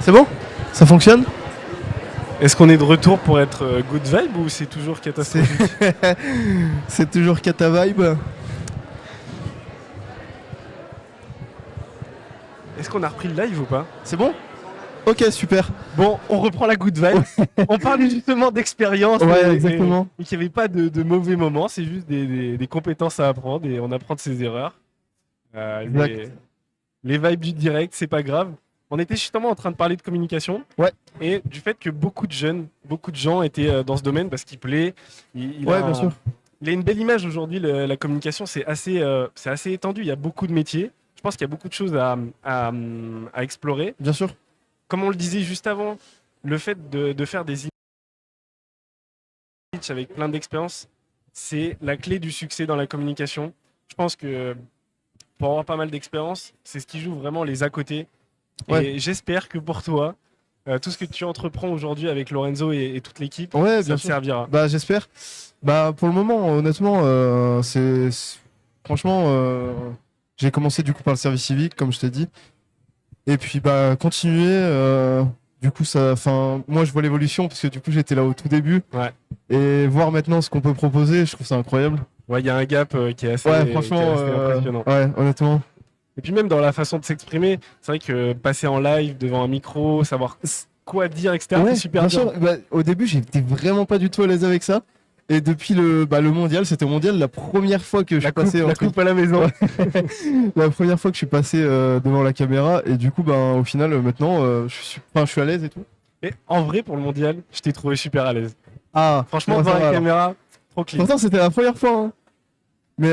C'est bon? Ça fonctionne? Est-ce qu'on est de retour pour être good vibe ou c'est toujours C'est catastrophique? c'est toujours Cata Vibe. Est-ce qu'on a repris le live ou pas? C'est bon? Ok, super. Bon, on reprend la good vibe. On parlait justement d'expérience Ouais, exactement. et qu'il n'y avait pas de mauvais moments, c'est juste des compétences à apprendre et on apprend de ses erreurs. Euh, Exact. les, les vibes du direct, c'est pas grave. On était justement en train de parler de communication Ouais, et du fait que beaucoup de jeunes, beaucoup de gens étaient dans ce domaine parce qu'il plaît. Il ouais, a bien sûr. il a une belle image aujourd'hui. La communication, c'est assez étendu. Il y a beaucoup de métiers. Je pense qu'il y a beaucoup de choses à explorer. Bien sûr. Comme on le disait juste avant, le fait de faire des images avec plein d'expérience, c'est la clé du succès dans la communication. Je pense que pour avoir pas mal d'expérience, c'est ce qui joue vraiment les à côté. Ouais. Et j'espère que pour toi, tout ce que tu entreprends aujourd'hui avec Lorenzo et toute l'équipe, Ouais, ça bien te sûr. servira. Bah, j'espère. Bah, pour le moment, honnêtement, franchement, j'ai commencé du coup par le service civique, comme je t'ai dit. Et puis, bah, continuer. Du coup, enfin, moi, je vois l'évolution parce que du coup, j'étais là au tout début. Ouais. Et voir maintenant ce qu'on peut proposer, je trouve ça incroyable. Ouais, il y a un gap Ouais, qui est franchement, assez impressionnant. ouais, honnêtement. Et puis même dans la façon de s'exprimer, c'est vrai que passer en live devant un micro, savoir quoi dire, etc., c'est Ouais, super bien dur. sûr. Bah, au début, j'étais vraiment pas du tout à l'aise avec ça. Et depuis le mondial, c'était au mondial, la première fois que je suis passé La entre coupe à la maison. Ouais. La première fois que je suis passé devant la caméra. Et du coup, ben, au final, maintenant, enfin, je suis à l'aise et tout. Mais en vrai, pour le mondial, je t'ai trouvé super à l'aise. Ah, Franchement, bon, devant ça la va alors. caméra, trop clean. Pourtant, c'était la première fois, hein. Mais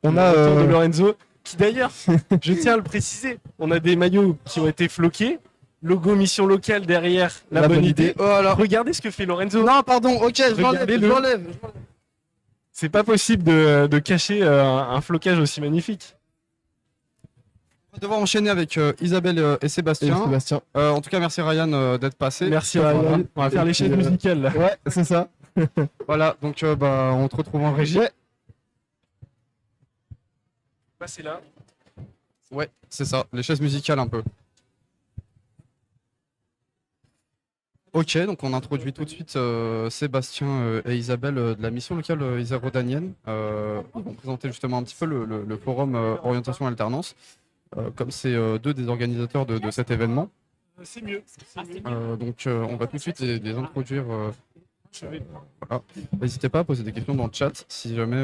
on Le a. retour de Lorenzo, qui d'ailleurs, je tiens à le préciser, on a des maillots qui ont été floqués, logo mission locale derrière, la bonne idée. Oh alors. Regardez ce que fait Lorenzo. Non, pardon, ok, je l'enlève, je Regardez-le. l'enlève. C'est pas possible de cacher un flocage aussi magnifique. On va devoir enchaîner avec Isabelle et Et Sébastien. Sébastien. En tout cas, merci Ryan d'être passé. Merci Ryan. On va faire les chaises musicales là. Ouais, c'est ça. Voilà, donc bah, on te retrouve en régie. Ouais. Passez là. Ouais, c'est ça, les chaises musicales un peu. Ok, donc on introduit tout de suite Sébastien et Isabelle de la mission locale isérodanienne. Ils vont présenter justement un petit peu le forum orientation alternance, comme c'est deux des organisateurs de cet événement. C'est mieux. Donc on va tout de suite les introduire. Voilà. N'hésitez pas à poser des questions dans le chat si jamais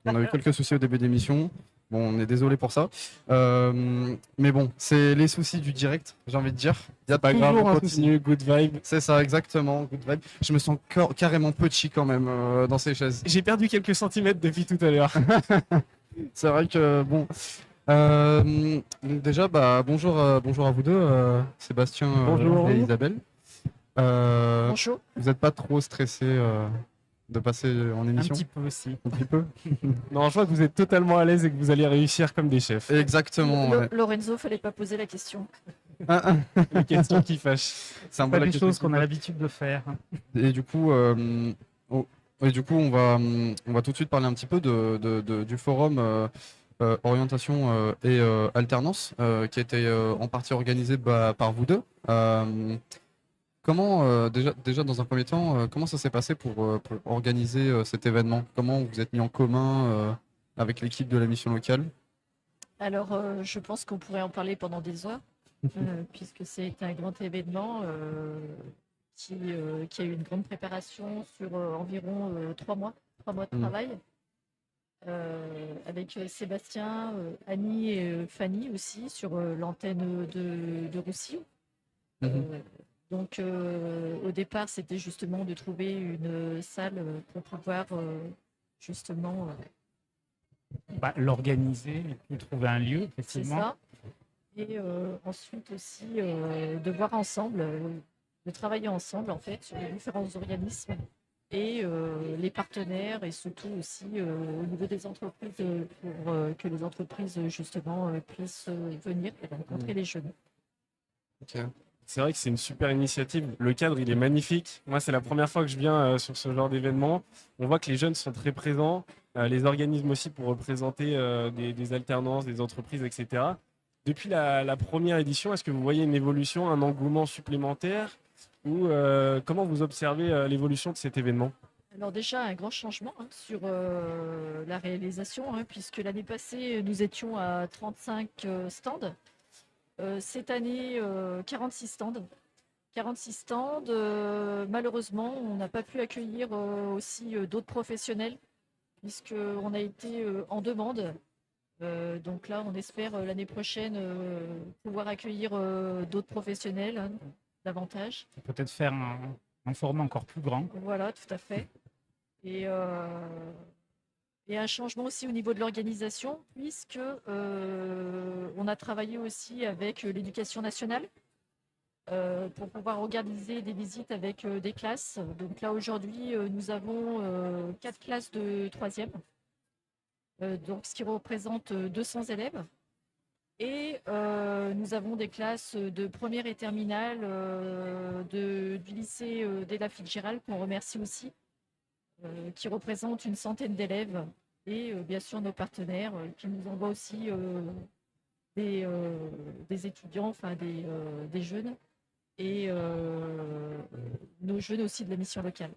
on a eu quelques soucis au début d'émission. Bon, on est désolé pour ça. Mais bon, c'est les soucis du direct, j'ai envie de dire. Il y a Pas grave, toujours on un continue, good vibe. C'est ça, exactement. Good vibe. Je me sens carrément petit quand même dans ces chaises. J'ai perdu quelques centimètres depuis tout à l'heure. C'est vrai que bon. Donc déjà, bah, bonjour, bonjour à vous deux, Sébastien Bonjour. et Isabelle. Bonjour. Vous n'êtes pas trop stressé de passer en Un émission? petit peu aussi. Un petit peu. Non, je vois que vous êtes totalement à l'aise et que vous allez réussir comme des chefs. Exactement. Ouais. Lorenzo, fallait pas poser la question. Les questions qui fâchent. C'est un peu Pas la des question choses qui qu'on a me- l'habitude de faire. Et du coup, on va tout de suite parler un petit peu du forum orientation et alternance qui a été en partie organisé par vous deux. Comment, déjà dans un premier temps, comment ça s'est passé pour organiser cet événement? Comment vous êtes mis en commun avec l'équipe de la mission locale? Alors, je pense qu'on pourrait en parler pendant des heures, puisque c'est un grand événement qui a eu une grande préparation sur environ 3 mois de Mm. travail, avec Sébastien, Annie et Fanny aussi sur l'antenne de Roussillon. Mhm. Donc, au départ, c'était justement de trouver une salle pour pouvoir justement. L'organiser et puis trouver un lieu, C'est effectivement. ça. Et ensuite aussi de voir ensemble, de travailler ensemble en fait sur les différents organismes et les partenaires et surtout aussi au niveau des entreprises pour que les entreprises justement puissent venir et rencontrer les jeunes. Ok. C'est vrai que c'est une super initiative. Le cadre, il est magnifique. Moi, c'est la première fois que je viens sur ce genre d'événement. On voit que les jeunes sont très présents, les organismes aussi pour représenter des alternances, des entreprises, etc. Depuis la première édition, est-ce que vous voyez une évolution, un engouement supplémentaire ou comment vous observez l'évolution de cet événement? Alors déjà, un grand changement sur la réalisation, puisque l'année passée, nous étions à 35 stands. Cette année, 46 stands. 46 stands. Malheureusement, on n'a pas pu accueillir aussi d'autres professionnels, puisqu'on a été en demande. Donc là, on espère l'année prochaine pouvoir accueillir d'autres professionnels davantage. Peut-être faire un format encore plus grand. Voilà, tout à fait. Et, euh, et un changement aussi au niveau de l'organisation, puisque on a travaillé aussi avec l'éducation nationale pour pouvoir organiser des visites avec des classes. Donc là, aujourd'hui, nous avons 4 classes de troisième, donc ce qui représente 200 élèves. Et nous avons des classes de première et terminale du lycée d'Ella Fitzgerald, qu'on remercie aussi, qui représente une centaine d'élèves. Et bien sûr, nos partenaires qui nous envoient aussi des étudiants, enfin des jeunes, et nos jeunes aussi de la mission locale.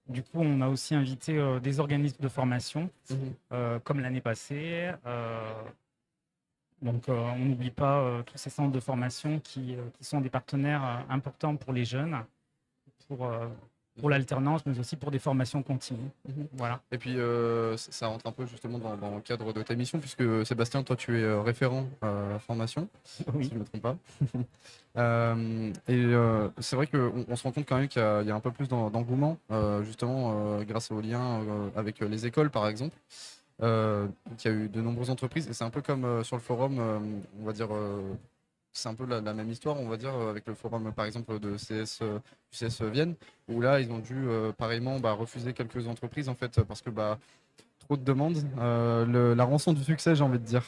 Du coup, on a aussi invité des organismes de formation, Mhm. comme l'année passée. Donc, on n'oublie pas tous ces centres de formation qui sont des partenaires importants pour les jeunes, pour l'alternance, mais aussi pour des formations continues. Mhm. Voilà. Et puis, ça rentre un peu justement dans le cadre de ta mission, puisque Sébastien, toi, tu es référent formation, si Oui. je ne me trompe pas. C'est vrai qu'on se rend compte quand même qu'il y a un peu plus d'engouement, justement, grâce aux liens avec les écoles, par exemple. Qu'il y a eu de nombreuses entreprises, et c'est un peu comme sur le forum, on va dire, c'est un peu la même histoire, on va dire, avec le forum, par exemple, de du CS Vienne, où là, ils ont dû pareillement refuser quelques entreprises, en fait, parce que trop de demandes. La rançon du succès, j'ai envie de dire.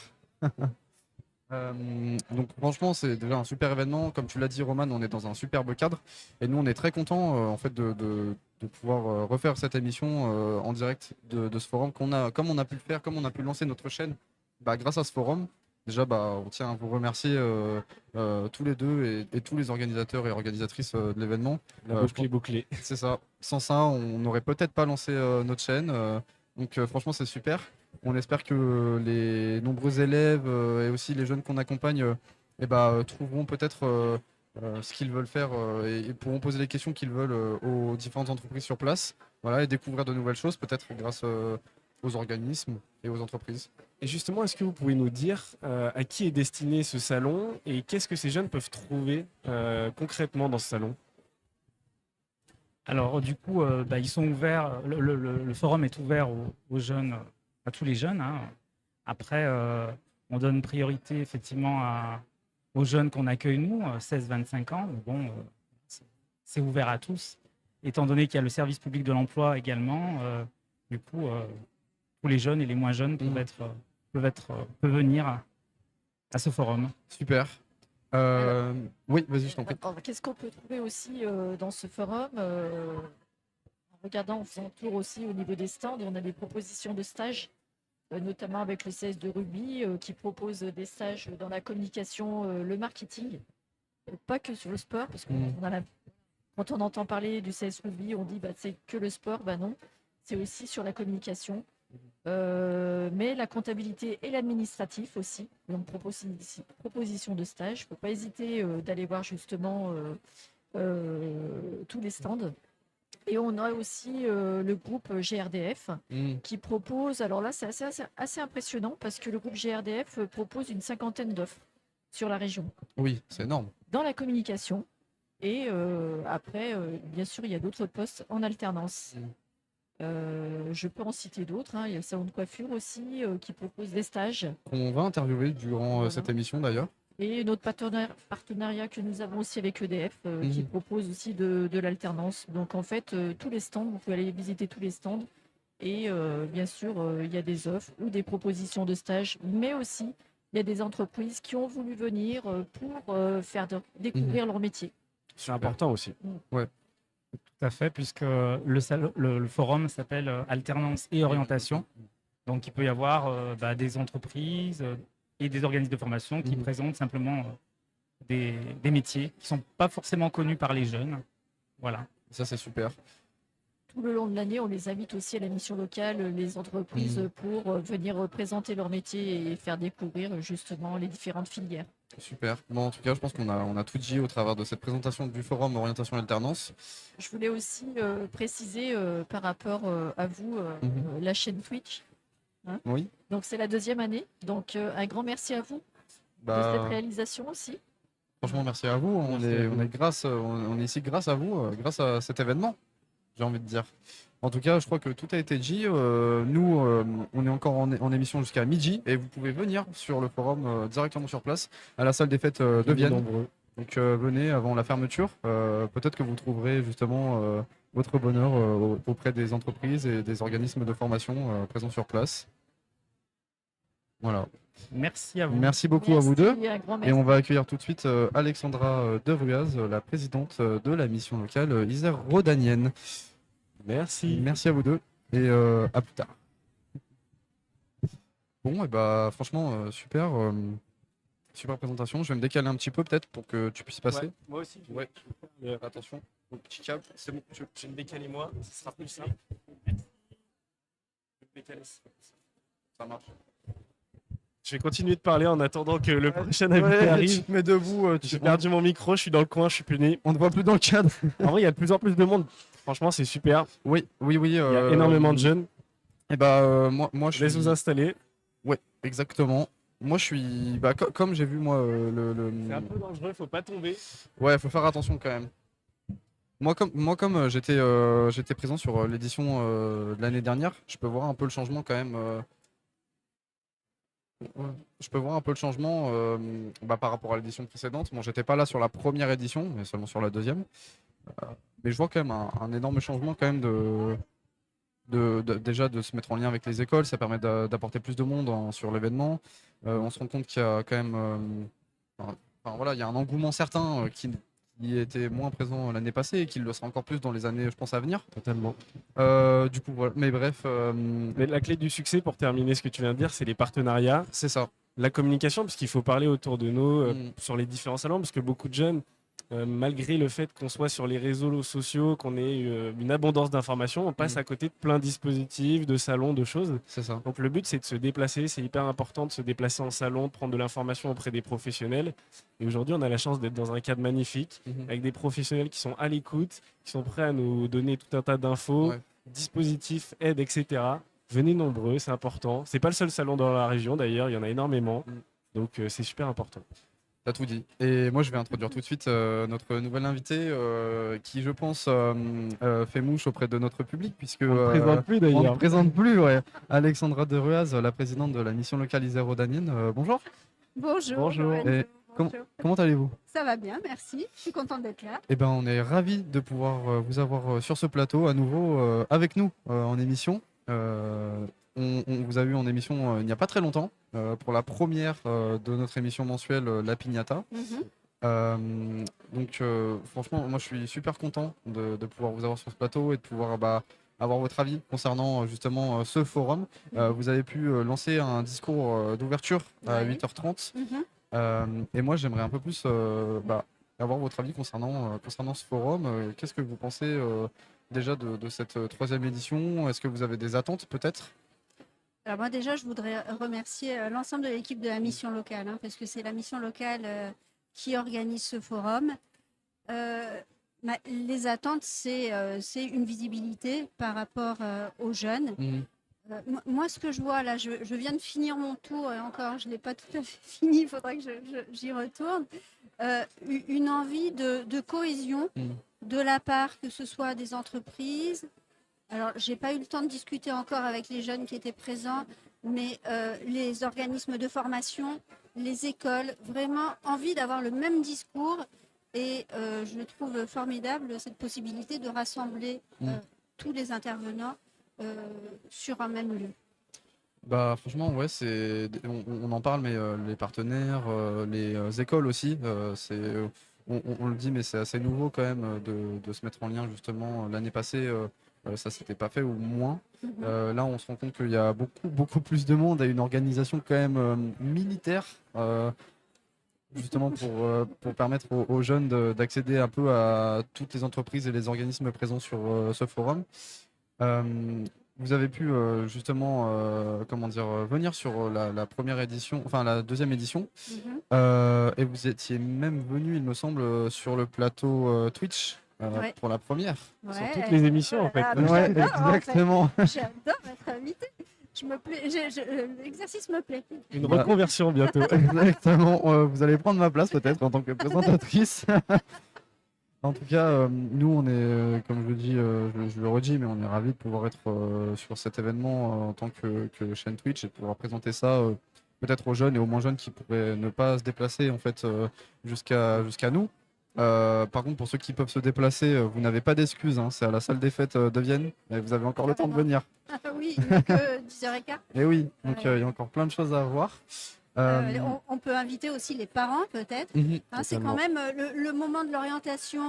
Donc franchement, c'est déjà un super événement. Comme tu l'as dit, Roman, on est dans un superbe cadre. Et nous, on est très contents en fait, de pouvoir refaire cette émission en direct de ce forum comme on a pu le faire, comme on a pu lancer notre chaîne grâce à ce forum. Déjà, on tient à vous remercier tous les deux et tous les organisateurs et organisatrices de l'événement. La boucle est bouclée. C'est ça. Sans ça, on n'aurait peut-être pas lancé notre chaîne. Donc franchement, c'est super. On espère que les nombreux élèves et aussi les jeunes qu'on accompagne trouveront peut-être ce qu'ils veulent faire et pourront poser les questions qu'ils veulent aux différentes entreprises sur place. Voilà, et découvrir de nouvelles choses, peut-être grâce aux organismes et aux entreprises. Et justement, est-ce que vous pouvez nous dire à qui est destiné ce salon et qu'est-ce que ces jeunes peuvent trouver concrètement dans ce salon? Alors, du coup, ils sont ouverts, le forum est ouvert aux jeunes, à tous les jeunes, hein. Après, on donne priorité effectivement aux jeunes qu'on accueille nous, 16-25 ans. Mais bon, c'est ouvert à tous. Étant donné qu'il y a le service public de l'emploi également, du coup, tous les jeunes et les moins jeunes peuvent venir à ce forum. Super. Oui, vas-y, je t'en prie. Alors, qu'est-ce qu'on peut trouver aussi dans ce forum en regardant, en faisant tour aussi au niveau des stands, on a des propositions de stages, notamment avec le CS de Ruby qui propose des stages dans la communication, le marketing, pas que sur le sport, parce que quand on entend parler du CS Ruby, on dit c'est que le sport, non, c'est aussi sur la communication. Mais la comptabilité et l'administratif aussi, donc proposition de stage. Il ne faut pas hésiter d'aller voir justement tous les stands. Et on a aussi le groupe GRDF qui propose, alors là c'est assez impressionnant parce que le groupe GRDF propose une 50aine d'offres sur la région. Oui, c'est énorme. Dans la communication. Et après, bien sûr, il y a d'autres postes en alternance. Je peux en citer d'autres, hein. Il y a le salon de coiffure aussi qui propose des stages. On va interviewer durant Voilà. cette émission d'ailleurs. Et notre partenariat que nous avons aussi avec EDF qui propose aussi de l'alternance. Donc en fait, tous les stands, vous pouvez aller visiter tous les stands. Et bien sûr, il y a des offres ou des propositions de stages, mais aussi il y a des entreprises qui ont voulu venir pour faire découvrir leur métier. C'est important aussi. Ouais. Tout à fait, puisque le forum s'appelle Alternance et Orientation. Donc, il peut y avoir des entreprises, et des organismes de formation qui présentent simplement des métiers qui sont pas forcément connus par les jeunes. Voilà. Ça, c'est super. Tout le long de l'année, on les invite aussi à la mission locale, les entreprises, pour venir présenter leur métier et faire découvrir justement les différentes filières. Super. Bon, en tout cas, je pense on a tout dit au travers de cette présentation du forum Orientation et Alternance. Je voulais aussi préciser par rapport à vous, la chaîne Twitch. Hein. Oui. Donc c'est la 2e année. Donc un grand merci à vous de cette réalisation aussi. Franchement, merci à vous. On est ici grâce à vous, grâce à cet événement, j'ai envie de dire. En tout cas, je crois que tout a été dit. Nous, on est encore en émission jusqu'à midi et vous pouvez venir sur le forum directement sur place à la salle des fêtes de Vienne. Donc venez avant la fermeture. Peut-être que vous trouverez justement votre bonheur auprès des entreprises et des organismes de formation présents sur place. Voilà. Merci à vous. Merci beaucoup à vous deux. Un grand Et merci. on va accueillir tout de suite Alexandra de Ruaz, la présidente de la mission locale Isère Rhodanienne. Merci. Merci à vous deux et à plus tard. Bon, et bah franchement, super, super présentation. Je vais me décaler un petit peu peut-être pour que tu puisses passer. Ouais, moi aussi. Ouais. Attention, au petit câble, c'est bon. Je vais me décaler moi, ce sera plus simple. Je vais me décaler. Ça marche. Je vais continuer de parler en attendant que le prochain invité arrive. Tu te mets debout, J'ai perdu mon micro, je suis dans le coin, je suis puni. on ne voit plus dans le cadre. En vrai, il y a de plus en plus de monde. Franchement, c'est super. Oui. Il y a énormément de jeunes. Et bah moi je Je laisse suis. vous installer. Ouais, exactement. Moi je suis. Bah, comme j'ai vu moi C'est un peu dangereux, faut pas tomber. Ouais, faut faire attention quand même. Moi, comme j'étais présent sur l'édition de l'année dernière, je peux voir un peu le changement quand même. Ouais. Je peux voir un peu le changement par rapport à l'édition précédente. Bon, j'étais pas là sur la première édition, mais seulement sur la deuxième. Mais je vois quand même un énorme changement quand même déjà de se mettre en lien avec les écoles. Ça permet d'apporter plus de monde sur l'événement. On se rend compte qu'il y a quand même, voilà, il y a un engouement certain qui était moins présent l'année passée et qui le sera encore plus dans les années, je pense, à venir. Totalement. Du coup, voilà. Mais bref, Mais la clé du succès, pour terminer ce que tu viens de dire, c'est les partenariats, c'est ça. la communication, parce qu'il faut parler autour de nous, Mm. sur les différents salons, parce que beaucoup de jeunes, malgré le fait qu'on soit sur les réseaux sociaux, qu'on ait une abondance d'informations, on passe à côté de plein de dispositifs, de salons, de choses. C'est ça. Donc le but, c'est de se déplacer. C'est hyper important de se déplacer en salon, de prendre de l'information auprès des professionnels. Et aujourd'hui, on a la chance d'être dans un cadre magnifique, avec des professionnels qui sont à l'écoute, qui sont prêts à nous donner tout un tas d'infos, Ouais. dispositifs, aides, etc. Venez nombreux, c'est important. C'est pas le seul salon dans la région d'ailleurs, il y en a énormément. Donc c'est super important. T'as tout dit. Et moi, je vais introduire tout de suite notre nouvel invité qui, je pense, fait mouche auprès de notre public, puisque On ne présente plus on ne d'ailleurs. présente plus, ouais. Alexandra de Ruaz, la présidente de la mission locale Isère Rhodanienne. Bonjour. Bonjour. Bonjour. Lorenzo. Et Bonjour. Comment allez-vous? Ça va bien, merci. Je suis contente d'être là. Eh ben, on est ravis de pouvoir vous avoir sur ce plateau à nouveau avec nous en émission. On vous a eu en émission il n'y a pas très longtemps pour la première de notre émission mensuelle La Pignata. Donc franchement, moi je suis super content de pouvoir vous avoir sur ce plateau et de pouvoir avoir votre avis concernant justement ce forum. Vous avez pu lancer un discours d'ouverture à Ouais. 8h30 Mhm. et moi j'aimerais un peu plus avoir votre avis concernant ce forum. Qu'est-ce que vous pensez déjà de cette troisième édition? Est-ce que vous avez des attentes peut-être? Alors moi déjà, je voudrais remercier l'ensemble de l'équipe de la mission locale, hein, parce que c'est la mission locale qui organise ce forum. Les attentes, c'est une visibilité par rapport aux jeunes. Moi, ce que je vois là, je viens de finir mon tour et encore, je ne l'ai pas tout à fait fini, il faudra que j'y retourne. Une envie de cohésion de la part, que ce soit des entreprises. Alors, j'ai pas eu le temps de discuter encore avec les jeunes qui étaient présents, mais les organismes de formation, les écoles, vraiment envie d'avoir le même discours. Et je trouve formidable cette possibilité de rassembler tous les intervenants sur un même lieu. Bah franchement ouais on en parle mais les partenaires, les écoles aussi, on le dit mais c'est assez nouveau quand même de se mettre en lien justement. L'année passée ça s'était pas fait ou moins. Mhm. Là, on se rend compte qu'il y a beaucoup plus de monde et une organisation quand même militaire, justement pour permettre aux jeunes d'accéder un peu à toutes les entreprises et les organismes présents sur ce forum. Euh, Vous avez pu justement comment dire, venir sur la première édition, enfin la deuxième édition, Mhm. et vous étiez même venu, il me semble, sur le plateau Twitch Ouais. pour la première. Sur Ouais, toutes les émissions, en fait. mais Ouais, j'adore, en fait. exactement. J'adore être invitée. Je me plais, l'exercice me plaît. Une Bah, reconversion bientôt. Exactement. Vous allez prendre ma place peut-être en tant que présentatrice. En tout cas, nous, on est, comme je le dis, je le redis, mais on est ravis de pouvoir être sur cet événement en tant que chaîne Twitch et de pouvoir présenter ça peut-être aux jeunes et aux moins jeunes qui pourraient ne pas se déplacer en fait jusqu'à nous. Par contre, pour ceux qui peuvent se déplacer, vous n'avez pas d'excuses, hein, c'est à la salle des fêtes de Vienne, et vous avez encore le temps de venir. Ah oui, il n'est que 10h15. Et oui, donc Ouais. il y a encore plein de choses à voir. On peut inviter aussi les parents, peut-être. Mhm. Hein, c'est quand même le moment de l'orientation,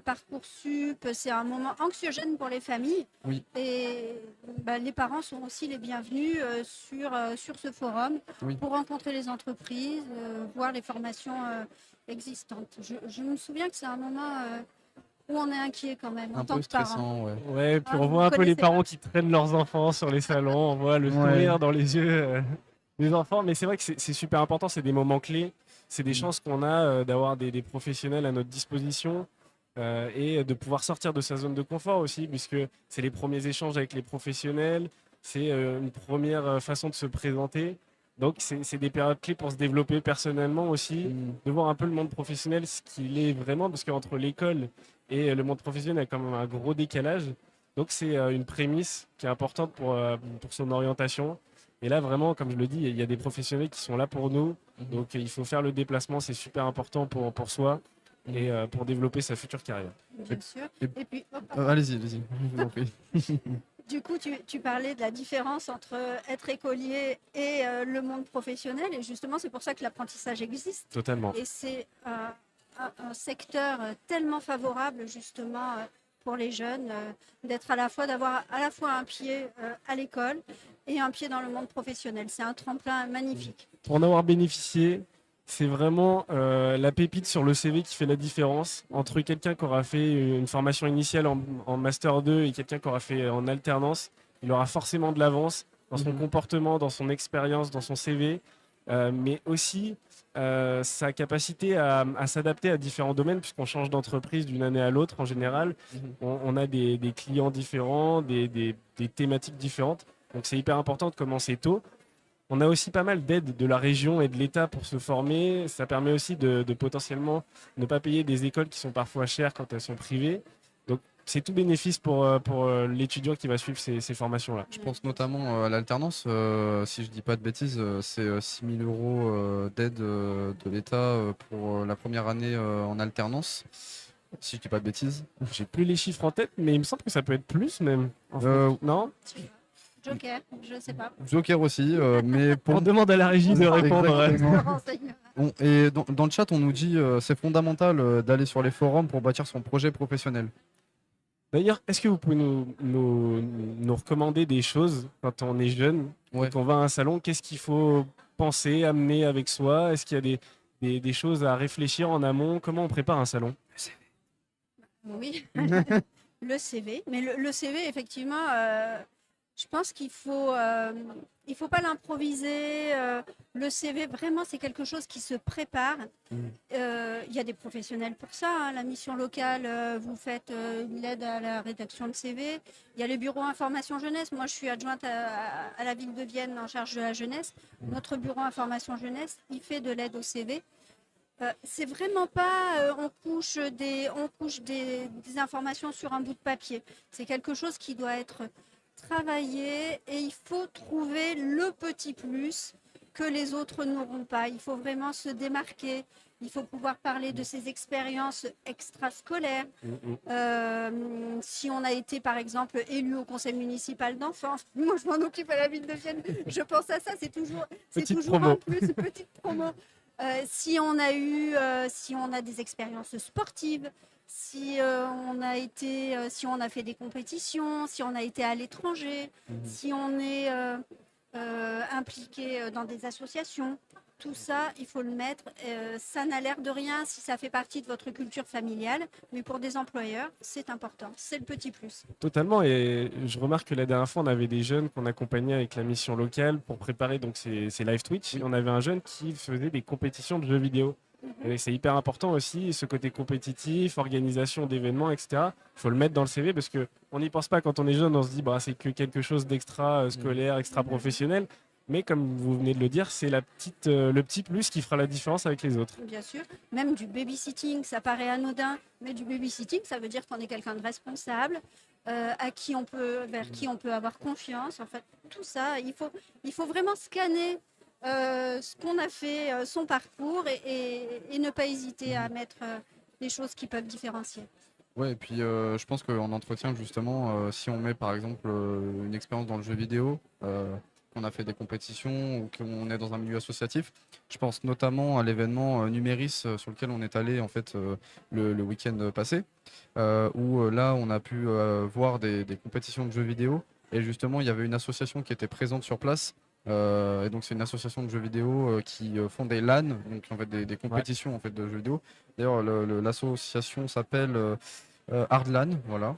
Parcoursup, c'est un moment anxiogène pour les familles. Oui. Et les parents sont aussi les bienvenus sur ce forum Oui. pour rencontrer les entreprises, voir les formations existantes. Je me souviens que c'est un moment où on est inquiet quand même en Un tant peu que parent. stressant, ouais. Ouais, puis Ah, on vous voit un peu les connaissez pas. parents qui traînent leurs enfants sur les salons, on voit le Ouais. sourire dans les yeux des enfants, mais c'est vrai que c'est super important, c'est des moments clés, c'est des chances qu'on a d'avoir des professionnels à notre disposition et de pouvoir sortir de sa zone de confort aussi, puisque c'est les premiers échanges avec les professionnels, c'est une première façon de se présenter. Donc c'est des périodes clés pour se développer personnellement aussi, de voir un peu le monde professionnel, ce qu'il est vraiment, parce qu'entre l'école et le monde professionnel, il y a quand même un gros décalage. Donc c'est une prémisse qui est importante pour son orientation. Et là, vraiment, comme je le dis, il y a des professionnels qui sont là pour nous. Donc il faut faire le déplacement, c'est super important pour soi et pour développer sa future carrière. Bien sûr. et- Et puis, Allez-y, je vous en prie. du coup, tu parlais de la différence entre être écolier et le monde professionnel. Et justement, c'est pour ça que l'apprentissage existe. Totalement. Et c'est un secteur tellement favorable, justement, pour les jeunes, d'avoir à la fois un pied à l'école et un pied dans le monde professionnel. C'est un tremplin magnifique. Pour en avoir bénéficié, c'est vraiment la pépite sur le CV qui fait la différence entre quelqu'un qui aura fait une formation initiale en Master 2 et quelqu'un qui aura fait en alternance. Il aura forcément de l'avance dans son comportement, dans son expérience, dans son CV, mais aussi sa capacité à s'adapter à différents domaines, puisqu'on change d'entreprise d'une année à l'autre en général. On a des clients différents, des thématiques différentes. Donc c'est hyper important de commencer tôt. On a aussi pas mal d'aides de la région et de l'État pour se former. Ça permet aussi de potentiellement ne pas payer des écoles qui sont parfois chères quand elles sont privées. Donc c'est tout bénéfice pour l'étudiant qui va suivre ces formations-là. Je pense notamment à l'alternance. Si je dis pas de bêtises, c'est 6 000 euros d'aide de l'État pour la première année en alternance. Si je dis pas de bêtises. J'ai plus les chiffres en tête, mais il me semble que ça peut être plus même. Non? Joker, je ne sais pas. Joker aussi, mais pour On demande à la régie de répondre. Exactement. Je me renseigne. Et dans le chat, on nous dit c'est fondamental d'aller sur les forums pour bâtir son projet professionnel. D'ailleurs, est-ce que vous pouvez nous recommander des choses quand on est jeune, Ouais. quand on va à un salon? Qu'est-ce qu'il faut penser, amener avec soi? Est-ce qu'il y a des choses à réfléchir en amont? Comment on prépare un salon? Oui, le CV. Mais le CV, effectivement, je pense qu'il faut pas l'improviser. Le CV, vraiment, c'est quelque chose qui se prépare. Il y a des professionnels pour ça. Hein. La mission locale, vous faites l'aide à la rédaction de CV. Il y a le bureau information jeunesse. Moi, je suis adjointe à la ville de Vienne en charge de la jeunesse. Notre bureau information jeunesse, il fait de l'aide au CV. C'est vraiment pas on couche des informations sur un bout de papier. C'est quelque chose qui doit être travaillé et il faut trouver le petit plus que les autres n'auront pas. Il faut vraiment se démarquer. Il faut pouvoir parler de ses expériences extrascolaires. Si on a été, par exemple, élu au conseil municipal d'enfance, moi je m'en occupe à la ville de Vienne, je pense à ça, c'est toujours promo. un plus, petite promo. Si on a des expériences sportives, si si on a fait des compétitions, si on a été à l'étranger, si on est impliqué dans des associations. Tout ça, il faut le mettre. Ça n'a l'air de rien si ça fait partie de votre culture familiale, mais pour des employeurs, c'est important. C'est le petit plus. Totalement, et je remarque que la dernière fois, on avait des jeunes qu'on accompagnait avec la mission locale pour préparer donc ces live Twitch. Et on avait un jeune qui faisait des compétitions de jeux vidéo. Et c'est hyper important aussi, ce côté compétitif, organisation d'événements, etc. Il faut le mettre dans le CV parce qu'on n'y pense pas quand on est jeune, on se dit bah, c'est que quelque chose d'extra scolaire, extra professionnel. Mais comme vous venez de le dire, c'est le petit plus qui fera la différence avec les autres. Bien sûr, même du babysitting, ça paraît anodin, mais du babysitting, ça veut dire qu'on est quelqu'un de responsable, vers qui on peut avoir confiance. En fait, tout ça, il faut vraiment scanner ce qu'on a fait, son parcours, et ne pas hésiter à mettre des choses qui peuvent différencier. Ouais, et puis je pense qu'en entretien, justement, si on met par exemple une expérience dans le jeu vidéo, qu'on a fait des compétitions ou qu'on est dans un milieu associatif, je pense notamment à l'événement Numéris sur lequel on est allé en fait le week-end passé, où là on a pu voir des compétitions de jeux vidéo, et justement il y avait une association qui était présente sur place. Et donc c'est une association de jeux vidéo qui font des LAN, donc en fait des compétitions en fait de jeux vidéo. D'ailleurs l'association s'appelle Hardlan, voilà,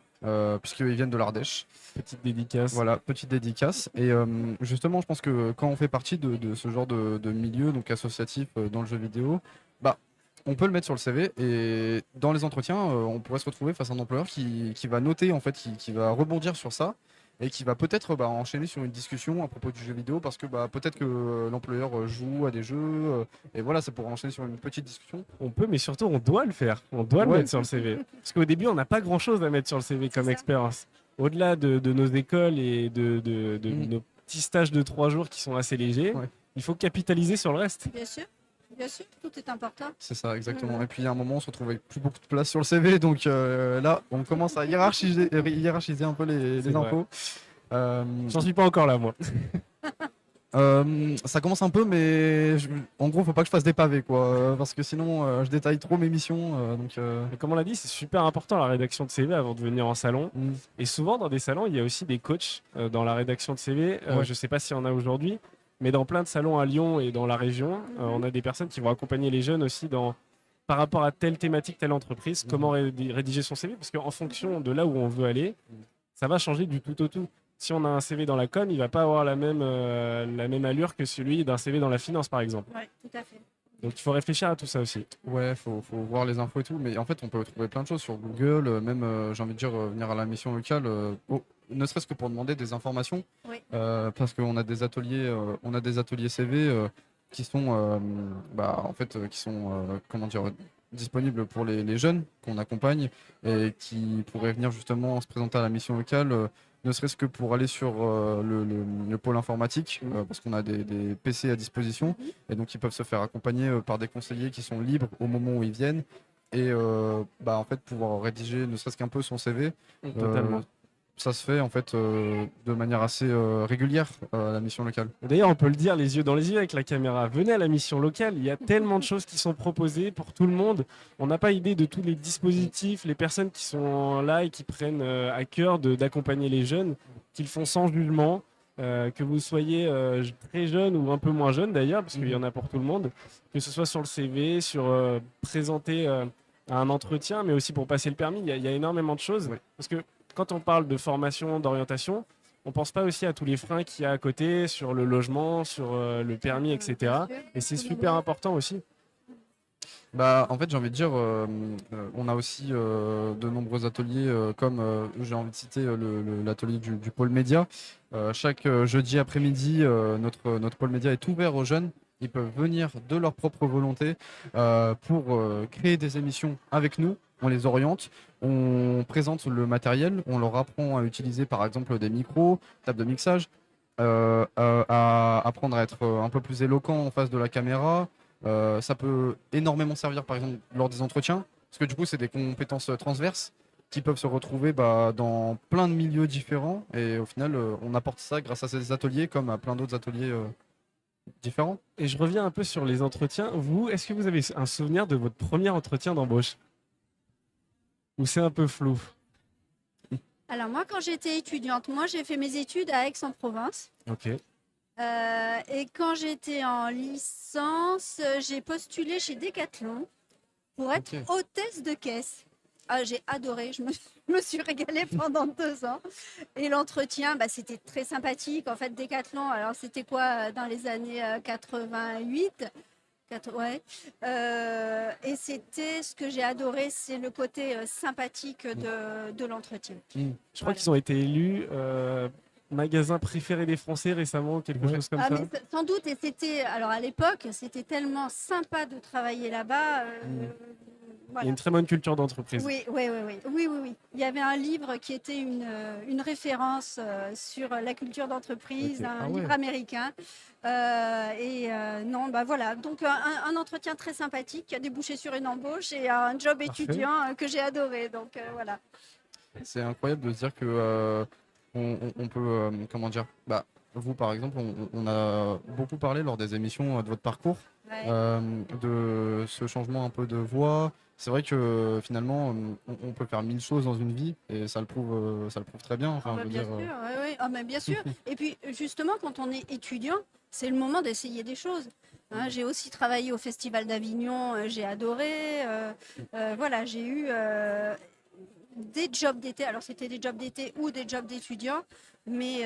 puisqu'ils viennent de l'Ardèche. Petite dédicace. Voilà, petite dédicace. Et justement, je pense que quand on fait partie de ce genre de milieu donc associatif dans le jeu vidéo, bah on peut le mettre sur le CV, et dans les entretiens, on pourrait se retrouver face à un employeur qui va noter en fait, qui va rebondir sur ça, et qui va peut-être enchaîner sur une discussion à propos du jeu vidéo, parce que peut-être que l'employeur joue à des jeux, et voilà, ça pourrait enchaîner sur une petite discussion. On peut, mais surtout on doit le faire. On doit le mettre sur le CV. Parce qu'au début, on n'a pas grand-chose à mettre sur le CV comme expérience. Au-delà de nos écoles et de nos petits stages de 3 jours qui sont assez légers, il faut capitaliser sur le reste. Bien sûr, tout est important. C'est ça, exactement. Et puis à un moment, on se retrouve avec plus beaucoup de place sur le CV, donc là, on commence à hiérarchiser un peu les infos. J'en suis pas encore là, moi. Ça commence un peu, mais en gros, faut pas que je fasse des pavés, quoi, parce que sinon, je détaille trop mes missions. Mais comme on l'a dit, c'est super important la rédaction de CV avant de venir en salon. Et souvent, dans des salons, il y a aussi des coachs dans la rédaction de CV. Je sais pas s'il y en a aujourd'hui, mais dans plein de salons à Lyon et dans la région, on a des personnes qui vont accompagner les jeunes aussi par rapport à telle thématique, telle entreprise, comment rédiger son CV, parce qu'en fonction de là où on veut aller, ça va changer du tout au tout. Si on a un CV dans la com, il va pas avoir la même allure que celui d'un CV dans la finance, par exemple. Oui, tout à fait. Donc il faut réfléchir à tout ça aussi. Ouais, faut voir les infos et tout, mais en fait, on peut trouver plein de choses sur Google, même, j'ai envie de dire, venir à la mission locale, ne serait-ce que pour demander des informations, parce qu'on a des ateliers, CV qui sont, comment dire, disponibles pour les jeunes qu'on accompagne, et qui pourraient venir justement se présenter à la mission locale, ne serait-ce que pour aller sur le pôle informatique, parce qu'on a des PC à disposition, et donc ils peuvent se faire accompagner par des conseillers qui sont libres au moment où ils viennent, et en fait pouvoir rédiger ne serait-ce qu'un peu son CV. Totalement. Ça se fait en fait de manière assez régulière à la mission locale. D'ailleurs, on peut le dire les yeux dans les yeux avec la caméra. Venez à la mission locale, il y a tellement de choses qui sont proposées pour tout le monde. On n'a pas idée de tous les dispositifs, les personnes qui sont là et qui prennent à cœur d'accompagner les jeunes, qu'ils font sans jugement, que vous soyez très jeune ou un peu moins jeune d'ailleurs, parce qu'il y en a pour tout le monde, que ce soit sur le CV, sur présenter à un entretien, mais aussi pour passer le permis. Il y a énormément de choses. Parce que quand on parle de formation, d'orientation, on ne pense pas aussi à tous les freins qu'il y a à côté, sur le logement, sur le permis, etc. Et c'est super important aussi. En fait, j'ai envie de dire, on a aussi de nombreux ateliers, comme j'ai envie de citer l'atelier du pôle média. Chaque jeudi après-midi, notre pôle média est ouvert aux jeunes. Ils peuvent venir de leur propre volonté pour créer des émissions avec nous. On les oriente, on présente le matériel, on leur apprend à utiliser par exemple des micros, table de mixage, à apprendre à être un peu plus éloquent en face de la caméra. Ça peut énormément servir par exemple lors des entretiens, parce que du coup c'est des compétences transverses qui peuvent se retrouver dans plein de milieux différents, et au final on apporte ça grâce à ces ateliers comme à plein d'autres ateliers différents. Et je reviens un peu sur les entretiens. Vous, est-ce que vous avez un souvenir de votre premier entretien d'embauche ? ou c'est un peu flou? Alors moi, quand j'étais étudiante, moi j'ai fait mes études à Aix-en-Provence. Ok. Et quand j'étais en licence, j'ai postulé chez Decathlon pour être Ok. hôtesse de caisse. Ah, j'ai adoré, je me suis régalée pendant 2 ans. Et l'entretien, bah, c'était très sympathique. En fait, Decathlon, alors c'était quoi dans les années 88 ouais. Et c'était ce que j'ai adoré, c'est le côté sympathique de l'entretien. Je crois Voilà. qu'ils ont été élus magasin préféré des Français récemment, quelque Ouais. chose comme Ah, ça. mais sans doute, et c'était, alors à l'époque, c'était tellement sympa de travailler là-bas. Il y a Voilà. une très bonne culture d'entreprise. Oui, oui, oui, oui, oui, oui, oui. Il y avait un livre qui était une référence sur la culture d'entreprise, Ok. un Ah ouais. livre américain. Non, bah voilà. Donc un entretien très sympathique qui a débouché sur une embauche et un job Parfait. étudiant que j'ai adoré. Donc voilà. C'est incroyable de se dire que on peut, comment dire, bah, vous par exemple, on a beaucoup parlé lors des émissions de votre parcours, Ouais. de ce changement un peu de voix. C'est vrai que finalement, on peut faire 1000 choses dans une vie et ça le prouve très bien. Ah Enfin, bah, je veux bien dire, sûr, ouais, ouais. Ah, mais bien sûr. Et puis justement, quand on est étudiant, c'est le moment d'essayer des choses. Hein, j'ai aussi travaillé au Festival d'Avignon, j'ai adoré. Voilà, j'ai eu des jobs d'été. Alors c'était des jobs d'été ou des jobs d'étudiants, mais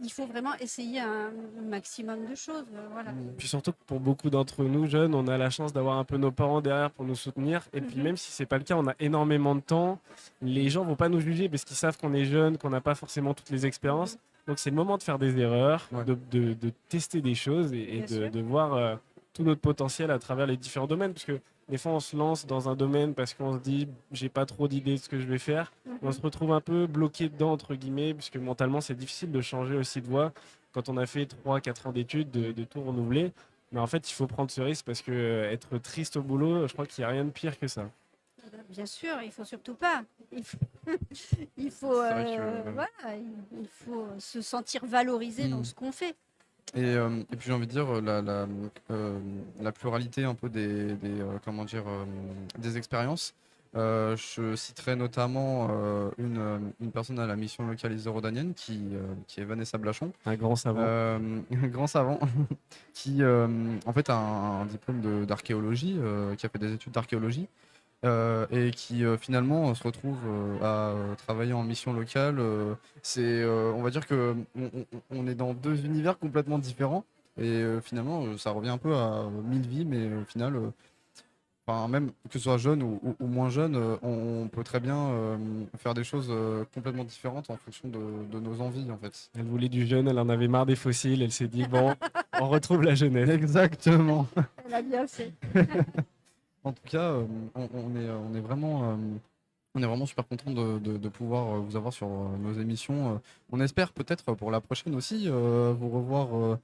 il faut vraiment essayer un maximum de choses. Voilà. Puis surtout que pour beaucoup d'entre nous jeunes, on a la chance d'avoir un peu nos parents derrière pour nous soutenir. Et puis même si c'est pas le cas, on a énormément de temps. Les gens vont pas nous juger parce qu'ils savent qu'on est jeune, qu'on n'a pas forcément toutes les expériences. Donc c'est le moment de faire des erreurs, Ouais. de tester des choses et Bien sûr. de voir tout notre potentiel à travers les différents domaines. Parce que des fois, on se lance dans un domaine parce qu'on se dit, j'ai pas trop d'idées de ce que je vais faire. On se retrouve un peu bloqué dedans, entre guillemets, puisque mentalement, c'est difficile de changer aussi de voie quand on a fait 3-4 ans d'études, de tout renouveler. Mais en fait, il faut prendre ce risque parce que être triste au boulot, je crois qu'il n'y a rien de pire que ça. Bien sûr, il faut surtout pas. Il faut, il faut, C'est vrai que- voilà, il faut se sentir valorisé dans ce qu'on fait. Et puis j'ai envie de dire la pluralité un peu comment dire, des expériences. Je citerai notamment une personne à la mission locale iso-rhodanienne qui est Vanessa Blachon, Un grand savant. un grand savant qui en fait a un diplôme d'archéologie, qui a fait des études d'archéologie. Et qui finalement se retrouve à travailler en mission locale. On va dire que on est dans deux univers complètement différents et finalement ça revient un peu à 1000 vies, mais au final, enfin, même que ce soit jeune ou moins jeune, on peut très bien faire des choses complètement différentes en fonction de nos envies en fait. Elle voulait du jeune, elle en avait marre des fossiles, elle s'est dit, bon, on retrouve la jeunesse. Exactement. Elle a bien fait. En tout cas, on est vraiment super content de pouvoir vous avoir sur nos émissions. On espère peut-être pour la prochaine aussi vous revoir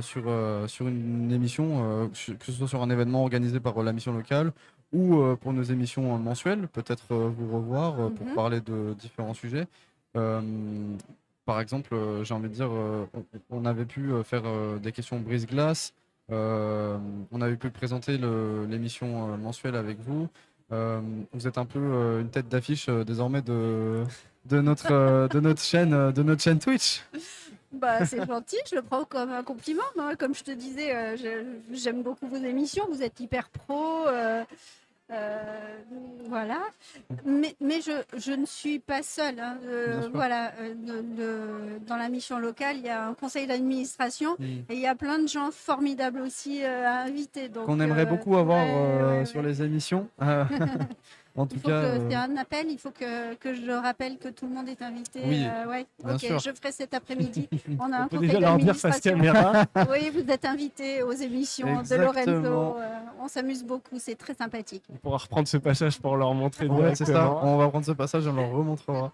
sur une émission, que ce soit sur un événement organisé par la mission locale ou pour nos émissions mensuelles, peut-être vous revoir pour parler de différents sujets. Euh, Par exemple, j'ai envie de dire, on avait pu faire des questions brise-glace. On avait pu présenter l'émission mensuelle avec vous. Vous êtes un peu une tête d'affiche désormais de notre chaîne Twitch. Bah, c'est gentil, je le prends comme un compliment. Moi, comme je te disais, j'aime beaucoup vos émissions, vous êtes hyper pro. Voilà. Mais je ne suis pas seule. Hein. Bien sûr. Voilà, dans la mission locale, il y a un conseil d'administration et il y a plein de gens formidables aussi à inviter. Donc, Qu'on aimerait beaucoup avoir ouais, sur ouais. les émissions. En tout Il faut cas, que c'est un appel, il faut que je rappelle que tout le monde est invité. Oui, Ouais. bien Ok, sûr. je ferai cet après-midi. On a un On peut conseil déjà leur dire face d'administration. caméra. Oui, vous êtes invités aux émissions Exactement. de Lorenzo. On s'amuse beaucoup, c'est très sympathique. On pourra reprendre ce passage pour leur montrer ouais, c'est ça. directement. On va prendre ce passage, on leur remontrera.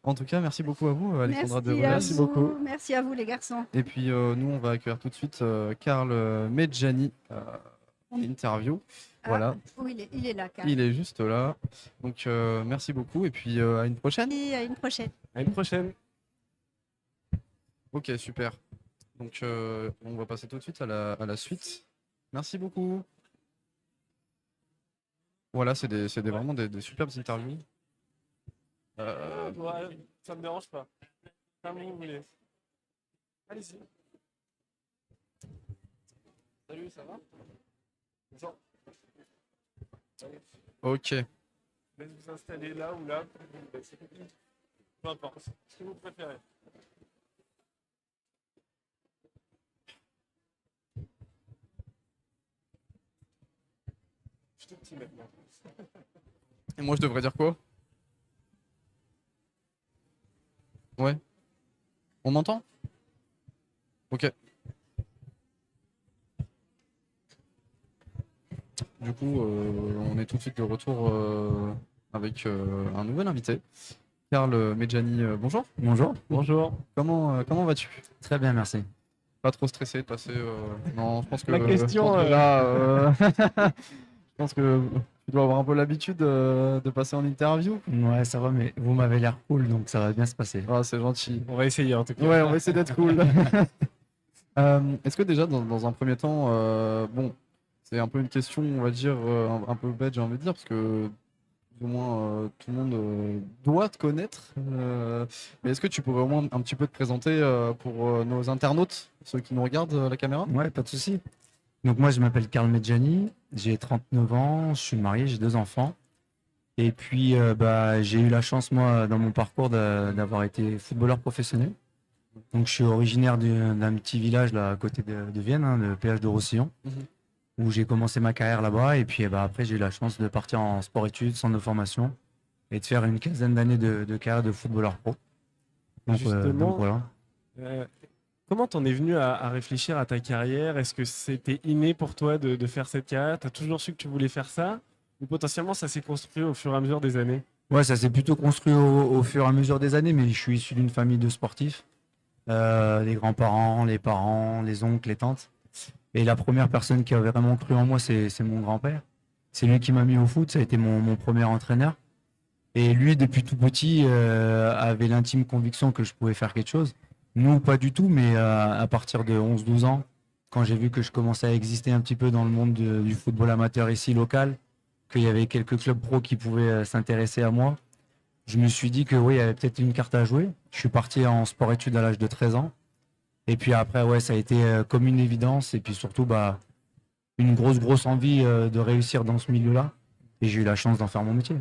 En tout cas, merci beaucoup à vous, Alexandra Merci Debré. à Merci vous. beaucoup. Merci à vous les garçons. Et puis nous, on va accueillir tout de suite Karl Medjani en interview. Voilà, Oui, il est là, Karl. il est juste là. Donc merci beaucoup et puis à une prochaine. Et à une prochaine. À une prochaine. Ok, super. Donc on va passer tout de suite à la suite. Merci beaucoup. Voilà, c'est vraiment des superbes interviews. Ouais, ça me dérange pas. Comme vous voulez. Allez-y. Salut, ça va? Bonjour. Allez, Ok. je vais vous installer là ou là. Peu importe. Ce que vous préférez. Je suis tout petit maintenant. Et moi, je devrais dire quoi? Ouais. On m'entend? Ok. Du coup, on est tout de suite de retour avec un nouvel invité, Karl Medjani. Bonjour. Bonjour. Bonjour. Comment vas-tu? Très bien, merci. Pas trop stressé de passer. Non, je pense que La question, je pense que là, je pense que tu dois avoir un peu l'habitude de passer en interview. Ouais, ça va, mais vous m'avez l'air cool, donc ça va bien se passer. Ah, c'est gentil. On va essayer en tout cas. Ouais, on va essayer d'être cool. Est-ce que déjà, dans un premier temps, bon, c'est un peu une question, on va dire, un peu bête, j'ai envie de dire, parce que plus ou moins tout le monde doit te connaître. Mais est-ce que tu pourrais au moins un petit peu te présenter pour nos internautes, ceux qui nous regardent à la caméra? Ouais, pas de souci. Donc moi, je m'appelle Karl Medjani, j'ai 39 ans, je suis marié, j'ai 2 enfants. Et puis, j'ai eu la chance, moi, dans mon parcours, d'avoir été footballeur professionnel. Donc je suis originaire d'un petit village là, à côté de Vienne, hein, de Péage de Roussillon, où j'ai commencé ma carrière là-bas. Et puis après, j'ai eu la chance de partir en sport-études, centre de formation, et de faire une quinzaine d'années de carrière de footballeur pro. Donc, Justement, donc voilà. comment t'en es venu à réfléchir à ta carrière? Est-ce que c'était inné pour toi de faire cette carrière? T'as toujours su que tu voulais faire ça? Ou potentiellement ça s'est construit au fur et à mesure des années? Ouais, ça s'est plutôt construit au fur et à mesure des années, mais je suis issu d'une famille de sportifs. Les grands-parents, les parents, les oncles, les tantes. Et la première personne qui a vraiment cru en moi, c'est mon grand-père. C'est lui qui m'a mis au foot, ça a été mon premier entraîneur. Et lui, depuis tout petit, avait l'intime conviction que je pouvais faire quelque chose. Nous, pas du tout, mais à partir de 11-12 ans, quand j'ai vu que je commençais à exister un petit peu dans le monde du football amateur ici, local, qu'il y avait quelques clubs pro qui pouvaient s'intéresser à moi, je me suis dit que oui, il y avait peut-être une carte à jouer. Je suis parti en sport-études à l'âge de 13 ans. Et puis après, ouais, ça a été comme une évidence. Et puis surtout, une grosse envie de réussir dans ce milieu-là. Et j'ai eu la chance d'en faire mon métier.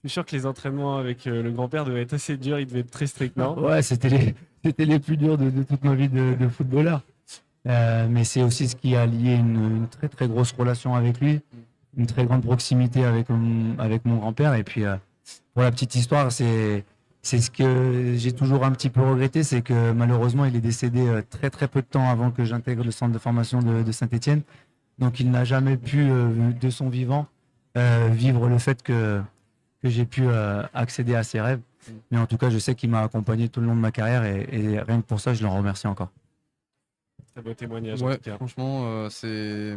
Je suis sûr que les entraînements avec le grand-père devaient être assez durs, ils devaient être très stricts, non? Ouais, c'était les plus durs de toute ma vie de footballeur. Mais c'est aussi ce qui a lié une très très grosse relation avec lui, une très grande proximité avec mon grand-père. Et puis, pour la petite histoire, c'est ce que j'ai toujours un petit peu regretté, c'est que malheureusement, il est décédé très très peu de temps avant que j'intègre le centre de formation de Saint-Étienne. Donc, il n'a jamais pu, de son vivant, vivre le fait que j'ai pu accéder à ses rêves. Mais en tout cas, je sais qu'il m'a accompagné tout le long de ma carrière et rien que pour ça, je l'en remercie encore. Très beau témoignage en Ouais, tout cas. franchement, c'est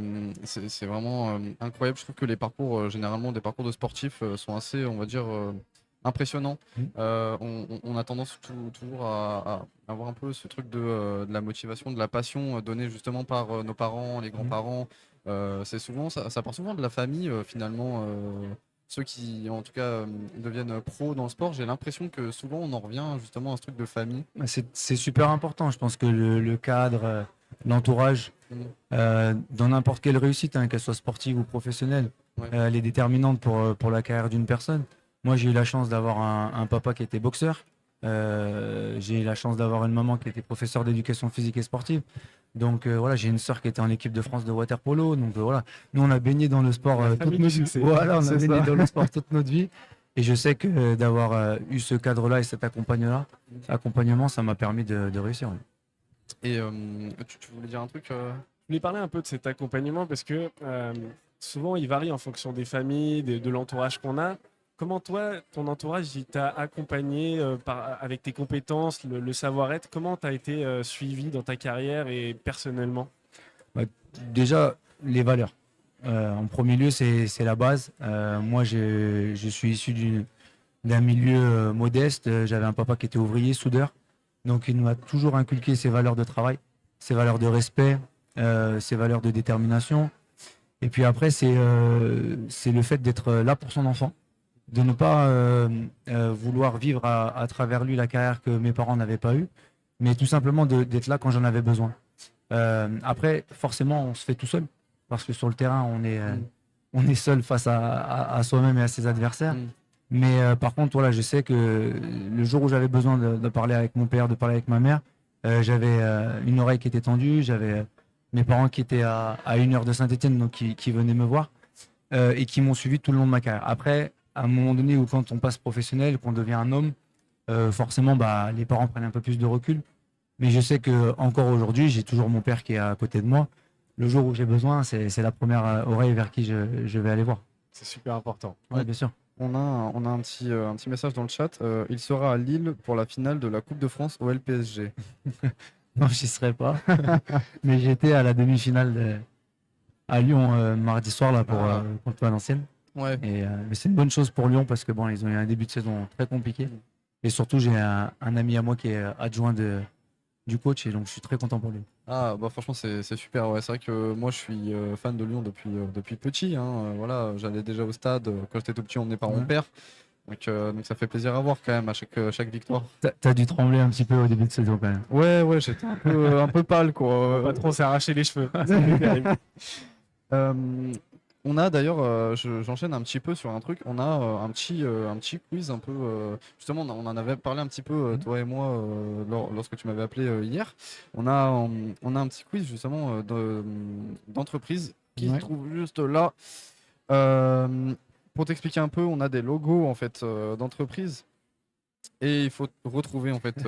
vraiment incroyable. Je trouve que les parcours, généralement, des parcours de sportifs sont assez, on va dire, impressionnants. On a tendance toujours à avoir un peu ce truc de la motivation, de la passion donnée justement par nos parents, les grands-parents. C'est souvent, ça part souvent de la famille, finalement. Ceux qui, en tout cas, deviennent pros dans le sport, j'ai l'impression que souvent on en revient justement à ce truc de famille. C'est super important. Je pense que le cadre, l'entourage, dans n'importe quelle réussite, hein, qu'elle soit sportive ou professionnelle, Ouais. elle est déterminante pour la carrière d'une personne. Moi, j'ai eu la chance d'avoir un papa qui était boxeur. J'ai eu la chance d'avoir une maman qui était professeure d'éducation physique et sportive. Donc voilà, j'ai une sœur qui était en équipe de France de water-polo. Donc voilà, nous on a baigné dans le sport toute famille notre du vie. succès. Voilà, on a C'est baigné ça. dans le sport toute notre vie. Et je sais que d'avoir eu ce cadre-là et cet accompagnement, ça m'a permis de réussir. Ouais. Et tu voulais dire un truc Je voulais parler un peu de cet accompagnement parce que souvent il varie en fonction des familles, de l'entourage qu'on a. Comment toi, ton entourage, il t'a accompagné avec tes compétences, le savoir-être? Comment tu as été suivi dans ta carrière et personnellement? Déjà, les valeurs. En premier lieu, c'est la base. Moi, je suis issu d'un milieu modeste. J'avais un papa qui était ouvrier, soudeur. Donc, il nous a toujours inculqué ces valeurs de travail, ces valeurs de respect, ces valeurs de détermination. Et puis après, c'est le fait d'être là pour son enfant, de ne pas vouloir vivre à travers lui la carrière que mes parents n'avaient pas eue, mais tout simplement d'être là quand j'en avais besoin. Après, forcément, on se fait tout seul, parce que sur le terrain, on est seul face à soi-même et à ses adversaires. Mais par contre, voilà, je sais que le jour où j'avais besoin de parler avec mon père, de parler avec ma mère, j'avais une oreille qui était tendue, j'avais mes parents qui étaient à 1 heure de Saint-Étienne, donc qui venaient me voir et qui m'ont suivi tout le long de ma carrière. Après, à un moment donné où quand on passe professionnel, qu'on devient un homme, forcément, bah, les parents prennent un peu plus de recul. Mais je sais que encore aujourd'hui, j'ai toujours mon père qui est à côté de moi. Le jour où j'ai besoin, c'est la première oreille vers qui je vais aller voir. C'est super important. Ouais, bien sûr. On a un petit message dans le chat. Il sera à Lille pour la finale de la Coupe de France au LPSG. Non, j'y serai pas. Mais j'étais à la demi-finale à Lyon mardi soir là, contre Valenciennes. Ouais. Mais c'est une bonne chose pour Lyon parce que bon, ils ont eu un début de saison très compliqué. Et surtout, j'ai un ami à moi qui est adjoint du coach et donc je suis très content pour lui. Ah bah franchement c'est super, ouais. C'est vrai que moi je suis fan de Lyon depuis petit, hein. Voilà, j'allais déjà au stade quand j'étais tout petit emmené par mon père. Donc ça fait plaisir à voir quand même à chaque victoire. T'as dû trembler un petit peu au début de saison quand même. Ouais, j'étais un peu pâle quoi. Le patron s'est arraché les cheveux. C'était terrible. On a d'ailleurs, j'enchaîne un petit peu sur un truc, on a un petit quiz un peu, justement on en avait parlé un petit peu toi et moi lorsque tu m'avais appelé hier. On a un petit quiz justement d'entreprise qui se trouve juste là. Pour t'expliquer un peu, on a des logos en fait d'entreprises et il faut retrouver en fait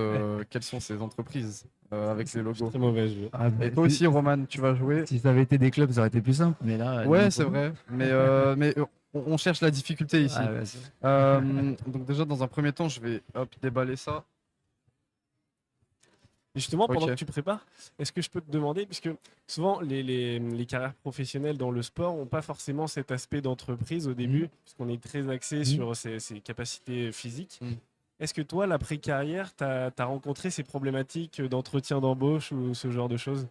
quelles sont ces entreprises avec ces logos. Très mauvais jeu. Et toi aussi Roman, tu vas jouer. Si ça avait été des clubs, ça aurait été plus simple. Mais là, Ouais, c'est vrai. Mais on cherche la difficulté ici. Donc déjà, dans un premier temps, je vais déballer ça. Et justement, pendant Ok. que tu prépares, est-ce que je peux te demander, puisque souvent les carrières professionnelles dans le sport n'ont pas forcément cet aspect d'entreprise au début, puisqu'on est très axé sur ses capacités physiques. Est-ce que toi, l'après-carrière, tu as rencontré ces problématiques d'entretien d'embauche ou ce genre de choses?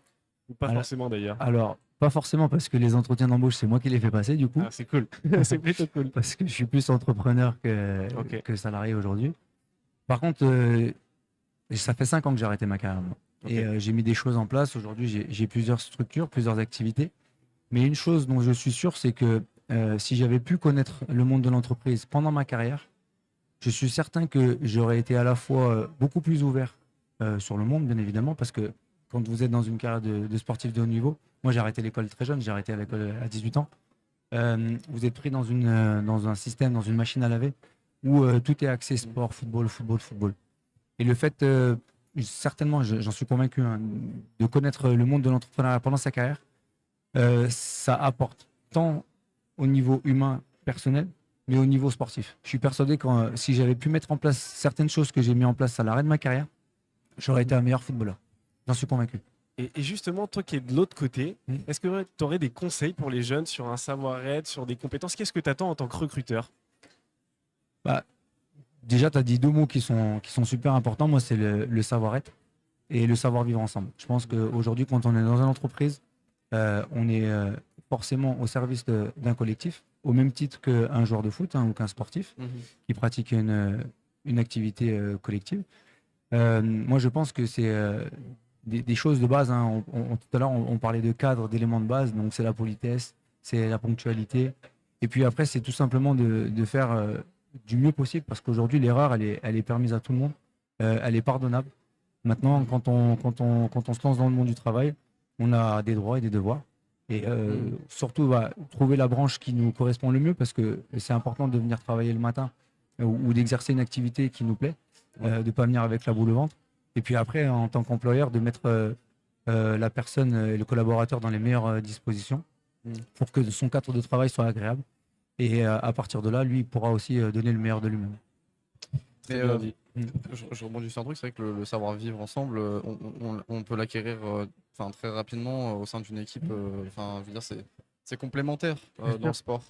Ou pas forcément d'ailleurs? Alors, pas forcément parce que les entretiens d'embauche, c'est moi qui les fais passer du coup. Ah, c'est cool. C'est plutôt cool. Parce que je suis plus entrepreneur que salarié aujourd'hui. Par contre, ça fait 5 ans que j'ai arrêté ma carrière. Moi. Et j'ai mis des choses en place. Aujourd'hui, j'ai plusieurs structures, plusieurs activités. Mais une chose dont je suis sûr, c'est que si j'avais pu connaître le monde de l'entreprise pendant ma carrière, je suis certain que j'aurais été à la fois beaucoup plus ouvert sur le monde, bien évidemment, parce que quand vous êtes dans une carrière de sportif de haut niveau, moi j'ai arrêté l'école très jeune, j'ai arrêté à l'école à 18 ans, vous êtes pris dans un système, dans une machine à laver, où tout est axé sport, football. Et le fait, certainement, j'en suis convaincu, hein, de connaître le monde de l'entrepreneuriat pendant sa carrière, ça apporte tant au niveau humain, personnel, mais au niveau sportif. Je suis persuadé que si j'avais pu mettre en place certaines choses que j'ai mis en place à l'arrêt de ma carrière, j'aurais été un meilleur footballeur. J'en suis convaincu. Et justement, toi qui es de l'autre côté, est-ce que tu aurais des conseils pour les jeunes sur un savoir-être, sur des compétences? Qu'est-ce que tu attends en tant que recruteur? Déjà, tu as dit 2 mots qui sont super importants. Moi, c'est le savoir-être et le savoir-vivre ensemble. Je pense qu'aujourd'hui, quand on est dans une entreprise, on est forcément au service d'un collectif, au même titre qu'un joueur de foot ou qu'un sportif qui pratique une activité collective. Moi, je pense que c'est des choses de base. Hein. Tout à l'heure, on parlait de cadre, d'éléments de base. Donc, c'est la politesse, c'est la ponctualité. Et puis après, c'est tout simplement de faire du mieux possible parce qu'aujourd'hui, l'erreur, elle est permise à tout le monde. Elle est pardonnable. Maintenant, quand on se lance dans le monde du travail, on a des droits et des devoirs. Et surtout, trouver la branche qui nous correspond le mieux parce que c'est important de venir travailler le matin ou d'exercer une activité qui nous plaît, de ne pas venir avec la boule au ventre. Et puis après, en tant qu'employeur, de mettre la personne et le collaborateur dans les meilleures dispositions pour que son cadre de travail soit agréable. Et à partir de là, lui, il pourra aussi donner le meilleur de lui-même. Mais, je rebondis sur un truc, c'est vrai que le savoir-vivre ensemble, on peut l'acquérir très rapidement au sein d'une équipe. Je veux dire, c'est complémentaire dans le sport.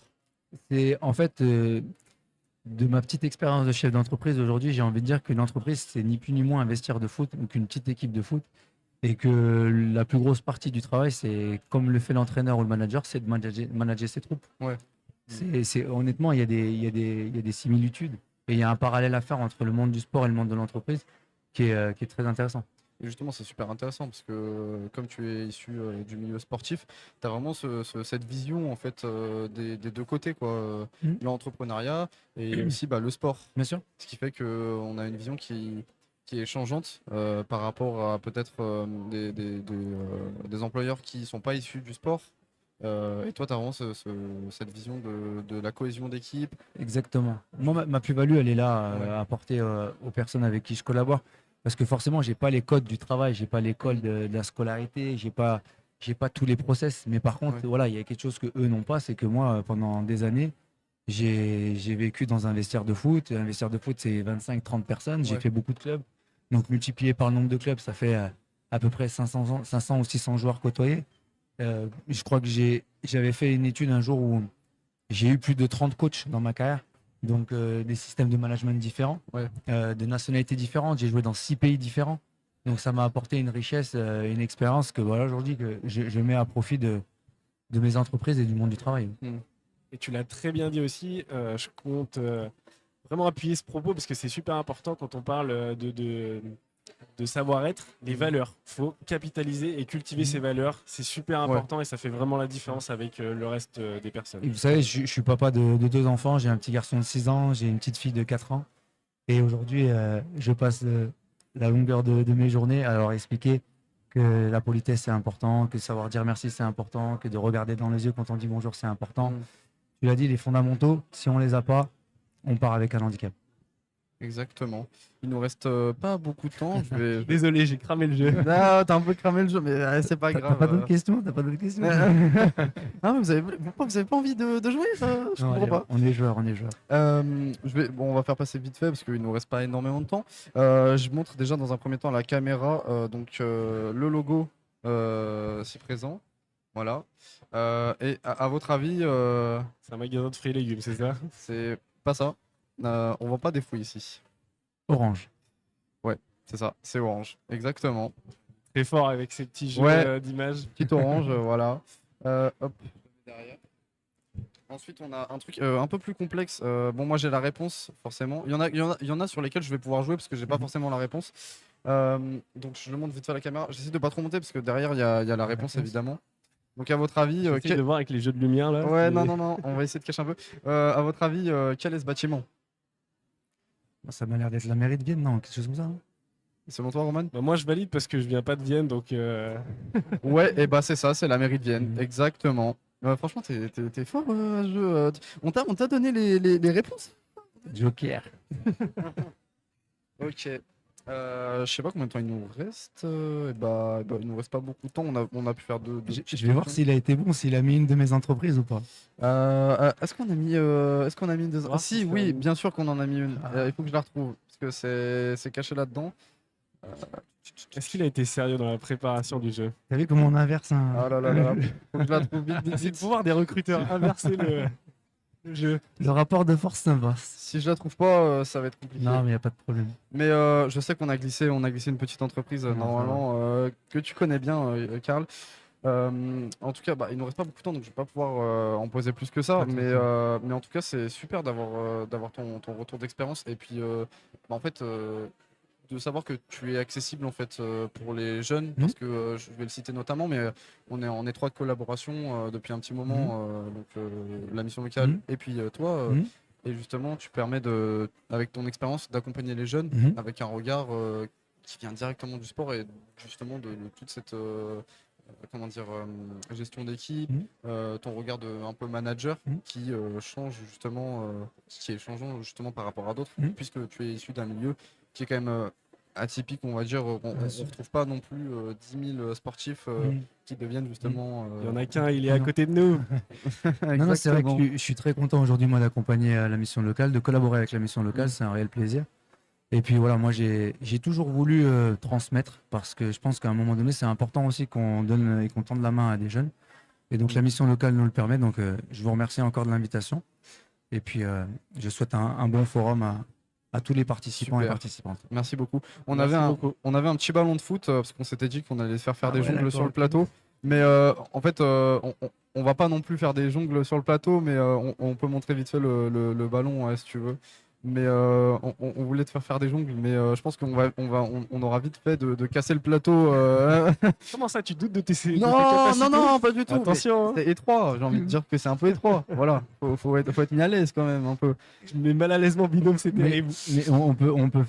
C'est en fait, de ma petite expérience de chef d'entreprise aujourd'hui, j'ai envie de dire que l'entreprise, c'est ni plus ni moins un vestiaire de foot ou qu'une petite équipe de foot. Et que la plus grosse partie du travail, c'est comme le fait l'entraîneur ou le manager, c'est de manager ses troupes. Ouais. Honnêtement, il y a des similitudes. Et il y a un parallèle à faire entre le monde du sport et le monde de l'entreprise qui est très intéressant. Et justement, c'est super intéressant parce que comme tu es issu du milieu sportif, tu as vraiment cette vision en fait des deux côtés, quoi. L'entrepreneuriat et aussi le sport. Bien sûr. Ce qui fait qu'on a une vision qui est changeante par rapport à peut-être des employeurs qui ne sont pas issus du sport. Et toi, tu as vraiment cette vision de la cohésion d'équipe. Exactement. Moi, ma plus-value, elle est là à apporter aux personnes avec qui je collabore. Parce que forcément, j'ai pas les codes du travail, j'ai pas les codes de la scolarité, j'ai pas tous les process. Mais par contre, voilà, il y a quelque chose que eux n'ont pas, c'est que moi, pendant des années, j'ai vécu dans un vestiaire de foot. Un vestiaire de foot, c'est 25-30 personnes. J'ai fait beaucoup de clubs. Donc, multiplié par le nombre de clubs, ça fait à peu près 500 ou 600 joueurs côtoyés. Je crois que j'avais fait une étude un jour où j'ai eu plus de 30 coachs dans ma carrière. Donc, des systèmes de management différents, de nationalités différentes. J'ai joué dans 6 pays différents. Donc, ça m'a apporté une richesse, une expérience que voilà, aujourd'hui, que je mets à profit de mes entreprises et du monde du travail. Et tu l'as très bien dit aussi, je compte vraiment appuyer ce propos parce que c'est super important quand on parle de savoir-être, les valeurs. Il faut capitaliser et cultiver ces valeurs. C'est super important et ça fait vraiment la différence avec le reste des personnes. Et vous savez, je suis papa de 2 enfants. J'ai un petit garçon de 6 ans, j'ai une petite fille de 4 ans. Et aujourd'hui, je passe la longueur de mes journées à leur expliquer que la politesse, c'est important, que savoir dire merci, c'est important, que de regarder dans les yeux quand on dit bonjour, c'est important. Tu l'as dit, les fondamentaux, si on les a pas, on part avec un handicap. Exactement. Il nous reste pas beaucoup de temps. Désolé, j'ai cramé le jeu. Ah, t'as un peu cramé le jeu, mais c'est pas grave. T'as pas d'autres questions? T'as pas d'autres questions? Ah, mais vous avez pas envie de jouer? Je comprends pas. On est joueurs, on est joueurs. On va faire passer vite fait parce qu'il nous reste pas énormément de temps. Je montre déjà dans un premier temps la caméra, le logo si présent. Voilà. Et à votre avis, c'est un magasin de fruits et légumes, c'est ça? C'est pas ça. On vend pas des fruits ici. Orange. Ouais, c'est ça, c'est orange, exactement. Très fort avec ces petits jeux d'images. Petite orange, voilà. Hop, derrière. Ensuite, on a un truc un peu plus complexe. Moi j'ai la réponse, forcément. Il y en a sur lesquels je vais pouvoir jouer parce que j'ai pas forcément la réponse. Donc je le montre vite fait à la caméra. J'essaie de pas trop monter parce que derrière il y a la réponse évidemment. Donc à votre avis, j'essaie de voir avec les jeux de lumière là. Ouais, non, on va essayer de cacher un peu. À votre avis, quel est ce bâtiment? Ça m'a l'air d'être la mairie de Vienne, non? Quelque chose comme ça, hein. Selon toi, Roman? Moi je valide parce que je viens pas de Vienne donc. Ouais, et c'est ça, c'est la mairie de Vienne, exactement. Franchement, t'es fort à ce jeu. On t'a donné les réponses? Joker. Ok. Je sais pas combien de temps il nous reste. Il nous reste pas beaucoup de temps. On a pu faire deux. Je vais voir s'il a été bon, s'il a mis une de mes entreprises ou pas. Est-ce qu'on a mis deux? Si, oui, bien sûr qu'on en a mis une. Il faut que je la retrouve parce que c'est caché là-dedans. Est-ce qu'il a été sérieux dans la préparation du jeu? T'as vu comment on inverse un... Ah là, faut que je la trouve vite. C'est le pouvoir des recruteurs, inverser le jeu. Le rapport de force s'inverse. Si je la trouve pas, ça va être compliqué. Non, mais il n'y a pas de problème. Mais je sais qu'on a glissé une petite entreprise normalement que tu connais bien, Karl. En tout cas, il nous reste pas beaucoup de temps, donc je vais pas pouvoir en poser plus que ça. Mais en tout cas, c'est super d'avoir ton retour d'expérience et puis en fait de savoir que tu es accessible en fait pour les jeunes parce que je vais le citer notamment, mais on est en étroite collaboration depuis un petit moment, la mission locale et puis toi. Et justement, tu permets avec ton expérience d'accompagner les jeunes avec un regard qui vient directement du sport et justement de toute cette gestion d'équipe, ton regard un peu manager qui change justement, qui est changeant justement par rapport à d'autres, puisque tu es issu d'un milieu qui est quand même atypique, on va dire. On ne retrouve pas non plus 10 000 sportifs qui deviennent justement. Il y en a qu'un, il est à côté de nous. Non, c'est vrai que je suis très content aujourd'hui moi d'accompagner la mission locale, de collaborer avec la mission locale, c'est un réel plaisir. Et puis voilà, moi j'ai toujours voulu transmettre parce que je pense qu'à un moment donné c'est important aussi qu'on donne et qu'on tende la main à des jeunes. Et donc la mission locale nous le permet. Donc je vous remercie encore de l'invitation. Et puis je souhaite un bon forum à tous les participants et participantes. Merci beaucoup. On avait un petit ballon de foot parce qu'on s'était dit qu'on allait faire des jongles sur le plateau. Mais en fait, on va pas non plus faire des jongles sur le plateau, mais on peut montrer vite fait le ballon, ouais, si tu veux. Mais on voulait te faire des jongles, mais je pense on aura vite fait de casser le plateau. Comment ça, tu doutes de tes Non, capacités? non, pas du tout. Attention, hein. C'est étroit, j'ai envie de dire que c'est un peu étroit. Voilà, faut être mis à l'aise quand même un peu. Je me mets mal à l'aise mon binôme, c'est Mais, terrible. mais on peut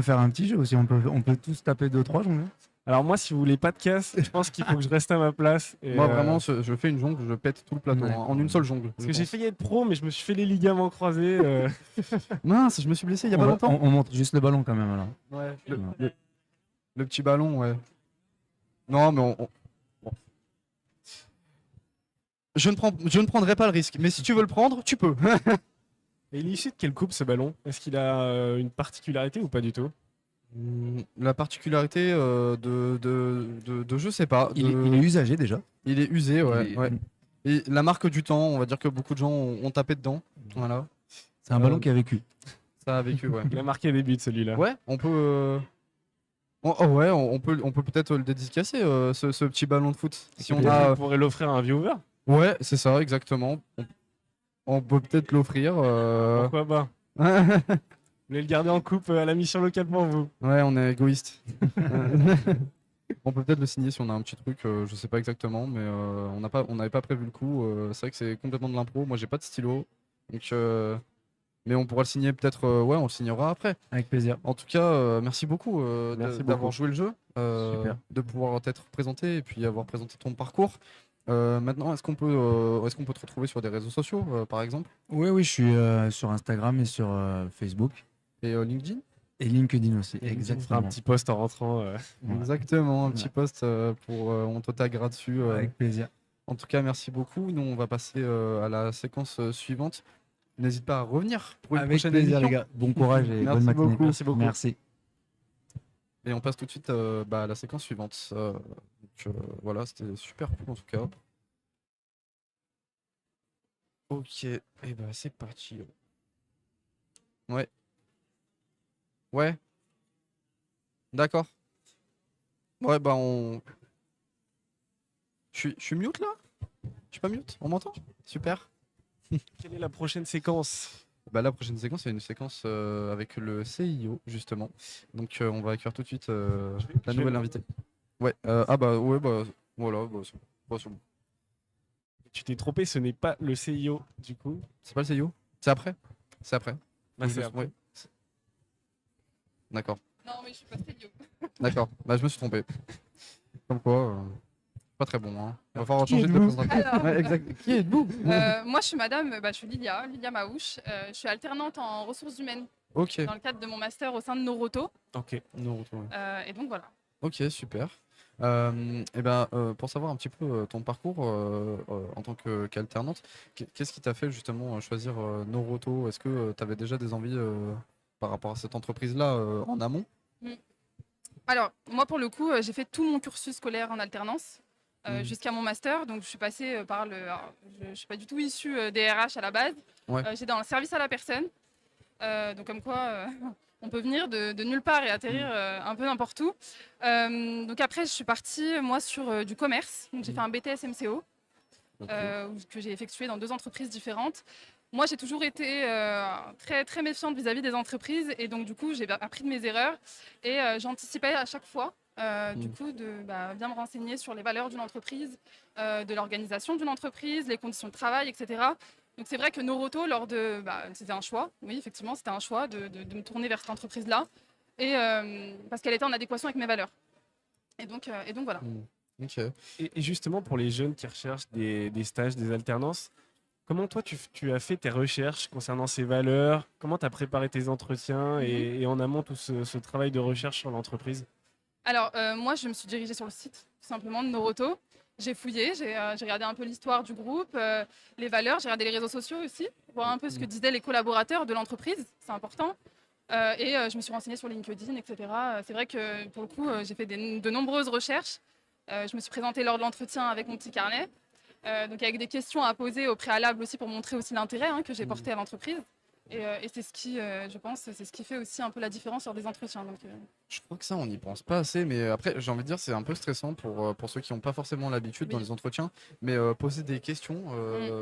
faire un petit jeu aussi. On peut tous taper 2-3 jongles. Alors moi, si vous voulez pas de casse, je pense qu'il faut que je reste à ma place. Et, Moi vraiment, je fais une jongle, je pète tout le plateau Ouais. hein, en une seule jongle. Parce je que j'ai pense. failli être pro, mais je me suis fait les ligaments croisés. Mince, je me suis blessé il y a pas On, longtemps. on montre juste le ballon quand même alors. Ouais, Ouais. le petit ballon, ouais. Non, mais bon. Je ne prendrai pas le risque, mais si tu veux le prendre, tu peux. Et il est issu de quelle coupe ce ballon? Est-ce qu'il a une particularité ou pas du tout? La particularité de je sais pas. Il est usagé déjà. Il est usé, ouais. Il est- ouais. Et la marque du temps, on va dire que beaucoup de gens ont tapé dedans. Voilà. C'est un ballon qui a vécu. Ça a vécu, ouais. Il a marqué des buts celui-là. Ouais, on peut. Ouais, on peut peut-être le dédicacer, ce petit ballon de foot. Si on a. On pourrait l'offrir à un viewer. Ouais, c'est ça, exactement. On peut peut-être l'offrir. Pourquoi pas? Vous voulez le garder en coupe à la mission locale pour vous? Ouais, on est égoïste. On peut peut-être le signer si on a un petit truc, je sais pas exactement, mais on n'avait pas prévu le coup. C'est vrai que c'est complètement de l'impro. Moi, j'ai pas de stylo, donc mais on pourra le signer peut-être. Ouais, on le signera après. Avec plaisir. En tout cas, merci beaucoup Merci d'avoir beaucoup. joué le jeu, Super. de pouvoir t'être présenté et puis avoir présenté ton parcours. Maintenant, est-ce qu'on peut te retrouver sur des réseaux sociaux, par exemple, Oui, je suis sur Instagram et sur Facebook. et LinkedIn? Et LinkedIn aussi, On fera un exactement. petit post en rentrant. Ouais. Exactement, un petit Ouais. post pour on te taguera dessus. Avec plaisir. En tout cas, merci beaucoup. Nous, on va passer à la séquence suivante. N'hésite pas à revenir pour une Avec prochaine plaisir, émission. les gars. Bon courage et Merci bonne matinée. beaucoup. Merci beaucoup. Merci. Et on passe tout de suite à la séquence suivante. Voilà, c'était super cool en tout cas. Ok, et bah c'est parti. Ouais. Ouais. D'accord. Ouais, bah on. Je suis mute là? Je suis pas mute? On m'entend? Super. Quelle est la prochaine séquence? Bah, la prochaine séquence, c'est une séquence avec le CIO, justement. Donc, on va accueillir tout de suite la je vais- nouvelle invitée. Ouais, ah bah, ouais, bah, voilà, c'est bon. Tu t'es trompé, ce n'est pas le CIO du coup. C'est pas le CIO? C'est après? C'est après. Bah, Ou c'est je- après. ouais. D'accord, Non, mais je suis pas stédio. d'accord. Bah, je me suis trompé. Comme quoi, pas très bon, hein. Va falloir Qui changer de êtes-vous présentation. Alors, Ouais, exact. Qui êtes-vous? moi, je suis je suis Lilia Maouche. Je suis alternante en ressources humaines Ok, dans le cadre de mon master au sein de Noroto. Ok. nous retrouvons. Et donc voilà. Ok, super. Et ben, pour savoir un petit peu ton parcours en tant qu'alternante, qu'est-ce qui t'a fait justement choisir Noroto? Est-ce que tu avais déjà des envies par rapport à cette entreprise-là en amont? Alors, moi, pour le coup, j'ai fait tout mon cursus scolaire en alternance Mhm. jusqu'à mon master. Donc, je suis passée par le. Alors, je ne suis pas du tout issue des RH à la base. Ouais. J'étais dans le service à la personne. Donc, comme quoi, on peut venir de nulle part et atterrir un peu n'importe où. Donc, après, je suis partie, moi, sur du commerce. Donc, j'ai fait un BTS MCO Ok. que j'ai effectué dans 2 entreprises différentes. Moi, j'ai toujours été très, très méfiante vis-à-vis des entreprises et donc, du coup, j'ai appris de mes erreurs et j'anticipais à chaque fois, du coup, de bien me renseigner sur les valeurs d'une entreprise, de l'organisation d'une entreprise, les conditions de travail, etc. Donc, c'est vrai que Noroto, c'était un choix, oui, effectivement, c'était un choix de me tourner vers cette entreprise-là et parce qu'elle était en adéquation avec mes valeurs. Et donc voilà. Ok. Et justement, pour les jeunes qui recherchent des stages, des alternances, comment toi tu as fait tes recherches concernant ces valeurs? Comment tu as préparé tes entretiens et en amont tout ce travail de recherche sur l'entreprise? Alors, moi, je me suis dirigée sur le site, tout simplement, de Noroto. J'ai fouillé, j'ai regardé un peu l'histoire du groupe, les valeurs, j'ai regardé les réseaux sociaux aussi, voir un peu ce que disaient les collaborateurs de l'entreprise, c'est important. Et je me suis renseignée sur LinkedIn, etc. C'est vrai que, pour le coup, j'ai fait de nombreuses recherches. Je me suis présentée lors de l'entretien avec mon petit carnet, donc avec des questions à poser au préalable aussi pour montrer aussi l'intérêt que j'ai porté à l'entreprise. Et c'est ce qui, je pense, c'est ce qui fait aussi un peu la différence sur des entretiens. Donc, Je crois que ça, on n'y pense pas assez, mais après, j'ai envie de dire, c'est un peu stressant pour ceux qui n'ont pas forcément l'habitude dans Oui. les entretiens, mais poser des questions,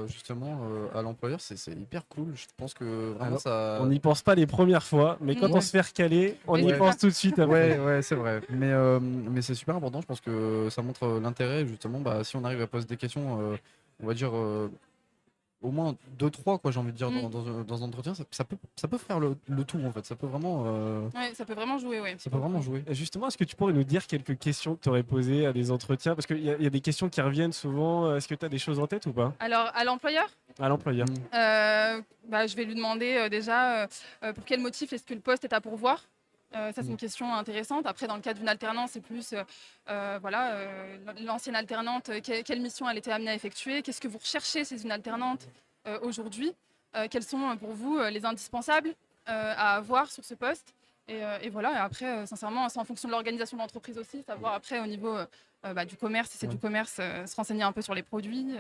justement, à l'employeur, c'est hyper cool. Je pense que vraiment Alors, ça... On n'y pense pas les premières fois, mais quand Ouais. on se fait recaler, on y Ouais. pense tout de suite après. Ouais, c'est vrai. Mais c'est super important. Je pense que ça montre l'intérêt, justement. Bah, si on arrive à poser des questions, on va dire au moins deux, trois, quoi, j'ai envie de dire, dans un entretien, ça peut faire le tout, en fait. Ça peut vraiment, Ouais, ça peut vraiment jouer, ouais. ça peut vraiment jouer. Et justement, est-ce que tu pourrais nous dire quelques questions que tu aurais posées à des entretiens? Parce qu'il y a des questions qui reviennent souvent. Est-ce que tu as des choses en tête ou pas? Alors, à l'employeur, À l'employeur. je vais lui demander déjà pour quel motif est-ce que le poste est à pourvoir. Ça, c'est une question intéressante. Après, dans le cas d'une alternance, c'est plus l'ancienne alternante, quelle mission elle était amenée à effectuer, qu'est-ce que vous recherchez chez une alternante aujourd'hui, quels sont pour vous les indispensables à avoir sur ce poste. Et voilà, et après, sincèrement, c'est en fonction de l'organisation de l'entreprise aussi, savoir après au niveau du commerce, si c'est du commerce, se renseigner un peu sur les produits,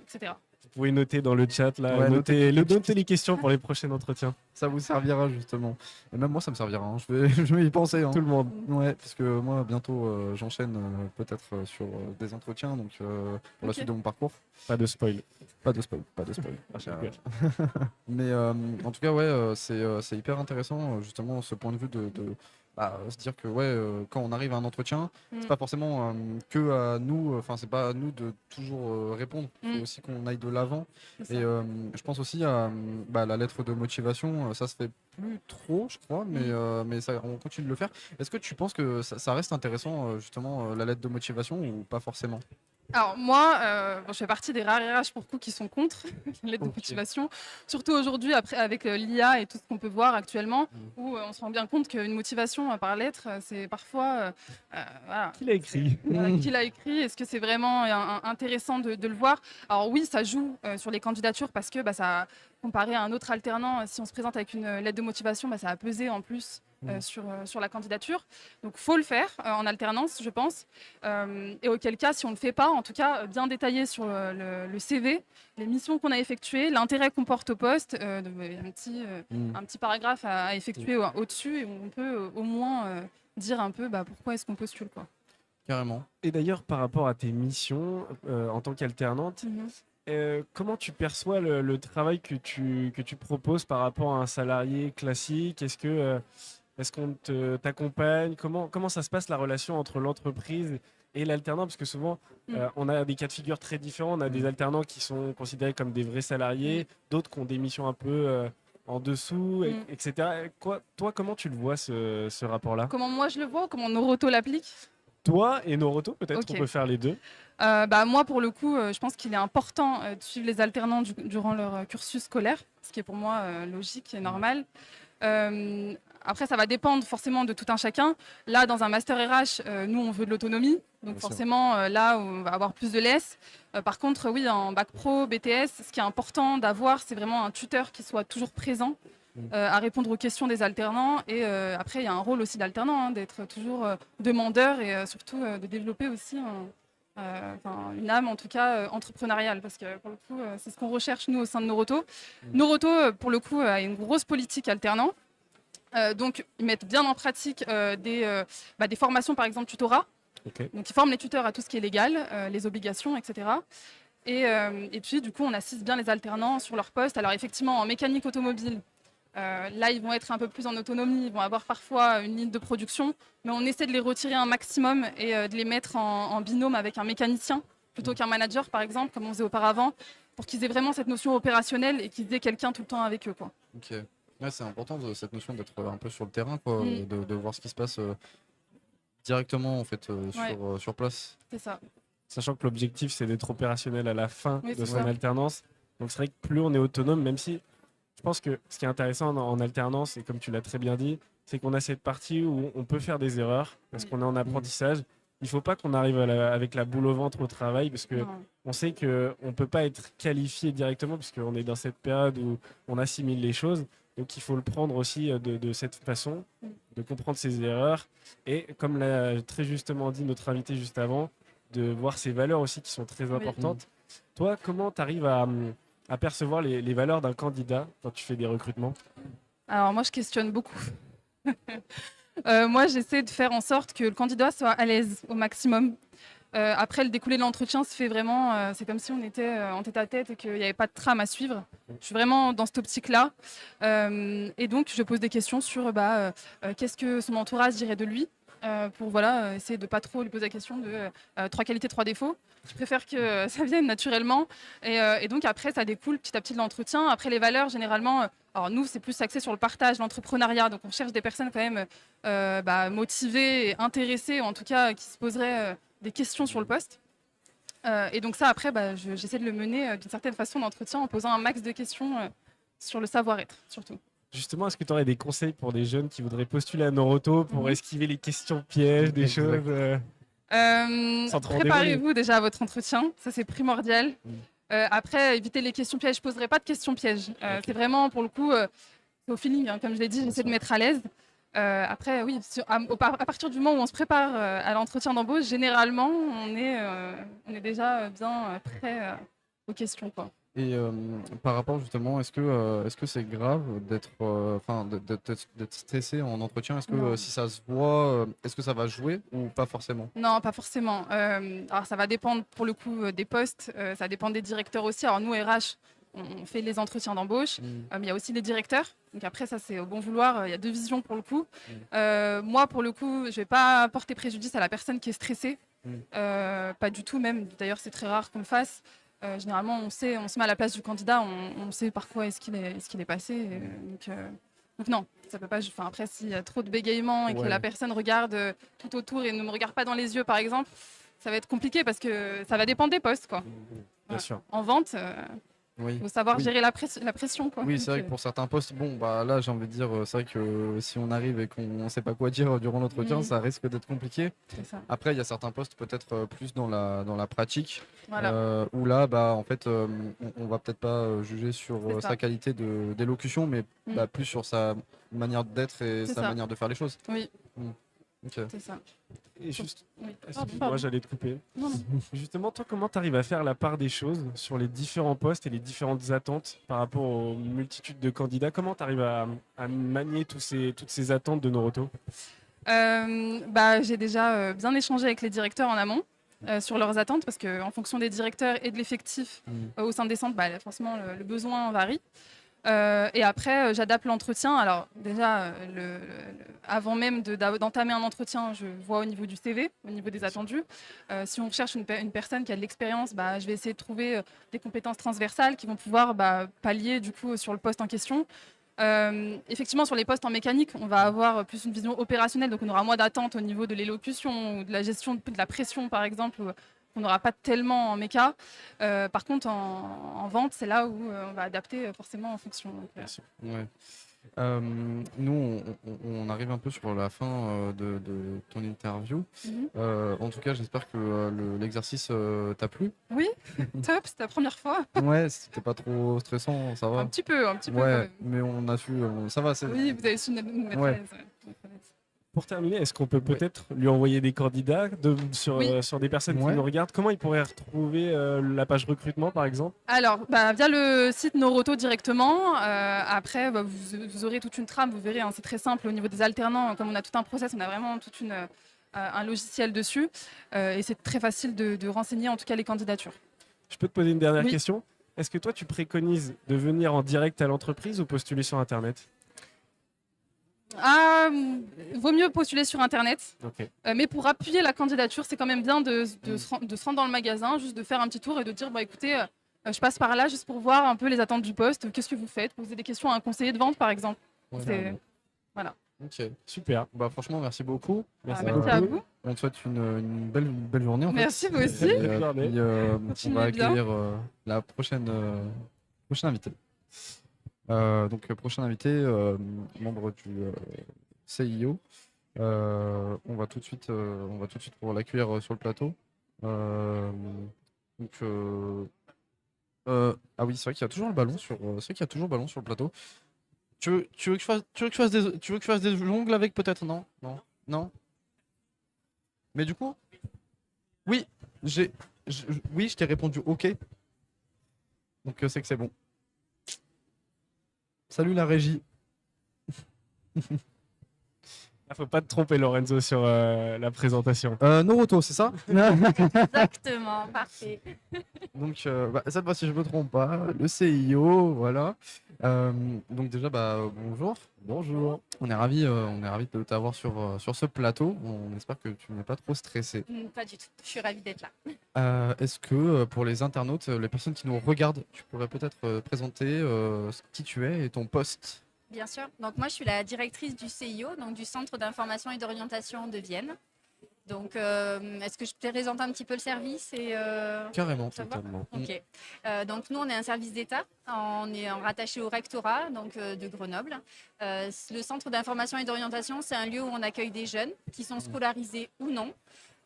etc. Vous pouvez noter dans le chat, là, Ouais, noter les questions pour les prochains entretiens. Ça vous servira, justement. Et même moi, ça me servira, hein. Je vais y penser, hein. Tout le monde. Ouais, parce que moi, bientôt, j'enchaîne peut-être sur des entretiens, donc pour la Ok. suite de mon parcours. Pas de spoil. Pas de spoil, pas de spoil. Super. Mais en tout cas, ouais, c'est hyper intéressant, justement, ce point de vue de se dire que ouais, quand on arrive à un entretien, c'est pas forcément que à nous, enfin, c'est pas à nous de toujours répondre. Il faut aussi qu'on aille de l'avant. C'est Et ça. je pense aussi à la lettre de motivation, ça se fait plus trop, je crois, mais ça, on continue de le faire. Est-ce que tu penses que ça reste intéressant, justement, la lettre de motivation ou pas forcément? Alors moi, je fais partie des rares RH pour coup qui sont contre l'aide de Ok. motivation, surtout aujourd'hui après avec l'IA et tout ce qu'on peut voir actuellement, où on se rend bien compte qu'une motivation par lettre, c'est parfois voilà. Qui l'a écrit? Qui l'a écrit? Est-ce que c'est vraiment intéressant de le voir? Alors oui, ça joue sur les candidatures parce que ça, comparé à un autre alternant, si on se présente avec une lettre de motivation, ça va peser en plus sur la candidature. Donc faut le faire en alternance, je pense. Et auquel cas, si on ne le fait pas, en tout cas, bien détailler sur le CV, les missions qu'on a effectuées, l'intérêt qu'on porte au poste, un petit paragraphe à effectuer au-dessus, et on peut au moins dire un peu pourquoi est-ce qu'on postule, quoi. Carrément. Et d'ailleurs, par rapport à tes missions en tant qu'alternante, comment tu perçois le travail que tu proposes par rapport à un salarié classique? Est-ce qu'on t'accompagne? Comment ça se passe la relation entre l'entreprise et l'alternant? Parce que souvent, on a des cas de figure très différents. On a des alternants qui sont considérés comme des vrais salariés, d'autres qui ont des missions un peu en dessous, etc. Toi, comment tu le vois, ce rapport-là? Comment moi je le vois, comment Noroto l'applique? Toi et Noroto, peut-être, Ok. on peut faire les deux. Moi, pour le coup, je pense qu'il est important de suivre les alternants durant leur cursus scolaire, ce qui est pour moi logique et normal. Après, ça va dépendre forcément de tout un chacun. Là, dans un master RH, nous, on veut de l'autonomie. Donc Bien sûr. forcément, là, on va avoir plus de laisse. Par contre, oui, en bac pro, BTS, ce qui est important d'avoir, c'est vraiment un tuteur qui soit toujours présent à répondre aux questions des alternants. Et après, il y a un rôle aussi d'alternant, d'être toujours demandeur et surtout de développer aussi une âme, en tout cas, entrepreneuriale. Parce que pour le coup, c'est ce qu'on recherche, nous, au sein de Noroto. Noroto, pour le coup, a une grosse politique alternant. Donc, ils mettent bien en pratique des formations, par exemple, tutorat. Ok. Donc, ils forment les tuteurs à tout ce qui est légal, les obligations, etc. Et puis, du coup, on assiste bien les alternants sur leur poste. Alors, effectivement, en mécanique automobile, là, ils vont être un peu plus en autonomie. Ils vont avoir parfois une ligne de production. Mais on essaie de les retirer un maximum et de les mettre en binôme avec un mécanicien plutôt qu'un manager, par exemple, comme on faisait auparavant, pour qu'ils aient vraiment cette notion opérationnelle et qu'ils aient quelqu'un tout le temps avec eux, quoi. Ok. Ouais, c'est important cette notion d'être un peu sur le terrain, quoi, de voir ce qui se passe directement en fait sur place. C'est ça. Sachant que l'objectif, c'est d'être opérationnel à la fin Oui, de c'est son ça. alternance. Donc c'est vrai que plus on est autonome, même si je pense que ce qui est intéressant en alternance, et comme tu l'as très bien dit, c'est qu'on a cette partie où on peut faire des erreurs parce qu'on est en apprentissage. Il ne faut pas qu'on arrive avec la boule au ventre au travail parce que Non. on sait qu'on ne peut pas être qualifié directement puisqu'on est dans cette période où on assimile les choses. Donc il faut le prendre aussi de cette façon, de comprendre ses erreurs et comme l'a très justement dit notre invité juste avant, de voir ses valeurs aussi qui sont très importantes. Toi, comment tu arrives à percevoir les valeurs d'un candidat quand tu fais des recrutements? Alors moi, je questionne beaucoup. Moi, j'essaie de faire en sorte que le candidat soit à l'aise au maximum. Après, le découlé de l'entretien se fait vraiment, c'est comme si on était en tête à tête et qu'il n'y avait pas de trame à suivre. Je suis vraiment dans cette optique-là. Et donc, je pose des questions sur qu'est-ce que son entourage dirait de lui, pour voilà, essayer de pas trop lui poser la question de 3 qualités, 3 défauts. Je préfère que ça vienne naturellement. Et donc, après, ça découle petit à petit de l'entretien. Après, les valeurs, généralement, alors nous, c'est plus axé sur le partage, l'entrepreneuriat. Donc, on cherche des personnes quand même motivées et intéressées, ou en tout cas qui se poseraient des questions sur le poste. Et donc ça, après, j'essaie de le mener d'une certaine façon d'entretien en posant un max de questions sur le savoir-être, surtout. Justement, est-ce que tu aurais des conseils pour des jeunes qui voudraient postuler à Noroto pour esquiver les questions pièges, des Exact. choses sans trop en dévoiler? Préparez-vous déjà à votre entretien, ça c'est primordial. Après, évitez les questions pièges. Je ne poserai pas de questions pièges. C'est vraiment, pour le coup, c'est au feeling, hein, comme je l'ai dit, j'essaie de mettre à l'aise. Après, oui, à partir du moment où on se prépare à l'entretien d'embauche, généralement, on est déjà bien prêt aux questions, quoi. Et par rapport justement, est-ce que c'est grave d'être d'être stressé en entretien? Est-ce que Non. si ça se voit, est-ce que ça va jouer ou pas forcément? Non, pas forcément. Alors, ça va dépendre pour le coup des postes, ça dépend des directeurs aussi. Alors, nous, RH, on fait les entretiens d'embauche, mais il y a aussi les directeurs. Donc, après, ça, c'est au bon vouloir. Il y a 2 visions pour le coup. Moi, pour le coup, je ne vais pas porter préjudice à la personne qui est stressée. Pas du tout, même. D'ailleurs, c'est très rare qu'on le fasse. Généralement, on se met à la place du candidat, on sait par quoi est-ce qu'il est passé. Donc non, ça peut pas. Enfin, après, s'il y a trop de bégaiement et que la personne regarde tout autour et ne me regarde pas dans les yeux, par exemple, ça va être compliqué parce que ça va dépendre des postes, quoi. Bien sûr. En vente, Oui. faut savoir Oui. gérer la pression, quoi. Oui, c'est Donc, vrai que pour certains postes, bon, bah là, j'ai envie de dire, c'est vrai que si on arrive et qu'on ne sait pas quoi dire durant l'entretien, ça risque d'être compliqué. c'est ça. Après, il y a certains postes peut-être plus dans la pratique, Voilà. où là, bah, en fait, on va peut-être pas juger sur C'est ça. sa qualité d'élocution, mais plus sur sa manière d'être et C'est sa ça. manière de faire les choses. Oui, Ok. c'est ça. Et juste, Oui. excuse-moi, j'allais te couper. Non, non. Justement, toi, comment tu arrives à faire la part des choses sur les différents postes et les différentes attentes par rapport aux multitudes de candidats? Comment tu arrives à manier toutes ces attentes de Noroto? J'ai déjà bien échangé avec les directeurs en amont sur leurs attentes parce qu'en fonction des directeurs et de l'effectif au sein des centres, forcément le besoin varie. Et après, j'adapte l'entretien. Alors déjà, avant même d'entamer un entretien, je vois au niveau du CV, au niveau des attendus. Si on cherche une personne qui a de l'expérience, je vais essayer de trouver des compétences transversales qui vont pouvoir pallier du coup sur le poste en question. Effectivement, sur les postes en mécanique, on va avoir plus une vision opérationnelle, donc on aura moins d'attentes au niveau de l'élocution ou de la gestion de la pression, par exemple. On n'aura pas tellement en méca. Par contre, en vente, c'est là où on va adapter forcément en fonction. Bien sûr. Ouais. Nous, on arrive un peu sur la fin de ton interview. En tout cas, j'espère que l'exercice t'a plu. Oui, top, c'était la première fois. Ouais, c'était pas trop stressant, ça va. Un petit peu quand Ouais, même. mais on a su, ça va. Oui, vous avez su nous mettre à Ouais. l'aise. Pour terminer, est-ce qu'on peut peut-être lui envoyer des candidats Oui. sur des personnes qui Ouais. nous regardent? Comment ils pourraient retrouver la page recrutement, par exemple? Alors, via le site Noroto directement. Après, vous aurez toute une trame, vous verrez, hein, c'est très simple au niveau des alternants. Comme on a tout un process, on a vraiment un logiciel dessus. Et c'est très facile de renseigner en tout cas les candidatures. Je peux te poser une dernière Oui. question? Est-ce que toi, tu préconises de venir en direct à l'entreprise ou postuler sur Internet? Vaut mieux postuler sur Internet. Ok. Mais pour appuyer la candidature, c'est quand même bien de se rendre dans le magasin, juste de faire un petit tour et de dire écoutez, je passe par là juste pour voir un peu les attentes du poste. Qu'est-ce que vous faites? Poser des questions à un conseiller de vente, par exemple. Ouais, Voilà. Ok. Super. Bah, franchement, merci beaucoup. Merci Merci à vous. On te souhaite une belle journée. En fait. Merci, vous aussi. Et, Bonne journée. puis, on Continuez va bien. accueillir la prochaine invitée. Donc, prochain invité, membre du CIO. On va tout de suite pouvoir l'accueillir sur le plateau. Ah oui, c'est vrai qu'il y a toujours le ballon sur. C'est vrai qu'il y a toujours le ballon sur le plateau. Tu veux que je fasse des jongles avec peut-être? Non. Mais du coup, oui, oui, je t'ai répondu OK. Donc c'est que c'est bon. Salut la régie. Faut pas te tromper, Lorenzo, sur la présentation. Noroto, c'est ça? Exactement, parfait. Donc cette fois-ci je me trompe pas, le CIO, voilà. Donc déjà bonjour. Bonjour. On est ravis de t'avoir sur ce plateau. On espère que tu n'es pas trop stressé. Pas du tout, je suis ravie d'être là. Est-ce que pour les internautes, les personnes qui nous regardent, tu pourrais peut-être présenter qui tu es et ton poste? Bien sûr. Donc moi, je suis la directrice du CIO, donc du Centre d'information et d'orientation de Vienne. Donc, est-ce que je présente un petit peu le service et Carrément, ça va totalement. Ok. Donc nous, on est un service d'État. On est rattaché au rectorat donc, de Grenoble. Le Centre d'information et d'orientation, c'est un lieu où on accueille des jeunes qui sont scolarisés ou non.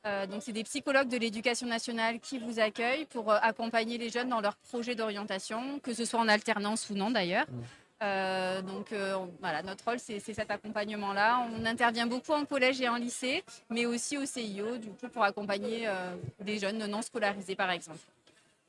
Donc c'est des psychologues de l'éducation nationale qui vous accueillent pour accompagner les jeunes dans leur projet d'orientation, que ce soit en alternance ou non d'ailleurs. Voilà, notre rôle, c'est cet accompagnement-là. On intervient beaucoup en collège et en lycée, mais aussi au CIO, du coup, pour accompagner des jeunes non scolarisés, par exemple.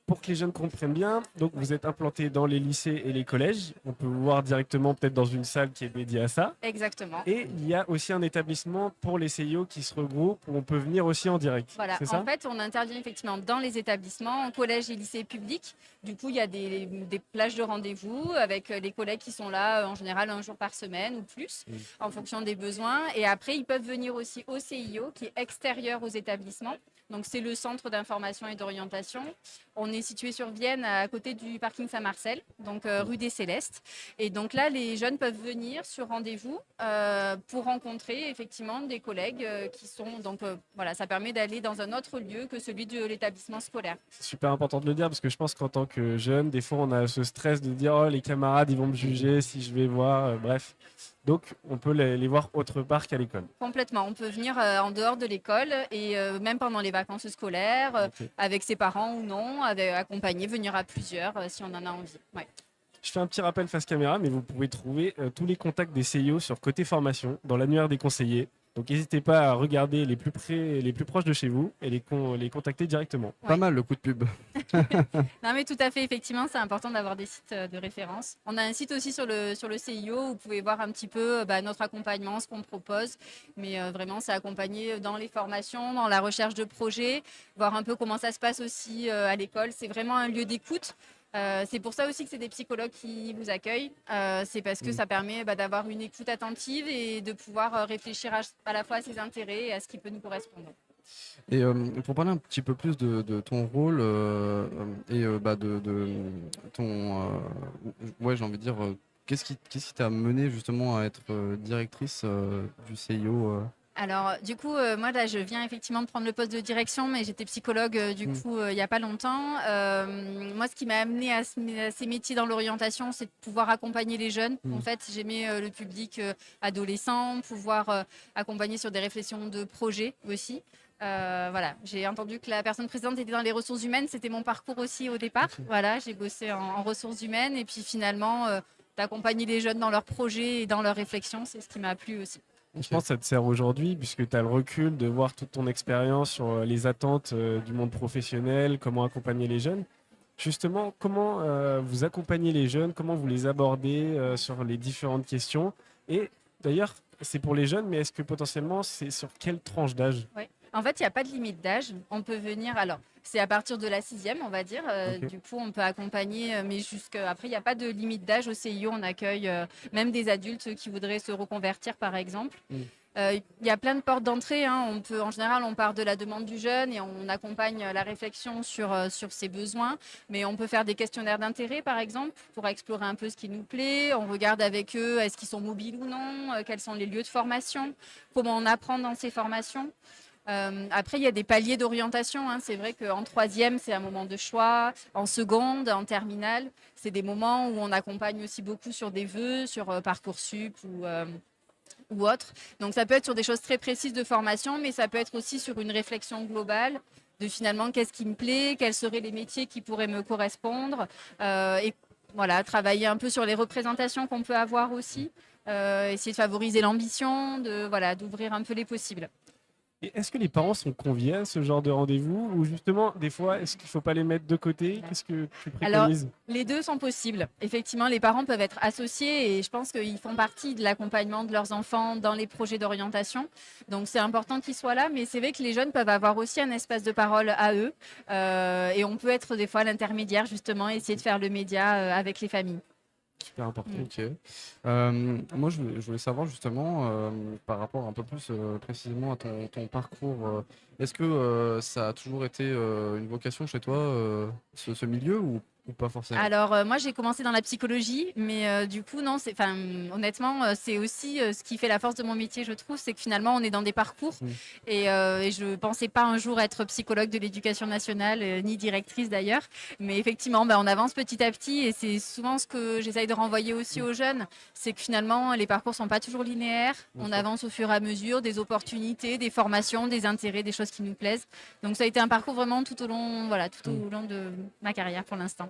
Pour que les jeunes comprennent bien, donc vous êtes implanté dans les lycées et les collèges. On peut vous voir directement peut-être dans une salle qui est dédiée à ça. Exactement. Et il y a aussi un établissement pour les CIO qui se regroupent où on peut venir aussi en direct. Voilà, C'est ça? en fait, on intervient effectivement dans les établissements, en collège et lycée public. Du coup, il y a des plages de rendez-vous avec les collègues qui sont là en général un jour par semaine ou plus, en fonction des besoins. Et après, ils peuvent venir aussi au CIO qui est extérieur aux établissements. Donc, c'est le centre d'information et d'orientation. On est situé sur Vienne, à côté du parking Saint-Marcel, donc rue des Célestes. Et donc là, les jeunes peuvent venir sur rendez-vous pour rencontrer effectivement des collègues qui sont... Donc voilà, ça permet d'aller dans un autre lieu que celui de l'établissement scolaire. C'est super important de le dire parce que je pense qu'en tant que jeune, des fois, on a ce stress de dire oh, les camarades, ils vont me juger si je vais voir. Bref. Donc, on peut les voir autre part qu'à l'école. Complètement. On peut venir en dehors de l'école et même pendant les vacances scolaires, avec ses parents ou non, accompagner, venir à plusieurs si on en a envie. Ouais. Je fais un petit rappel face caméra, mais vous pouvez trouver tous les contacts des CIO sur Côté Formation, dans l'annuaire des conseillers. Donc n'hésitez pas à regarder les plus proches de chez vous et les contacter directement. Ouais. Pas mal le coup de pub. Non mais tout à fait, effectivement, c'est important d'avoir des sites de référence. On a un site aussi sur le CIO où vous pouvez voir un petit peu notre accompagnement, ce qu'on propose. Mais vraiment, c'est accompagné dans les formations, dans la recherche de projets, voir un peu comment ça se passe aussi à l'école. C'est vraiment un lieu d'écoute. C'est pour ça aussi que c'est des psychologues qui vous accueillent. C'est parce que ça permet d'avoir une écoute attentive et de pouvoir réfléchir à la fois à ses intérêts et à ce qui peut nous correspondre. Et pour parler un petit peu plus de ton rôle et de ton... ouais, j'ai envie de dire, qu'est-ce qui t'a mené justement à être directrice du CIO Alors, du coup, moi, là, je viens effectivement de prendre le poste de direction, mais j'étais psychologue, il n'y a pas longtemps. Moi, ce qui m'a amené à ces métiers dans l'orientation, c'est de pouvoir accompagner les jeunes. En fait, j'aimais le public adolescent, pouvoir accompagner sur des réflexions de projets aussi. Voilà, j'ai entendu que la personne précédente était dans les ressources humaines. C'était mon parcours aussi au départ. Voilà, j'ai bossé en ressources humaines et puis finalement, d'accompagner les jeunes dans leurs projets et dans leurs réflexions, c'est ce qui m'a plu aussi. Je pense que ça te sert aujourd'hui puisque tu as le recul de voir toute ton expérience sur les attentes du monde professionnel, comment accompagner les jeunes. Justement, comment vous accompagnez les jeunes, comment vous les abordez sur les différentes questions. Et d'ailleurs, c'est pour les jeunes, mais est-ce que potentiellement, c'est sur quelle tranche d'âge? Ouais. En fait, il n'y a pas de limite d'âge. On peut venir, alors c'est à partir de la 6e, on va dire. Du coup, on peut accompagner, mais après, il n'y a pas de limite d'âge. Au CIO, on accueille même des adultes qui voudraient se reconvertir, par exemple. Il y a plein de portes d'entrée. En général, on part de la demande du jeune et on accompagne la réflexion sur ses besoins. Mais on peut faire des questionnaires d'intérêt, par exemple, pour explorer un peu ce qui nous plaît. On regarde avec eux, est-ce qu'ils sont mobiles ou non, quels sont les lieux de formation, comment on apprend dans ces formations. Après, il y a des paliers d'orientation. C'est vrai qu'en 3e, c'est un moment de choix. En seconde, en terminale, c'est des moments où on accompagne aussi beaucoup sur des vœux, sur Parcoursup ou autre. Donc, ça peut être sur des choses très précises de formation, mais ça peut être aussi sur une réflexion globale de finalement qu'est-ce qui me plaît, quels seraient les métiers qui pourraient me correspondre. Et voilà, travailler un peu sur les représentations qu'on peut avoir aussi. Essayer de favoriser l'ambition, d'ouvrir un peu les possibles. Et est-ce que les parents sont conviés à ce genre de rendez-vous ou justement, des fois, est-ce qu'il ne faut pas les mettre de côté? Qu'est-ce que tu Alors, préconises? les deux sont possibles. Effectivement, les parents peuvent être associés et je pense qu'ils font partie de l'accompagnement de leurs enfants dans les projets d'orientation. Donc, c'est important qu'ils soient là, mais c'est vrai que les jeunes peuvent avoir aussi un espace de parole à eux et on peut être des fois l'intermédiaire, justement, essayer de faire le média avec les familles. Super important. Ok. Moi, je voulais savoir justement, par rapport un peu plus précisément à ton parcours, est-ce que ça a toujours été une vocation chez toi, ce milieu, ou pas forcément? Alors, moi, j'ai commencé dans la psychologie, mais du coup, non, honnêtement, c'est aussi ce qui fait la force de mon métier, je trouve, c'est que finalement, on est dans des parcours. Et je ne pensais pas un jour être psychologue de l'éducation nationale, ni directrice d'ailleurs. Mais effectivement, on avance petit à petit et c'est souvent ce que j'essaye de renvoyer aussi aux jeunes, c'est que finalement, les parcours ne sont pas toujours linéaires. On avance au fur et à mesure, des opportunités, des formations, des intérêts, des choses qui nous plaisent. Donc, ça a été un parcours vraiment tout au long, voilà, tout au long de ma carrière pour l'instant.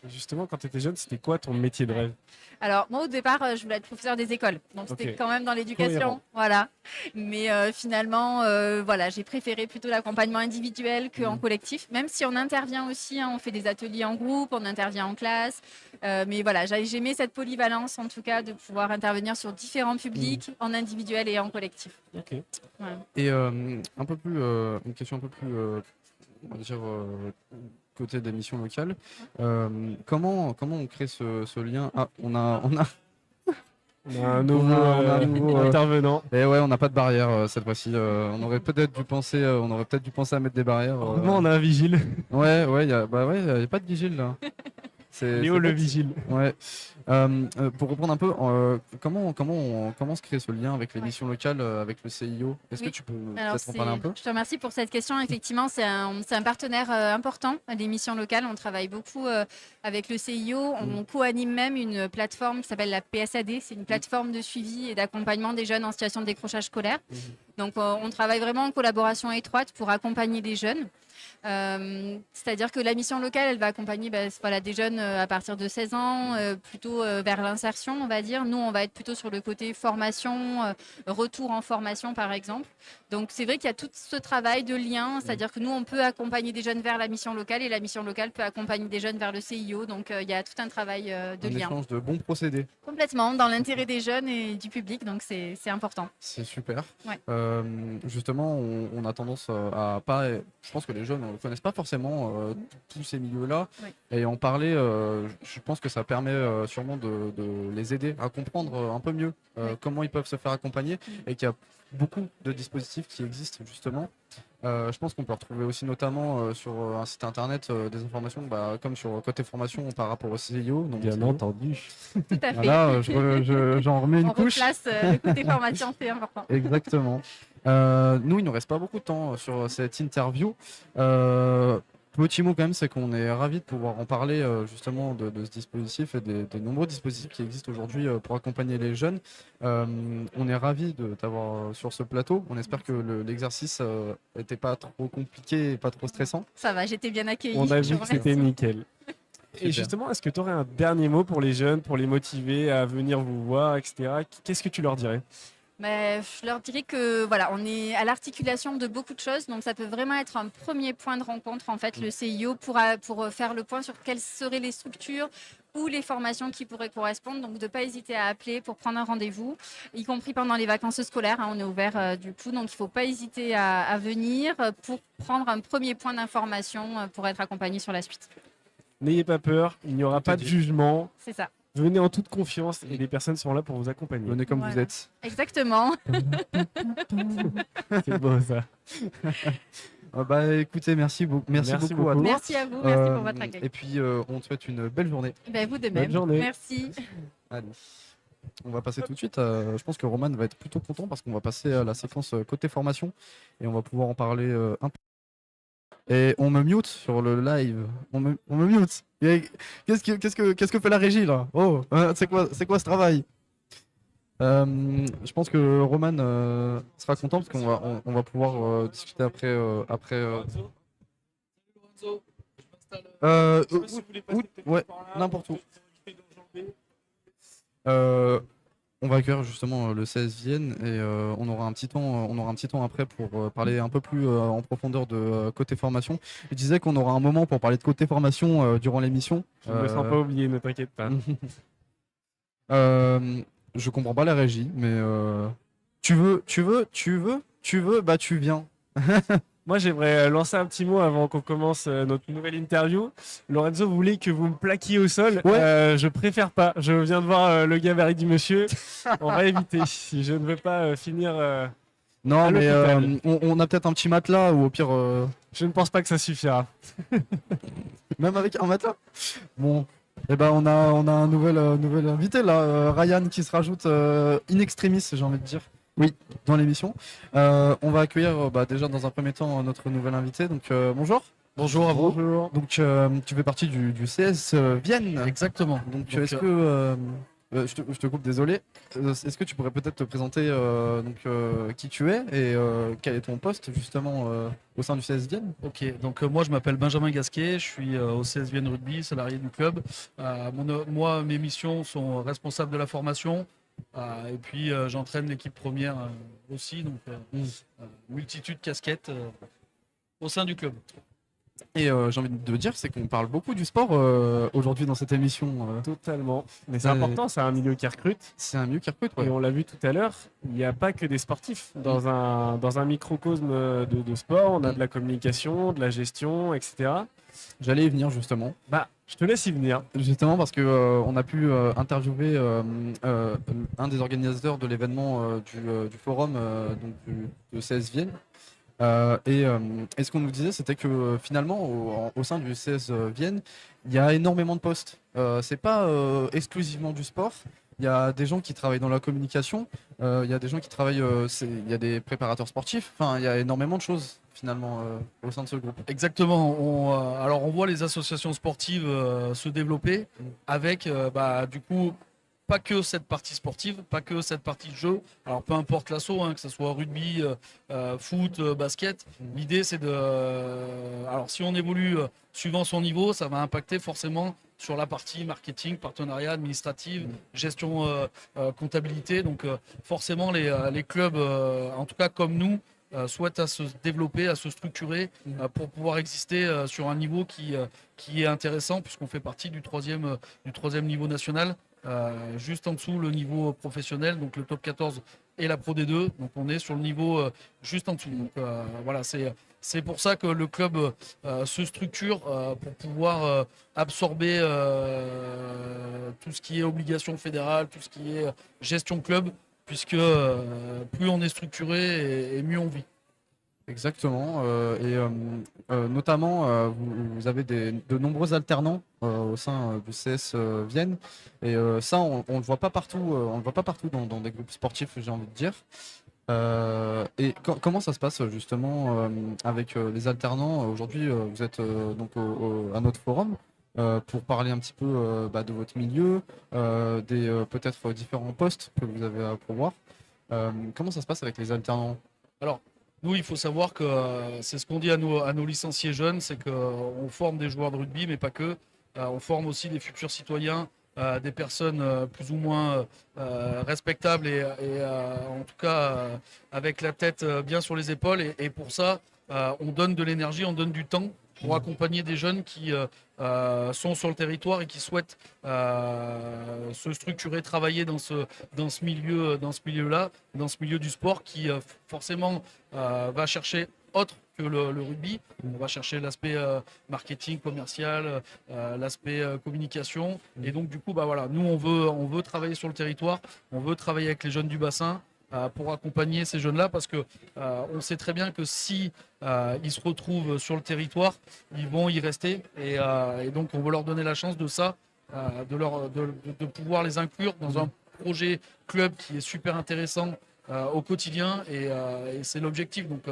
Justement, quand tu étais jeune, c'était quoi ton métier de rêve? Alors, moi, au départ, je voulais être professeur des écoles. Donc, c'était Ok. quand même dans l'éducation. Cohérent. Voilà. Mais finalement, voilà, j'ai préféré plutôt l'accompagnement individuel qu'en collectif. Même si on intervient aussi, hein, on fait des ateliers en groupe, on intervient en classe. Mais voilà, j'aimais cette polyvalence, en tout cas, de pouvoir intervenir sur différents publics, en individuel et en collectif. Ok. Voilà. Et un peu plus, une question un peu plus, on va dire, côté des missions locales. Comment on crée ce lien? Ah, on a On a un nouveau, on a un nouveau, intervenant. Et ouais, on n'a pas de barrière cette fois-ci. On aurait peut-être dû penser, à mettre des barrières. Heureusement, on a un vigile. Ouais, y a pas de vigile là. Léo le vigile. Ouais. Pour reprendre un peu, comment se crée ce lien avec les missions locales, avec le CIO? Est-ce que Oui. tu peux Alors, peut-être en parler un peu? je te remercie pour cette question. Effectivement, c'est un partenaire important, les missions locales. On travaille beaucoup avec le CIO. On co-anime même une plateforme qui s'appelle la PSAD. C'est une plateforme de suivi et d'accompagnement des jeunes en situation de décrochage scolaire. Donc, on travaille vraiment en collaboration étroite pour accompagner les jeunes. C'est-à-dire que la mission locale, elle va accompagner voilà, des jeunes à partir de 16 ans, plutôt vers l'insertion, on va dire. Nous, on va être plutôt sur le côté formation, retour en formation, par exemple. Donc, c'est vrai qu'il y a tout ce travail de lien, c'est-à-dire que nous, on peut accompagner des jeunes vers la mission locale et la mission locale peut accompagner des jeunes vers le CIO. Donc, il y a tout un travail de Un lien. échange de bons procédés. Complètement, dans l'intérêt des jeunes et du public, donc c'est important. C'est super. Ouais. Justement, on a tendance à pas. Je pense que les jeunes ne connaissent pas forcément tous ces milieux-là. Ouais. Et en parler, je pense que ça permet sûrement de les aider à comprendre un peu mieux comment ils peuvent se faire accompagner et qu'il y a beaucoup de dispositifs qui existent justement. Je pense qu'on peut retrouver aussi notamment sur un site internet des informations comme sur côté formation par rapport au CIO. Donc Bien entendu. Tout à fait. Voilà, j'en remets une On couche. replace le côté formation, c'est important. Exactement. Nous, il nous reste pas beaucoup de temps sur cette interview. Petit mot quand même, c'est qu'on est ravis de pouvoir en parler justement de ce dispositif et des nombreux dispositifs qui existent aujourd'hui pour accompagner les jeunes. On est ravis de t'avoir sur ce plateau. On espère que l'exercice n'était pas trop compliqué et pas trop stressant. Ça va, j'étais bien accueillie. On a je vu vous que c'était remercie. nickel. Et justement, est-ce que tu aurais un dernier mot pour les jeunes, pour les motiver à venir vous voir, etc. Qu'est-ce que tu leur dirais? Je leur dirais que voilà, on est à l'articulation de beaucoup de choses, donc ça peut vraiment être un premier point de rencontre en fait, le CIO pour faire le point sur quelles seraient les structures ou les formations qui pourraient correspondre. Donc de ne pas hésiter à appeler pour prendre un rendez-vous, y compris pendant les vacances scolaires. Hein, on est ouvert du coup, donc il ne faut pas hésiter à venir pour prendre un premier point d'information pour être accompagné sur la suite. N'ayez pas peur, il n'y aura pas de jugement. C'est ça. Venez en toute confiance et les personnes sont là pour vous accompagner. Venez comme Voilà. vous êtes. Exactement. C'est beau ça. Écoutez, merci beaucoup. Merci beaucoup à toi. Merci à vous, merci pour votre accueil. Et puis, on te souhaite une belle journée. Vous de Bonne même. journée. Merci. Allez. On va passer tout de suite. Je pense que Roman va être plutôt content parce qu'on va passer à la séquence côté formation et on va pouvoir en parler un peu. Et on me mute sur le live. On me mute. Qu'est-ce que fait la régie là? Oh, c'est quoi ce travail? Je pense que Roman sera content parce qu'on va pouvoir discuter après. Ouais, n'importe où. On va accueillir justement le CS Vienne et on aura un petit temps après pour parler un peu plus en profondeur de côté formation. Je disais qu'on aura un moment pour parler de côté formation durant l'émission. Je ne me sens pas oublié, ne t'inquiète pas. Je comprends pas la régie, mais tu veux, bah tu viens. Moi, j'aimerais lancer un petit mot avant qu'on commence notre nouvelle interview. Lorenzo voulait que vous me plaquiez au sol. Ouais. Je préfère pas. Je viens de voir le gabarit du monsieur. On va éviter. Si je ne veux pas finir. Non, à mais l'hôpital. on a peut-être un petit matelas ou au pire. Je ne pense pas que ça suffira. Même avec un matelas. Bon, eh ben on a un nouvel invité là, Ryan qui se rajoute in extremis, j'ai envie de dire. Oui, dans l'émission. On va accueillir déjà dans un premier temps notre nouvel invité. Donc bonjour. Bonjour à vous. Bonjour. Donc tu fais partie du CS Vienne. Exactement. Donc est-ce que je te coupe, désolé. Est-ce que tu pourrais peut-être te présenter qui tu es et quel est ton poste justement au sein du CS Vienne? Ok, donc moi je m'appelle Benjamin Gasquet, je suis au CS Vienne Rugby, salarié du club. Moi, mes missions sont responsable de la formation et puis j'entraîne l'équipe première aussi, donc multitude de casquettes au sein du club. Et j'ai envie de dire, c'est qu'on parle beaucoup du sport aujourd'hui dans cette émission. Totalement. Mais c'est important, c'est un milieu qui recrute. C'est un milieu qui recrute, ouais. Et on l'a vu tout à l'heure, il n'y a pas que des sportifs. Dans un microcosme de sport, on a de la communication, de la gestion, etc. J'allais y venir justement. Bah, je te laisse y venir. Justement parce que on a pu interviewer un des organisateurs de l'événement du forum de CS Vienne. Et ce qu'on nous disait, c'était que finalement, au sein du CS Vienne, il y a énormément de postes. C'est pas exclusivement du sport. Il y a des gens qui travaillent dans la communication. Il y a des gens qui travaillent. Il y a des préparateurs sportifs. Enfin, il y a énormément de choses finalement au sein de ce groupe. Exactement. Alors on voit les associations sportives se développer avec du coup pas que cette partie sportive, pas que cette partie de jeu. Alors peu importe l'assaut, que ce soit rugby, foot, basket. L'idée c'est de... alors si on évolue suivant son niveau, ça va impacter forcément sur la partie marketing, partenariat, administrative, gestion, comptabilité. Donc forcément les clubs, en tout cas comme nous, souhaitent à se développer, à se structurer pour pouvoir exister sur un niveau qui est intéressant puisqu'on fait partie du troisième niveau national. Juste en dessous le niveau professionnel, donc le top 14 et la Pro D2, donc on est sur le niveau juste en dessous. Donc voilà, c'est pour ça que le club se structure pour pouvoir absorber tout ce qui est obligation fédérale, tout ce qui est gestion club, puisque plus on est structuré et mieux on vit. Exactement. Notamment, vous avez de nombreux alternants au sein du CS Vienne. Et ça, on ne le voit pas partout. On le voit pas partout dans des groupes sportifs, j'ai envie de dire. Comment ça se passe justement avec les alternants? Aujourd'hui, vous êtes donc à notre forum pour parler un petit peu de votre milieu, des peut-être différents postes que vous avez à pourvoir. Comment ça se passe avec les alternants? Alors, nous, il faut savoir que c'est ce qu'on dit à nos licenciés jeunes, c'est qu'on forme des joueurs de rugby, mais pas que. On forme aussi des futurs citoyens, des personnes plus ou moins respectables et en tout cas avec la tête bien sur les épaules. Et pour ça, on donne de l'énergie, on donne du temps pour accompagner des jeunes qui sont sur le territoire et qui souhaitent se structurer, travailler dans ce milieu-là, dans ce milieu du sport qui forcément va chercher autre que le rugby. On va chercher l'aspect marketing, commercial, l'aspect communication. Et donc du coup, nous on veut travailler sur le territoire, on veut travailler avec les jeunes du bassin pour accompagner ces jeunes-là, parce que on sait très bien que si ils se retrouvent sur le territoire, ils vont y rester, et donc on veut leur donner la chance de ça, de pouvoir les inclure dans un projet club qui est super intéressant au quotidien, et c'est l'objectif. Donc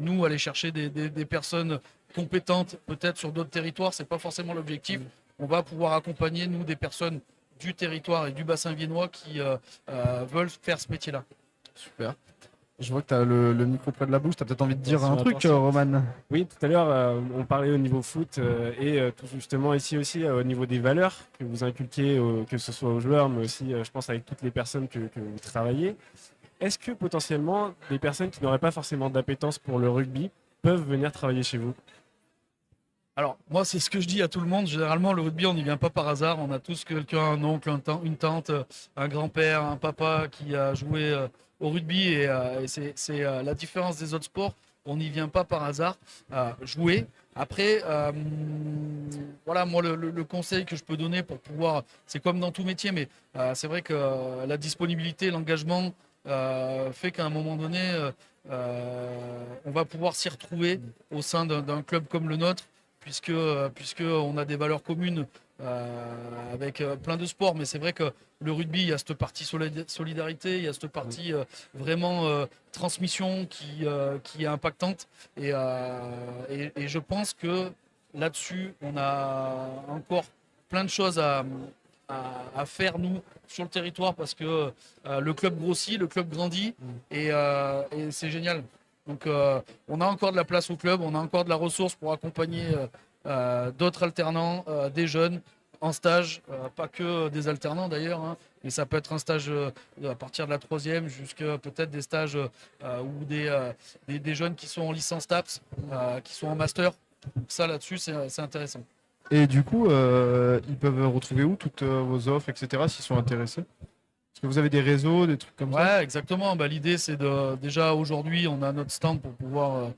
nous, aller chercher des personnes compétentes peut-être sur d'autres territoires, c'est pas forcément l'objectif. On va pouvoir accompagner nous des personnes du territoire et du bassin viennois qui veulent faire ce métier-là. Super. Je vois que tu as le micro près de la bouche, tu as peut-être envie de dire un Attention, truc, attention. Roman. Oui, tout à l'heure, on parlait au niveau foot et tout justement ici aussi au niveau des valeurs que vous inculquez, que ce soit aux joueurs, mais aussi, je pense, avec toutes les personnes que vous travaillez. Est-ce que potentiellement des personnes qui n'auraient pas forcément d'appétence pour le rugby peuvent venir travailler chez vous? Alors, moi, c'est ce que je dis à tout le monde. Généralement, le rugby, on n'y vient pas par hasard. On a tous quelqu'un, un oncle, une tante, un grand-père, un papa qui a joué au rugby. Et c'est la différence des autres sports. On n'y vient pas par hasard jouer. Après, voilà, moi, le conseil que je peux donner pour pouvoir, c'est comme dans tout métier, mais c'est vrai que la disponibilité, l'engagement fait qu'à un moment donné, on va pouvoir s'y retrouver au sein d'un club comme le nôtre puisque on a des valeurs communes avec plein de sports. Mais c'est vrai que le rugby, il y a cette partie solidarité, il y a cette partie vraiment transmission qui est impactante. Et je pense que là-dessus, on a encore plein de choses à faire, nous, sur le territoire, parce que le club grossit, le club grandit, et c'est génial. Donc on a encore de la place au club, on a encore de la ressource pour accompagner d'autres alternants, des jeunes en stage, pas que des alternants d'ailleurs, hein, mais ça peut être un stage à partir de la 3e jusqu'à peut-être des stages ou des jeunes qui sont en licence TAPS, qui sont en master. Donc ça là-dessus c'est intéressant. Et du coup, ils peuvent retrouver où toutes vos offres, etc., s'ils sont intéressés? Est-ce que vous avez des réseaux, des trucs comme ça? Ouais, exactement. Bah, l'idée, c'est déjà aujourd'hui, on a notre stand pour pouvoir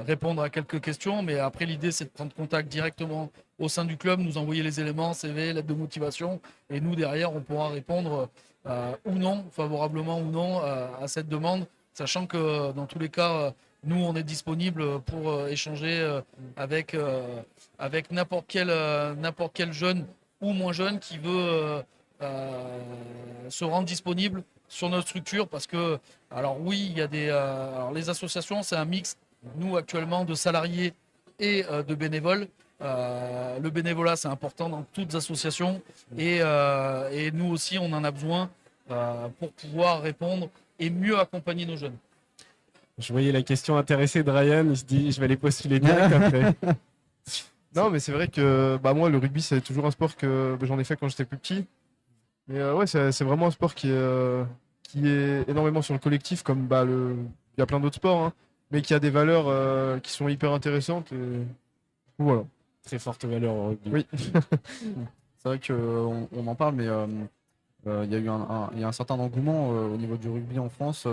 répondre à quelques questions. Mais après, l'idée, c'est de prendre contact directement au sein du club, nous envoyer les éléments, CV, lettre de motivation. Et nous, derrière, on pourra répondre ou non, favorablement ou non, à cette demande. Sachant que dans tous les cas, nous, on est disponible pour échanger avec n'importe quel jeune ou moins jeune qui veut se rendre disponible sur notre structure, parce que, alors oui, il y a alors les associations, c'est un mix, nous actuellement, de salariés et de bénévoles. Le bénévolat, c'est important dans toutes les associations, et nous aussi, on en a besoin pour pouvoir répondre et mieux accompagner nos jeunes. Je voyais la question intéressée de Ryan, il se dit je vais aller postuler direct après. Non, mais c'est vrai que bah, moi, le rugby, c'est toujours un sport que j'en ai fait quand j'étais plus petit. Mais ouais, c'est vraiment un sport qui est énormément sur le collectif, comme bah, il y a plein d'autres sports, hein, mais qui a des valeurs qui sont hyper intéressantes. Et voilà. Très forte valeur au rugby. Oui. C'est vrai qu'on en parle, mais il y a eu il y a un certain engouement au niveau du rugby en France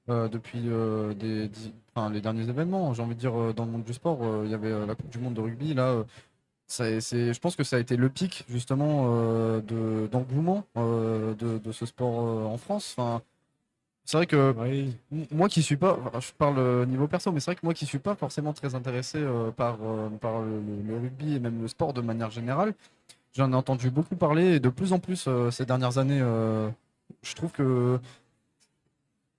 depuis les derniers événements. J'ai envie de dire, dans le monde du sport, il y avait la Coupe du Monde de rugby. Là, je pense que ça a été le pic justement d'engouement de ce sport en France. Enfin, c'est vrai que Oui. moi qui suis pas, enfin, je parle niveau perso, mais c'est vrai que moi qui suis pas forcément très intéressé par le rugby et même le sport de manière générale, j'en ai entendu beaucoup parler et de plus en plus ces dernières années. Je trouve que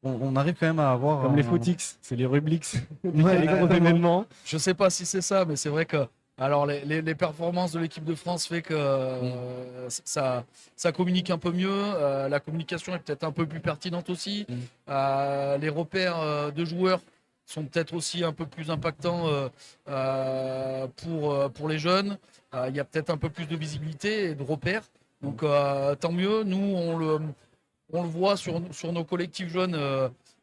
on arrive quand même à avoir Comme les Footix, c'est les Rublix, Ouais, les gros événements. Je sais pas si c'est ça, mais c'est vrai que alors les performances de l'équipe de France fait que ça communique un peu mieux. La communication est peut-être un peu plus pertinente aussi. Les repères de joueurs sont peut-être aussi un peu plus impactants pour les jeunes. Il y a peut-être un peu plus de visibilité et de repères. Donc tant mieux. Nous, on le voit sur nos collectifs jeunes.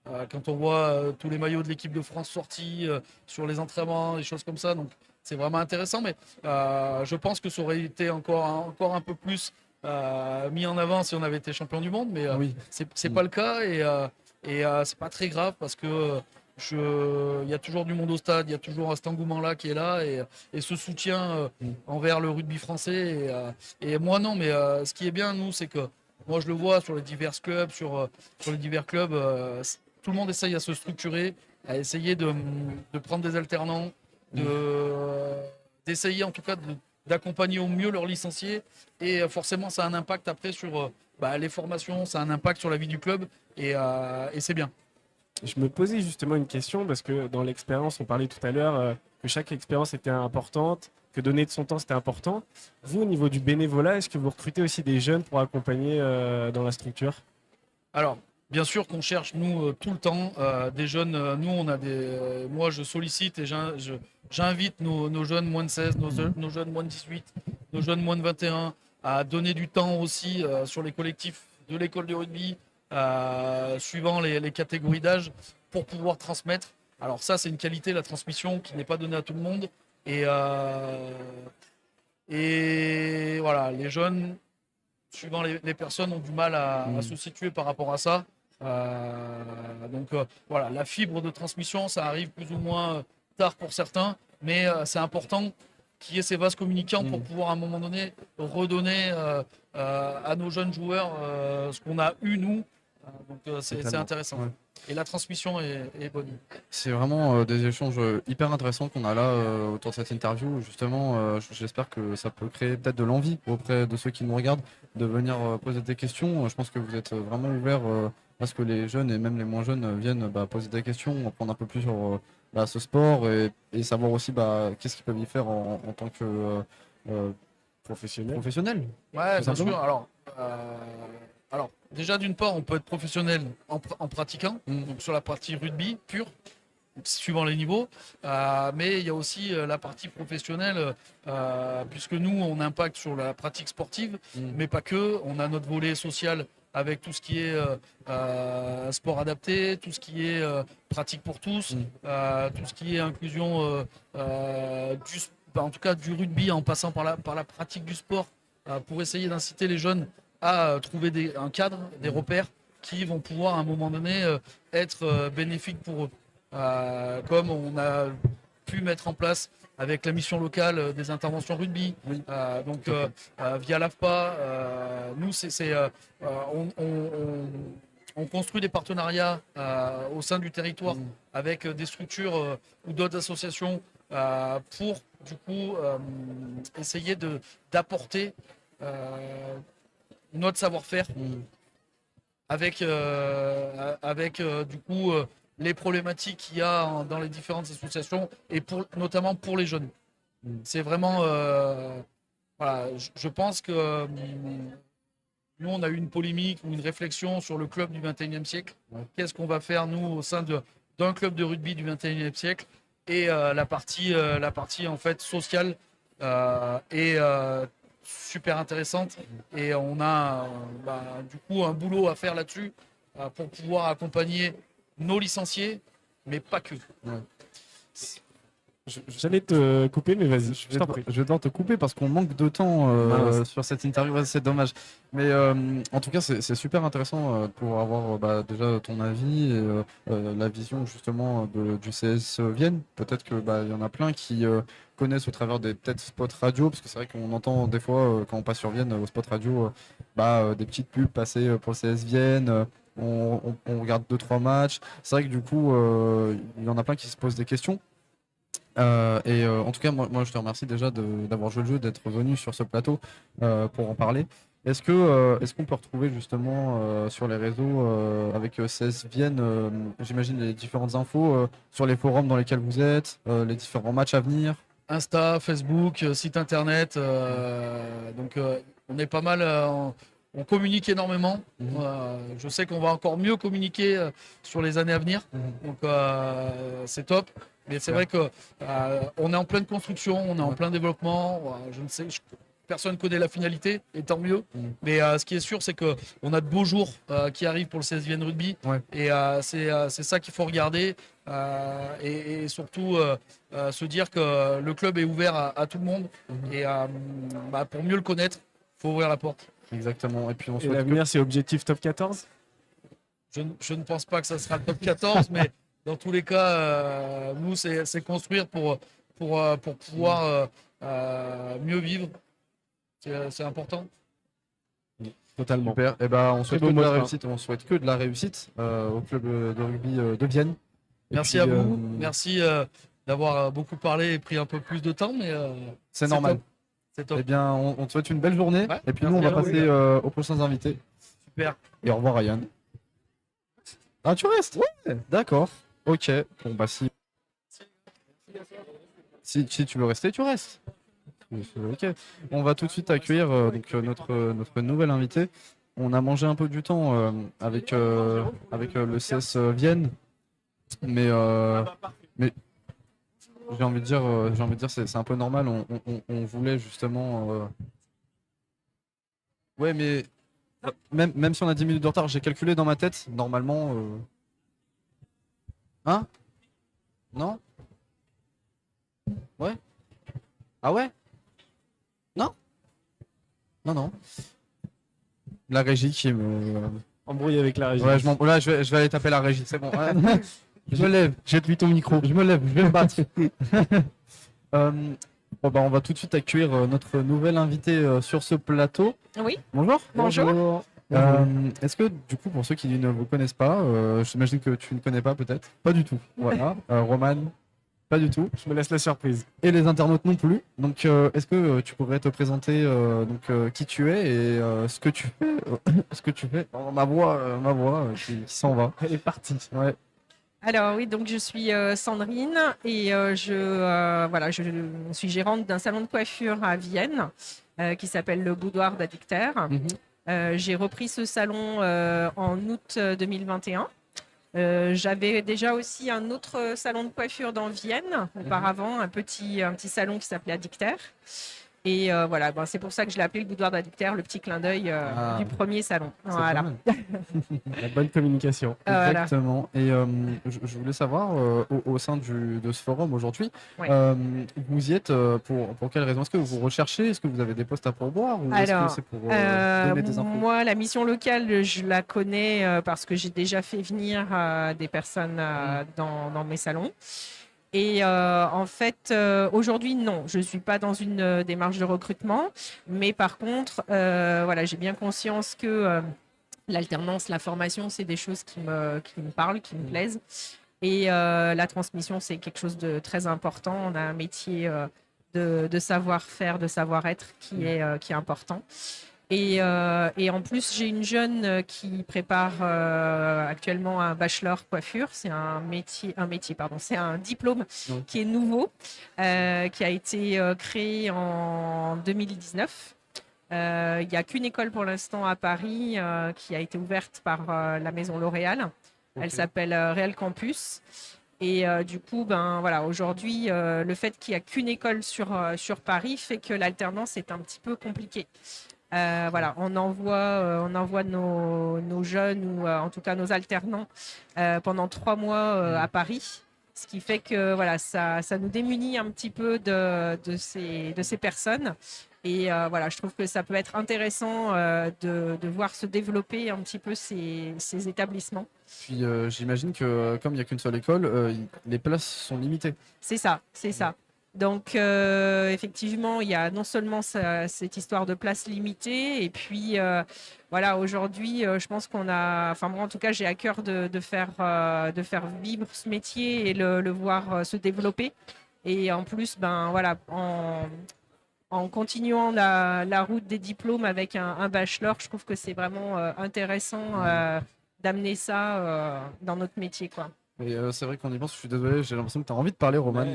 Quand on voit tous les maillots de l'équipe de France sortis sur les entraînements, des choses comme ça. Donc c'est vraiment intéressant, mais je pense que ça aurait été encore un peu plus mis en avant si on avait été champion du monde, mais Oui. c'est pas le cas, et c'est pas très grave, parce que il y a toujours du monde au stade, il y a toujours cet engouement-là qui est là, et ce soutien envers le rugby français. Et moi non, mais ce qui est bien, nous, c'est que moi je le vois sur les divers clubs, sur les divers clubs, tout le monde essaye à se structurer, à essayer de prendre des alternants, d'essayer en tout cas d'accompagner au mieux leurs licenciés, et forcément ça a un impact après sur les formations, ça a un impact sur la vie du club, et c'est bien. Je me posais justement une question, parce que dans l'expérience, on parlait tout à l'heure que chaque expérience était importante, que donner de son temps c'était important. Vous, au niveau du bénévolat, est-ce que vous recrutez aussi des jeunes pour accompagner dans la structure? Alors, Bien sûr qu'on cherche, nous, tout le temps, des jeunes. Nous, on a moi, je sollicite et j'invite nos jeunes moins de 16, nos jeunes moins de 18, nos jeunes moins de 21 à donner du temps aussi sur les collectifs de l'école de rugby, suivant les catégories d'âge, pour pouvoir transmettre. Alors ça, c'est une qualité, la transmission, qui n'est pas donnée à tout le monde. Et voilà, les jeunes, suivant les personnes, ont du mal à se situer par rapport à ça. Donc voilà, la fibre de transmission, ça arrive plus ou moins tard pour certains, mais c'est important qu'il y ait ces vases communicants pour pouvoir à un moment donné redonner à nos jeunes joueurs ce qu'on a eu nous. Donc c'est intéressant. Ouais. Et la transmission est bonne. C'est vraiment des échanges hyper intéressants qu'on a là autour de cette interview. Justement, j'espère que ça peut créer peut-être de l'envie auprès de ceux qui nous regardent de venir poser des questions. Je pense que vous êtes vraiment ouverts à ce que les jeunes et même les moins jeunes viennent poser des questions, apprendre un peu plus sur ce sport et savoir aussi qu'est-ce qu'ils peuvent y faire en tant que professionnel. Ouais, bien sûr. Alors, déjà, d'une part, on peut être professionnel en pratiquant, donc sur la partie rugby pure, suivant les niveaux, mais il y a aussi la partie professionnelle, puisque nous, on impacte sur la pratique sportive, mais pas que. On a notre volet social avec tout ce qui est sport adapté, tout ce qui est pratique pour tous, tout ce qui est inclusion en tout cas du rugby en passant par la pratique du sport, pour essayer d'inciter les jeunes à trouver un cadre, des repères qui vont pouvoir à un moment donné être bénéfiques pour eux. Comme on a pu mettre en place avec la mission locale des interventions rugby, via l'AFPA, nous on construit des partenariats au sein du territoire avec des structures ou d'autres associations pour du coup essayer d'apporter notre savoir-faire avec du coup les problématiques qu'il y a dans les différentes associations et notamment pour les jeunes. C'est vraiment voilà, je pense que nous on a eu une polémique ou une réflexion sur le club du 21e siècle. Qu'est-ce qu'on va faire nous au sein d'un club de rugby du 21e siècle et la partie en fait sociale et super intéressante et on a du coup un boulot à faire là-dessus pour pouvoir accompagner nos licenciés, mais pas que. J'allais te couper, mais vas-y, je vais devoir te couper parce qu'on manque de temps sur cette interview, c'est dommage. Mais en tout cas, c'est super intéressant pour avoir déjà ton avis et la vision justement du CS Vienne. Peut-être qu'il y en a plein qui connaissent au travers des peut-être spots radio, parce que c'est vrai qu'on entend des fois quand on passe sur Vienne au spot radio des petites pubs passer pour le CS Vienne. On regarde 2-3 matchs. C'est vrai que du coup, il y en a plein qui se posent des questions. En tout cas, moi je te remercie déjà d'avoir joué le jeu, d'être venu sur ce plateau pour en parler. Est-ce qu'on peut retrouver justement sur les réseaux avec CS Vienne, j'imagine les différentes infos sur les forums dans lesquels vous êtes, les différents matchs à venir? Insta, Facebook, site internet. Donc on est pas mal. On communique énormément. Je sais qu'on va encore mieux communiquer sur les années à venir. Donc c'est top. Mais c'est vrai que on est en pleine construction, on est en plein développement. Personne ne connaît la finalité, et tant mieux. Mais ce qui est sûr, c'est qu'on a de beaux jours qui arrivent pour le CS Vienne Rugby. Et c'est ça qu'il faut regarder. Et surtout se dire que le club est ouvert à tout le monde. Et pour mieux le connaître, il faut ouvrir la porte. Exactement. Et puis l'avenir, c'est objectif top 14 ? Je ne pense pas que ça sera le top 14, mais dans tous les cas, nous, c'est construire pour pouvoir mieux vivre. C'est important. Totalement. Super. Et on souhaite que de la réussite. On souhaite que de la réussite au club de rugby de Vienne. Merci à vous. Merci d'avoir beaucoup parlé et pris un peu plus de temps, mais c'est normal. C'est top. Eh bien, on te souhaite une belle journée. Ouais, et puis nous, on va passer aux prochains invités. Super. Et au revoir, Ryan. Ah, tu restes? Ouais. D'accord. Ok. Bon, si tu veux rester, tu restes. Ok. On va tout de suite accueillir notre nouvel invité. on a mangé un peu du temps avec le CS Vienne, mais j'ai envie de dire, c'est un peu normal. On voulait justement. Ouais, mais même si on a 10 minutes de retard, j'ai calculé dans ma tête, normalement. Hein? Non? Ouais? Ah ouais? Non? Non, non. La régie qui me. Embrouille avec la régie. Ouais, là, je vais aller taper la régie, c'est bon. Je me lève, jette-lui ton micro. Je me lève, je vais me battre. Bon, bah, on va tout de suite accueillir notre nouvel invité sur ce plateau. Oui. Bonjour. Bonjour. Est-ce que, du coup, pour ceux qui ne vous connaissent pas, j'imagine que tu ne connais pas peut-être? Pas du tout. Voilà. Roman, pas du tout. Je me laisse la surprise. Et les internautes non plus. Donc, est-ce que tu pourrais te présenter qui tu es et ce que tu fais ce que tu fais. Oh, ma voix qui s'en va. Elle est partie. Ouais. Alors oui, donc je suis Sandrine et je suis gérante d'un salon de coiffure à Vienne qui s'appelle le Boudoir d'Addictaire. J'ai repris ce salon en août 2021. J'avais déjà aussi un autre salon de coiffure dans Vienne auparavant, un petit salon qui s'appelait Addictaire. Et voilà, c'est pour ça que je l'ai appelé le Boudoir d'Addictaire, le petit clin d'œil du premier salon. Voilà. La bonne communication. Exactement. Et je voulais savoir, au sein de ce forum aujourd'hui, vous y êtes pour quelle raison? Est-ce que vous recherchez? Est-ce que vous avez des postes à pourvoir? Ou est-ce que c'est pour donner des infos? Moi, la mission locale, je la connais parce que j'ai déjà fait venir des personnes dans mes salons. Et en fait, aujourd'hui, non, je ne suis pas dans une démarche de recrutement. Mais par contre, j'ai bien conscience que l'alternance, la formation, c'est des choses qui me parlent, qui me plaisent. Et la transmission, c'est quelque chose de très important. On a un métier de savoir-faire, de savoir-être qui est important. Et en plus, j'ai une jeune qui prépare actuellement un bachelor coiffure. C'est c'est un diplôme qui est nouveau, qui a été créé en 2019. Il n'y a qu'une école pour l'instant à Paris qui a été ouverte par la maison L'Oréal. Elle s'appelle Réal Campus. Et du coup, aujourd'hui, le fait qu'il n'y a qu'une école sur Paris fait que l'alternance est un petit peu compliquée. On envoie nos jeunes ou en tout cas nos alternants pendant 3 mois à Paris, ce qui fait que ça nous démunit un petit peu de ces personnes. Et je trouve que ça peut être intéressant de voir se développer un petit peu ces établissements. Puis j'imagine que comme il n'y a qu'une seule école, les places sont limitées. C'est ça. Donc, effectivement, il y a non seulement cette histoire de place limitée, et puis, aujourd'hui, je pense qu'on a, enfin, moi, en tout cas, j'ai à cœur de faire vivre ce métier et le voir se développer. Et en plus, en continuant la route des diplômes avec un bachelor, je trouve que c'est vraiment intéressant d'amener ça dans notre métier, quoi. Et c'est vrai qu'on y pense, je suis désolé, j'ai l'impression que tu as envie de parler, Roman.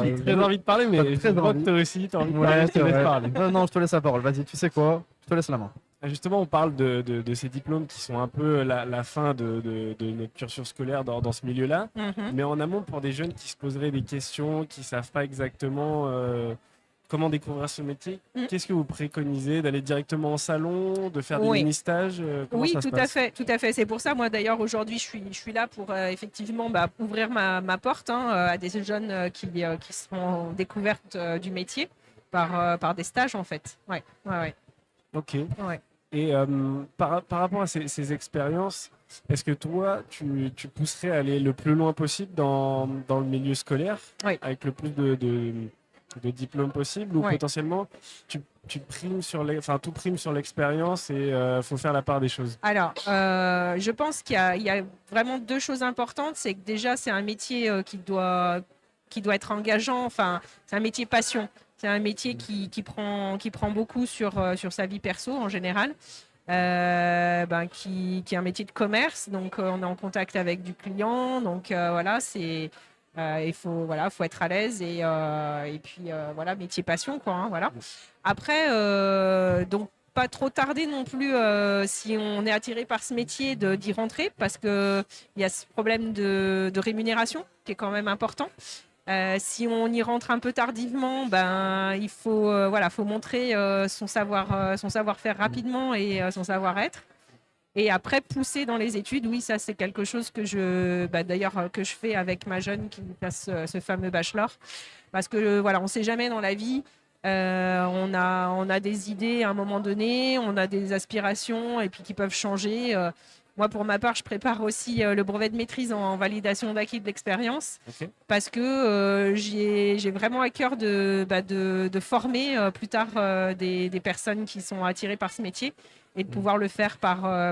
J'ai très envie de parler, mais je vois que toi aussi, tu as envie de parler. Je te laisse parler. Non, je te laisse la parole. Vas-y, tu sais quoi? Je te laisse la main. Justement, on parle de ces diplômes qui sont un peu la fin de notre cursus scolaire dans ce milieu-là. Mais en amont, pour des jeunes qui se poseraient des questions, qui ne savent pas exactement comment découvrir ce métier, qu'est-ce que vous préconisez? D'aller directement en salon, de faire des mini-stages? Oui, tout à fait. C'est pour ça, moi d'ailleurs, aujourd'hui, je suis là pour effectivement ouvrir ma porte à des jeunes qui sont en découverte du métier par des stages, en fait. Ouais. Ok. Ouais. Et par rapport à ces expériences, est-ce que toi, tu pousserais à aller le plus loin possible dans le milieu scolaire, avec le plus de diplômes possible, ou potentiellement tu primes tout prime sur l'expérience et faut faire la part des choses? Alors, je pense qu'il y a vraiment 2 choses importantes. C'est que déjà, c'est un métier qui doit être engageant. Enfin, c'est un métier passion. C'est un métier qui prend beaucoup sur sa vie perso en général. Qui est un métier de commerce. Donc, on est en contact avec du client. Donc, c'est... il faut être à l'aise et puis métier passion, quoi. Après, donc pas trop tarder non plus, si on est attiré par ce métier, d'y rentrer, parce qu'il y a ce problème de rémunération qui est quand même important. Si on y rentre un peu tardivement, ben, il faut, faut montrer son savoir-faire rapidement et son savoir-être. Et après, pousser dans les études, oui, ça c'est quelque chose que d'ailleurs, que je fais avec ma jeune qui passe ce fameux bachelor. Parce que voilà, on ne sait jamais dans la vie. On a des idées à un moment donné, on a des aspirations et puis qui peuvent changer. Moi, pour ma part, je prépare aussi le brevet de maîtrise en validation d'acquis de l'expérience, parce que j'ai vraiment à cœur de former plus tard des personnes qui sont attirées par ce métier et de pouvoir le faire par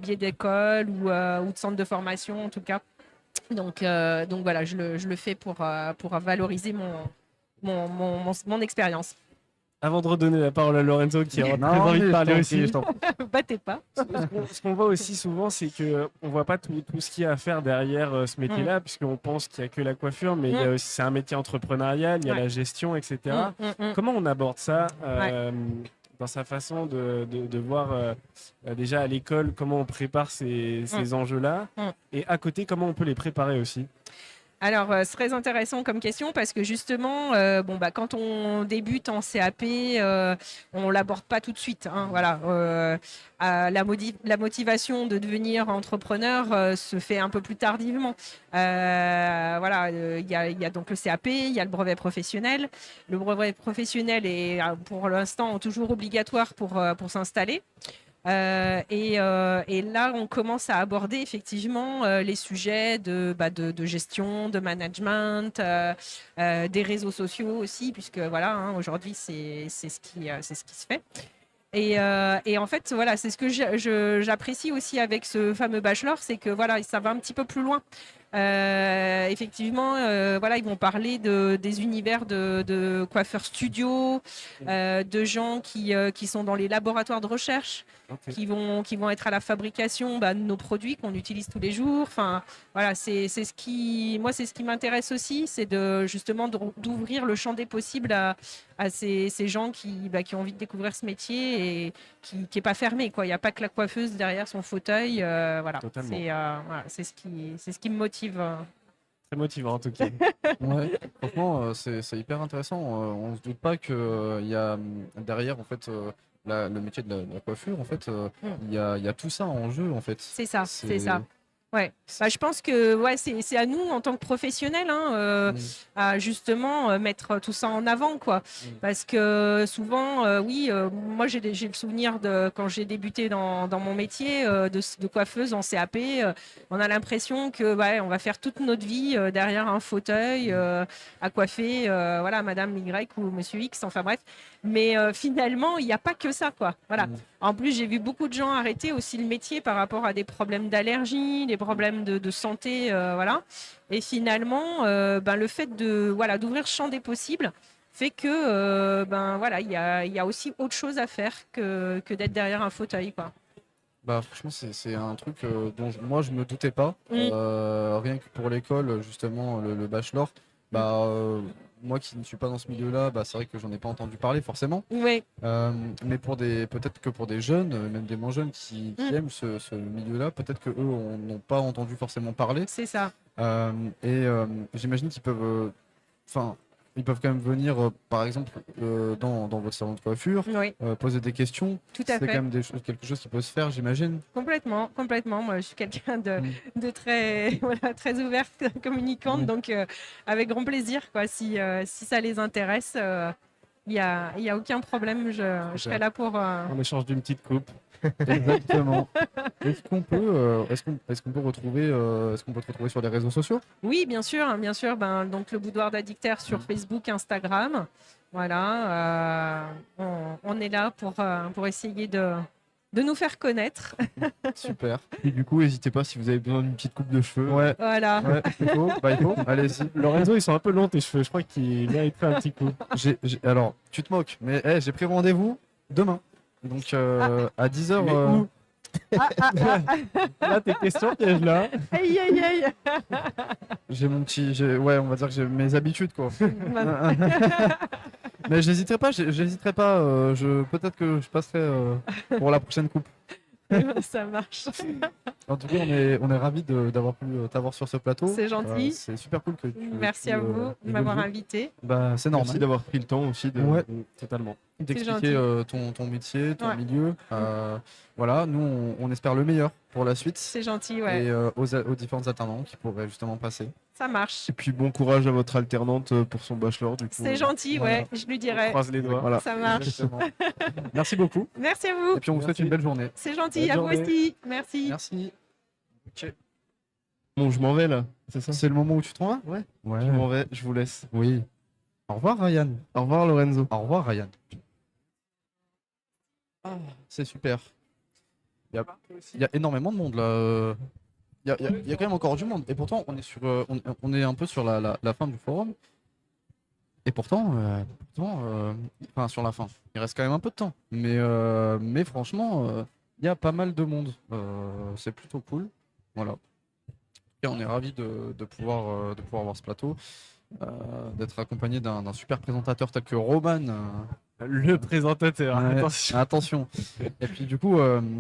biais d'école ou de centre de formation en tout cas. Donc voilà, je le fais pour valoriser mon expérience. Avant de redonner la parole à Lorenzo qui a très envie de parler aussi, battez pas. Ce qu'on voit aussi souvent, c'est qu'on ne voit pas tout ce qu'il y a à faire derrière ce métier-là, puisqu'on pense qu'il n'y a que la coiffure, mais c'est un métier entrepreneurial, il y a la gestion, etc. Comment on aborde ça dans sa façon de voir déjà à l'école comment on prépare ces enjeux-là, et à côté, comment on peut les préparer aussi? Alors, c'est très intéressant comme question parce que justement, quand on débute en CAP, on ne l'aborde pas tout de suite. Hein, voilà. La motivation de devenir entrepreneur se fait un peu plus tardivement. Il y a donc le CAP, il y a le brevet professionnel. Le brevet professionnel est pour l'instant toujours obligatoire pour s'installer. Et là, on commence à aborder effectivement les sujets de gestion, de management, des réseaux sociaux aussi, puisque voilà, hein, aujourd'hui, c'est ce qui se fait. Et en fait, voilà, c'est ce que j'apprécie aussi avec ce fameux bachelor, c'est que voilà, ça va un petit peu plus loin. Effectivement, ils vont parler des univers de coiffeurs studio, de gens qui sont dans les laboratoires de recherche, qui vont être à la fabrication de nos produits qu'on utilise tous les jours. Enfin, voilà, c'est ce qui m'intéresse aussi, c'est justement d'ouvrir le champ des possibles à ces gens qui ont envie de découvrir ce métier et qui n'est pas fermé, quoi. Il n'y a pas que la coiffeuse derrière son fauteuil. Voilà. C'est ce qui me motive. Très motivant en tout cas. Ouais, franchement, c'est hyper intéressant. On ne se doute pas qu'il y a derrière en fait le métier de la coiffure. En fait, il y a tout ça en jeu en fait. C'est ça. Ouais. Je pense que c'est à nous en tant que professionnels à justement mettre tout ça en avant, quoi. Parce que souvent, moi j'ai le souvenir de quand j'ai débuté dans mon métier de coiffeuse en CAP, on a l'impression que on va faire toute notre vie derrière un fauteuil à coiffer, Madame Y ou Monsieur X, enfin bref. Mais finalement, il n'y a pas que ça, quoi. Voilà. En plus, j'ai vu beaucoup de gens arrêter aussi le métier par rapport à des problèmes d'allergie, des problèmes de santé, voilà. Et finalement, le fait d'ouvrir le champ des possibles fait que, il y a aussi autre chose à faire que d'être derrière un fauteuil, quoi. Bah franchement c'est un truc dont moi je me doutais pas. Rien que pour l'école justement le bachelor. Moi qui ne suis pas dans ce milieu-là, c'est vrai que j'en ai pas entendu parler forcément. Oui. Mais peut-être que pour des jeunes, même des moins jeunes qui aiment ce milieu-là, peut-être que eux n'ont pas entendu forcément parler. C'est ça. J'imagine qu'ils peuvent, ils peuvent quand même venir, par exemple, dans votre salon de coiffure, poser des questions. Tout à fait. C'est quand même quelque chose qui peut se faire, j'imagine. Complètement. Moi, je suis quelqu'un de très, très ouverte, communicante, donc avec grand plaisir, quoi. Si ça les intéresse, il y a aucun problème. Je serai là pour. En échange d'une petite coupe. Exactement. Est-ce qu'on peut te retrouver sur les réseaux sociaux? Oui, bien sûr. Donc le boudoir d'Addictaire sur Facebook, Instagram. Voilà. On est là pour essayer de nous faire connaître. Super. Et du coup, n'hésitez pas si vous avez besoin d'une petite coupe de cheveux. Ouais. Voilà. Ouais, il faut. Allez-y. Lorenzo, ils sont un peu longs tes cheveux. Je crois qu'il mériterait un petit coup. Alors, tu te moques, mais j'ai pris rendez-vous demain. Donc à 10h. Là, tes questions pièges là. Aïe, aïe, aïe. J'ai on va dire que j'ai mes habitudes, quoi. Mais j'hésiterai pas, peut-être que je passerai pour la prochaine coupe. Ça marche. En tout cas, on est ravis d'avoir pu t'avoir sur ce plateau. C'est gentil. C'est super cool que tu Merci à vous de m'avoir invité. Bah, c'est normal. Merci d'avoir pris le temps aussi Ouais. Totalement. D'expliquer ton métier, ton Ouais. milieu. Voilà, nous, on espère le meilleur pour la suite. C'est gentil, ouais. Et aux différents alternants qui pourraient justement passer. Ça marche. Et puis bon courage à votre alternante pour son bachelor du coup. C'est gentil, Voilà. ouais, je lui dirai. On croise les doigts. Voilà. Ça marche. Exactement. Merci beaucoup. Merci à vous. Et puis on vous souhaite une belle journée. C'est gentil, Bonne à journée. vous aussi. Merci. Merci. Bon, je m'en vais là, c'est ça? C'est le moment où tu t'en vas? Ouais. Ouais. Je m'en vais, je vous laisse. Oui. Au revoir Ryan. Au revoir Lorenzo. Au revoir Ryan. C'est super. Il y a énormément de monde là. Il y a quand même encore du monde. Et pourtant, on est un peu sur la fin du forum. Et pourtant, enfin sur la fin, il reste quand même un peu de temps. Mais franchement, il y a pas mal de monde. C'est plutôt cool. Voilà. Et on est ravis de pouvoir voir ce plateau, d'être accompagné d'un super présentateur tel que Roman. Le présentateur, Ouais, attention. attention. Et puis du coup,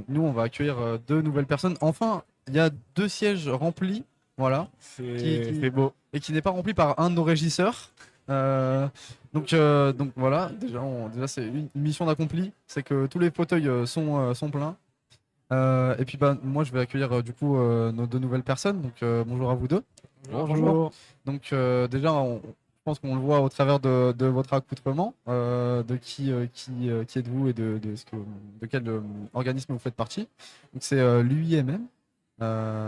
nous, on va accueillir 2 nouvelles personnes. Enfin, il y a 2 sièges remplis, voilà, C'est beau. et qui n'est pas rempli par un de nos régisseurs. Donc voilà, déjà c'est une mission d'accompli, c'est que tous les fauteuils sont pleins. Et puis bah, moi, je vais accueillir du coup nos 2 nouvelles personnes. Donc bonjour à vous deux. Bonjour. Donc déjà, je pense qu'on le voit au travers de votre accoutrement, de qui êtes-vous et de quel organisme vous faites partie. Donc c'est l'UIMM,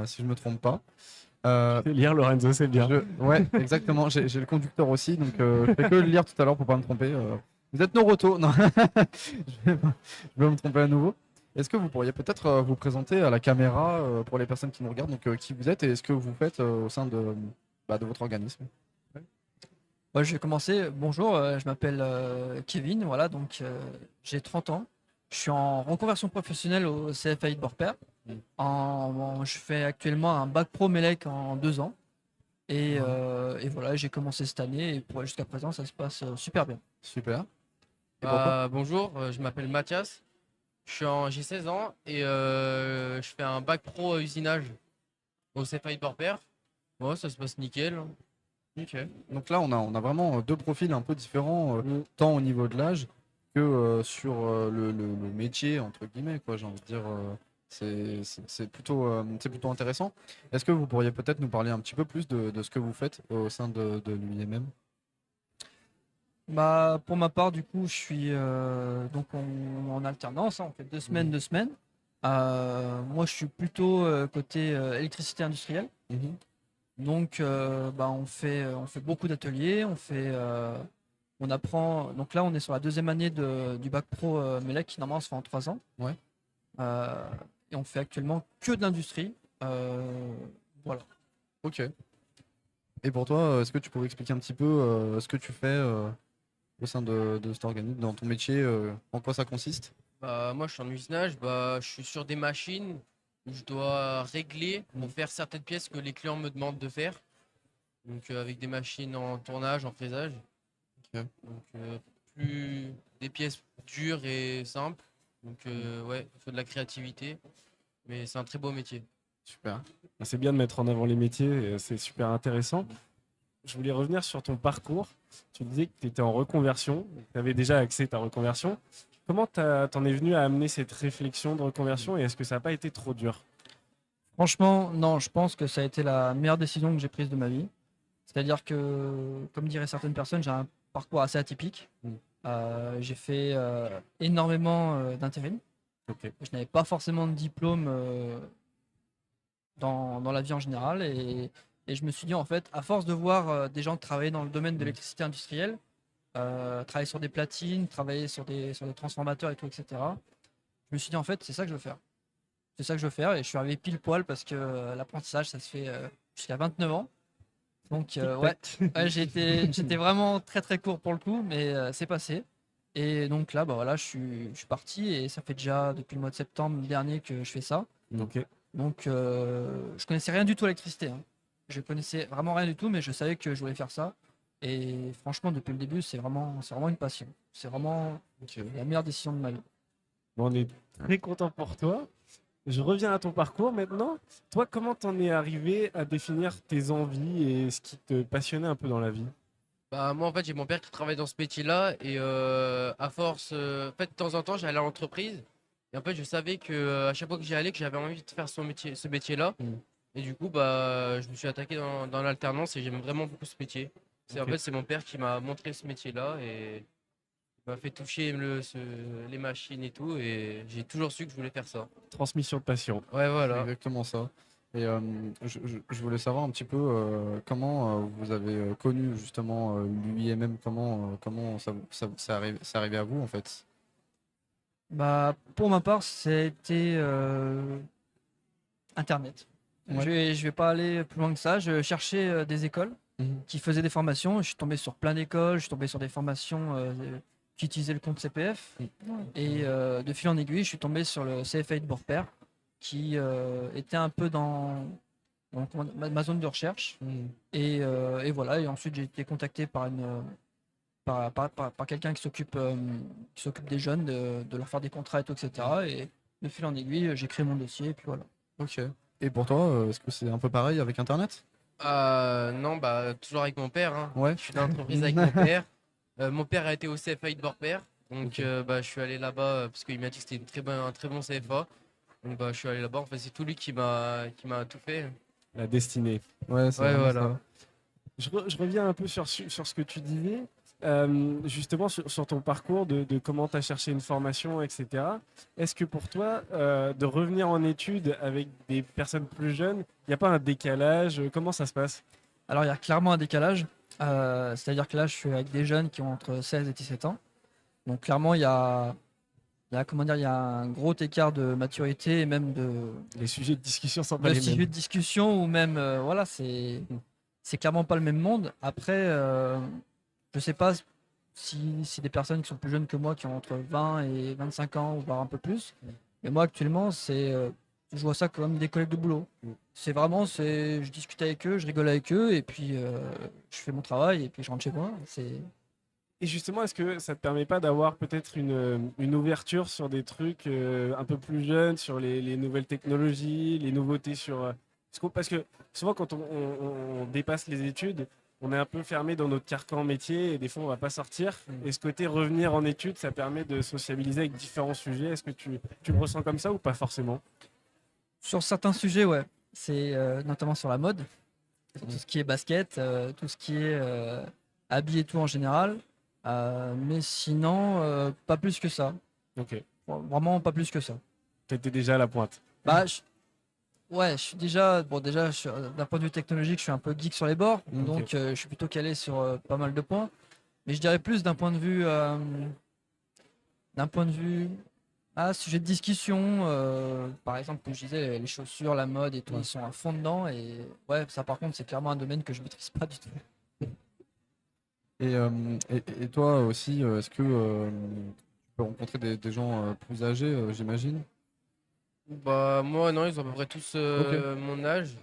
si je ne me trompe pas. C'est lire Lorenzo, c'est bien. Ouais, exactement. J'ai le conducteur aussi, donc je fais que le lire tout à l'heure pour pas me tromper. Vous êtes Noroto, non je vais me tromper à nouveau. Est-ce que vous pourriez peut-être vous présenter à la caméra pour les personnes qui nous regardent, donc qui vous êtes et ce que vous faites au sein de votre organisme? Ouais, je vais commencer. Bonjour, je m'appelle Kevin, voilà, donc j'ai 30 ans. Je suis en reconversion professionnelle au CFAI de Borpère. Je fais actuellement un bac pro MELEC en 2 ans. Et voilà, j'ai commencé cette année et jusqu'à présent, ça se passe super bien. Super. Bonjour, je m'appelle Mathias. J'ai 16 ans et je fais un bac pro usinage au CFAI de Borpère. Ouais, ça se passe nickel. Ok. Donc là, on a vraiment 2 profils un peu différents, tant au niveau de l'âge que sur le métier, entre guillemets, quoi, j'ai envie de dire. C'est plutôt intéressant. Est-ce que vous pourriez peut-être nous parler un petit peu plus de ce que vous faites au sein de l'UIMM? Bah, pour ma part, du coup, je suis donc en alternance, hein, on fait 2 semaines, 2 semaines. Moi, je suis plutôt côté électricité industrielle. Donc, on fait beaucoup d'ateliers, on apprend. Donc là, on est sur la 2e année du bac pro MELEC qui normalement se fait en 3 ans. Ouais. Et on fait actuellement que de l'industrie. Voilà. Ok. Et pour toi, est-ce que tu pourrais expliquer un petit peu ce que tu fais au sein de cet organisme, dans ton métier, en quoi ça consiste? Moi, je suis en usinage, je suis sur des machines où je dois régler pour faire certaines pièces que les clients me demandent de faire. Donc avec des machines en tournage, en fraisage. Ok. Donc plus des pièces dures et simples. Donc ouais, il faut de la créativité. Mais c'est un très beau métier. Super. C'est bien de mettre en avant les métiers, c'est super intéressant. Je voulais revenir sur ton parcours. Tu disais que tu étais en reconversion, tu avais déjà axé ta reconversion. Comment t'en es venu à amener cette réflexion de reconversion et est-ce que ça n'a pas été trop dur? Franchement, non, je pense que ça a été la meilleure décision que j'ai prise de ma vie. C'est-à-dire que, comme diraient certaines personnes, j'ai un parcours assez atypique. J'ai fait énormément d'intérim. Ok. Je n'avais pas forcément de diplôme dans la vie en général. Et je me suis dit, en fait, à force de voir des gens travailler dans le domaine de l'électricité industrielle, travailler sur des platines, travailler sur des transformateurs et tout, etc., je me suis dit, en fait, c'est ça que je veux faire. C'est ça que je veux faire. Et je suis arrivé pile poil parce que l'apprentissage, ça se fait jusqu'à 29 ans. Donc, j'étais vraiment très très court pour le coup, mais c'est passé. Et donc là, voilà, je suis parti et ça fait déjà depuis le mois de septembre dernier que je fais ça. Ok. Donc, je connaissais rien du tout à l'électricité. Hein. Je connaissais vraiment rien du tout, mais je savais que je voulais faire ça. Et franchement, depuis le début, c'est vraiment une passion. C'est vraiment la meilleure décision de ma vie. Bon, on est très content pour toi. Je reviens à ton parcours maintenant. Toi, comment t'en es arrivé à définir tes envies et ce qui te passionnait un peu dans la vie? Bah, moi, en fait, j'ai mon père qui travaille dans ce métier-là et à force, en fait, de temps en temps, j'allais à l'entreprise et en fait, je savais que à chaque fois que j'y allais, que j'avais envie de faire ce métier-là. Et du coup, bah, je me suis attaqué dans l'alternance et j'aime vraiment beaucoup ce métier. En Ok. fait, c'est mon père qui m'a montré ce métier-là et il m'a fait toucher les machines et tout et j'ai toujours su que je voulais faire ça. Transmission de passion. Ouais, C'est voilà. exactement ça. Et je voulais savoir un petit peu comment vous avez connu justement l'UIMM, comment c'est arrivé à vous en fait. Bah, pour ma part, c'était Internet. Ouais. Je vais pas aller plus loin que ça. Je cherchais des écoles qui faisaient des formations. Je suis tombé sur plein d'écoles. Je suis tombé sur des formations qui utilisaient le compte CPF. Et de fil en aiguille, je suis tombé sur le CFA de Bourg-Père, qui était un peu dans ma zone de recherche. Et voilà. Et ensuite, j'ai été contacté par quelqu'un qui s'occupe des jeunes, de leur faire des contrats et tout, etc. Et de fil en aiguille, j'ai créé mon dossier. Et puis voilà. Ok. Et pour toi, est-ce que c'est un peu pareil avec Internet? Non, bah, toujours avec mon père, hein. Ouais. Je suis dans l'entreprise avec mon père. Mon père a été au CFA de Bourg-Père. Donc, Ok. bah, je suis allé là-bas parce qu'il m'a dit que c'était un très bon CFA. Donc, bah, je suis allé là-bas. En fait, c'est tout lui qui m'a tout fait. La destinée. Ouais, c'est Ouais, vraiment voilà. ça. Je reviens un peu sur ce que tu disais, justement sur ton parcours de comment tu as cherché une formation, etc. Est-ce que pour toi, de revenir en études avec des personnes plus jeunes, il n'y a pas un décalage? Comment ça se passe? Alors, il y a clairement un décalage. C'est-à-dire que là, je suis avec des jeunes qui ont entre 16 et 17 ans. Donc, clairement, comment dire, il y a un gros écart de maturité et même Les sujets de discussion sont pas de les sujet mêmes. de discussion ou même, voilà, c'est clairement pas le même monde. Après, je sais pas si des personnes qui sont plus jeunes que moi, qui ont entre 20 et 25 ans, ou voire un peu plus. Mais moi, actuellement, je vois ça comme des collègues de boulot. Je discute avec eux, je rigole avec eux, et puis je fais mon travail, et puis je rentre chez moi. Et justement, est-ce que ça te permet pas d'avoir peut-être une ouverture sur des trucs un peu plus jeunes, sur les nouvelles technologies, les nouveautés parce que souvent, quand on dépasse les études, on est un peu fermé dans notre carcan métier et des fois, on va pas sortir. Et ce côté revenir en études, ça permet de sociabiliser avec différents sujets. Est-ce que tu le ressens comme ça ou pas forcément? Sur certains sujets, ouais. C'est notamment sur la mode, tout ce qui est basket, tout ce qui est habits et tout en général. Mais sinon, pas plus que ça. Ok. Vraiment pas plus que ça. Tu étais déjà à la pointe. Bah, ouais, je suis déjà, d'un point de vue technologique, je suis un peu geek sur les bords, donc je suis plutôt calé sur pas mal de points. Mais je dirais plus d'un point de vue, sujet de discussion, par exemple, comme je disais, les chaussures, la mode et tout, ils sont à fond dedans. Et ouais, ça par contre, c'est clairement un domaine que je maîtrise pas du tout. Et toi aussi, est-ce que tu peux rencontrer des gens plus âgés, j'imagine? Bah, moi, non, ils ont à peu près tous Ok. mon âge.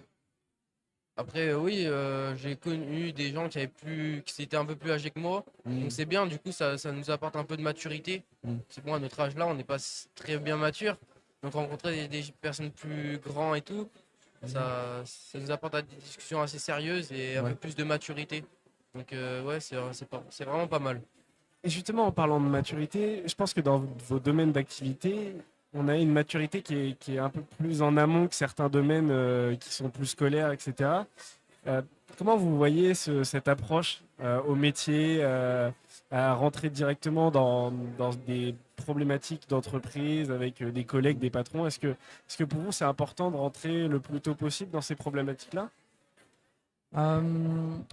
Après, oui, j'ai connu des gens qui étaient un peu plus âgés que moi. Donc c'est bien, du coup, ça nous apporte un peu de maturité. C'est bon, à notre âge-là, on n'est pas très bien mature. Donc rencontrer des personnes plus grands et tout, ça nous apporte à des discussions assez sérieuses et un peu plus de maturité. Donc ouais, c'est vraiment pas mal. Et justement, en parlant de maturité, je pense que dans vos domaines d'activité, on a une maturité qui est un peu plus en amont que certains domaines qui sont plus scolaires, etc. Comment vous voyez cette approche au métier, à rentrer directement dans des problématiques d'entreprise avec des collègues, des patrons? Est-ce que pour vous, c'est important de rentrer le plus tôt possible dans ces problématiques-là?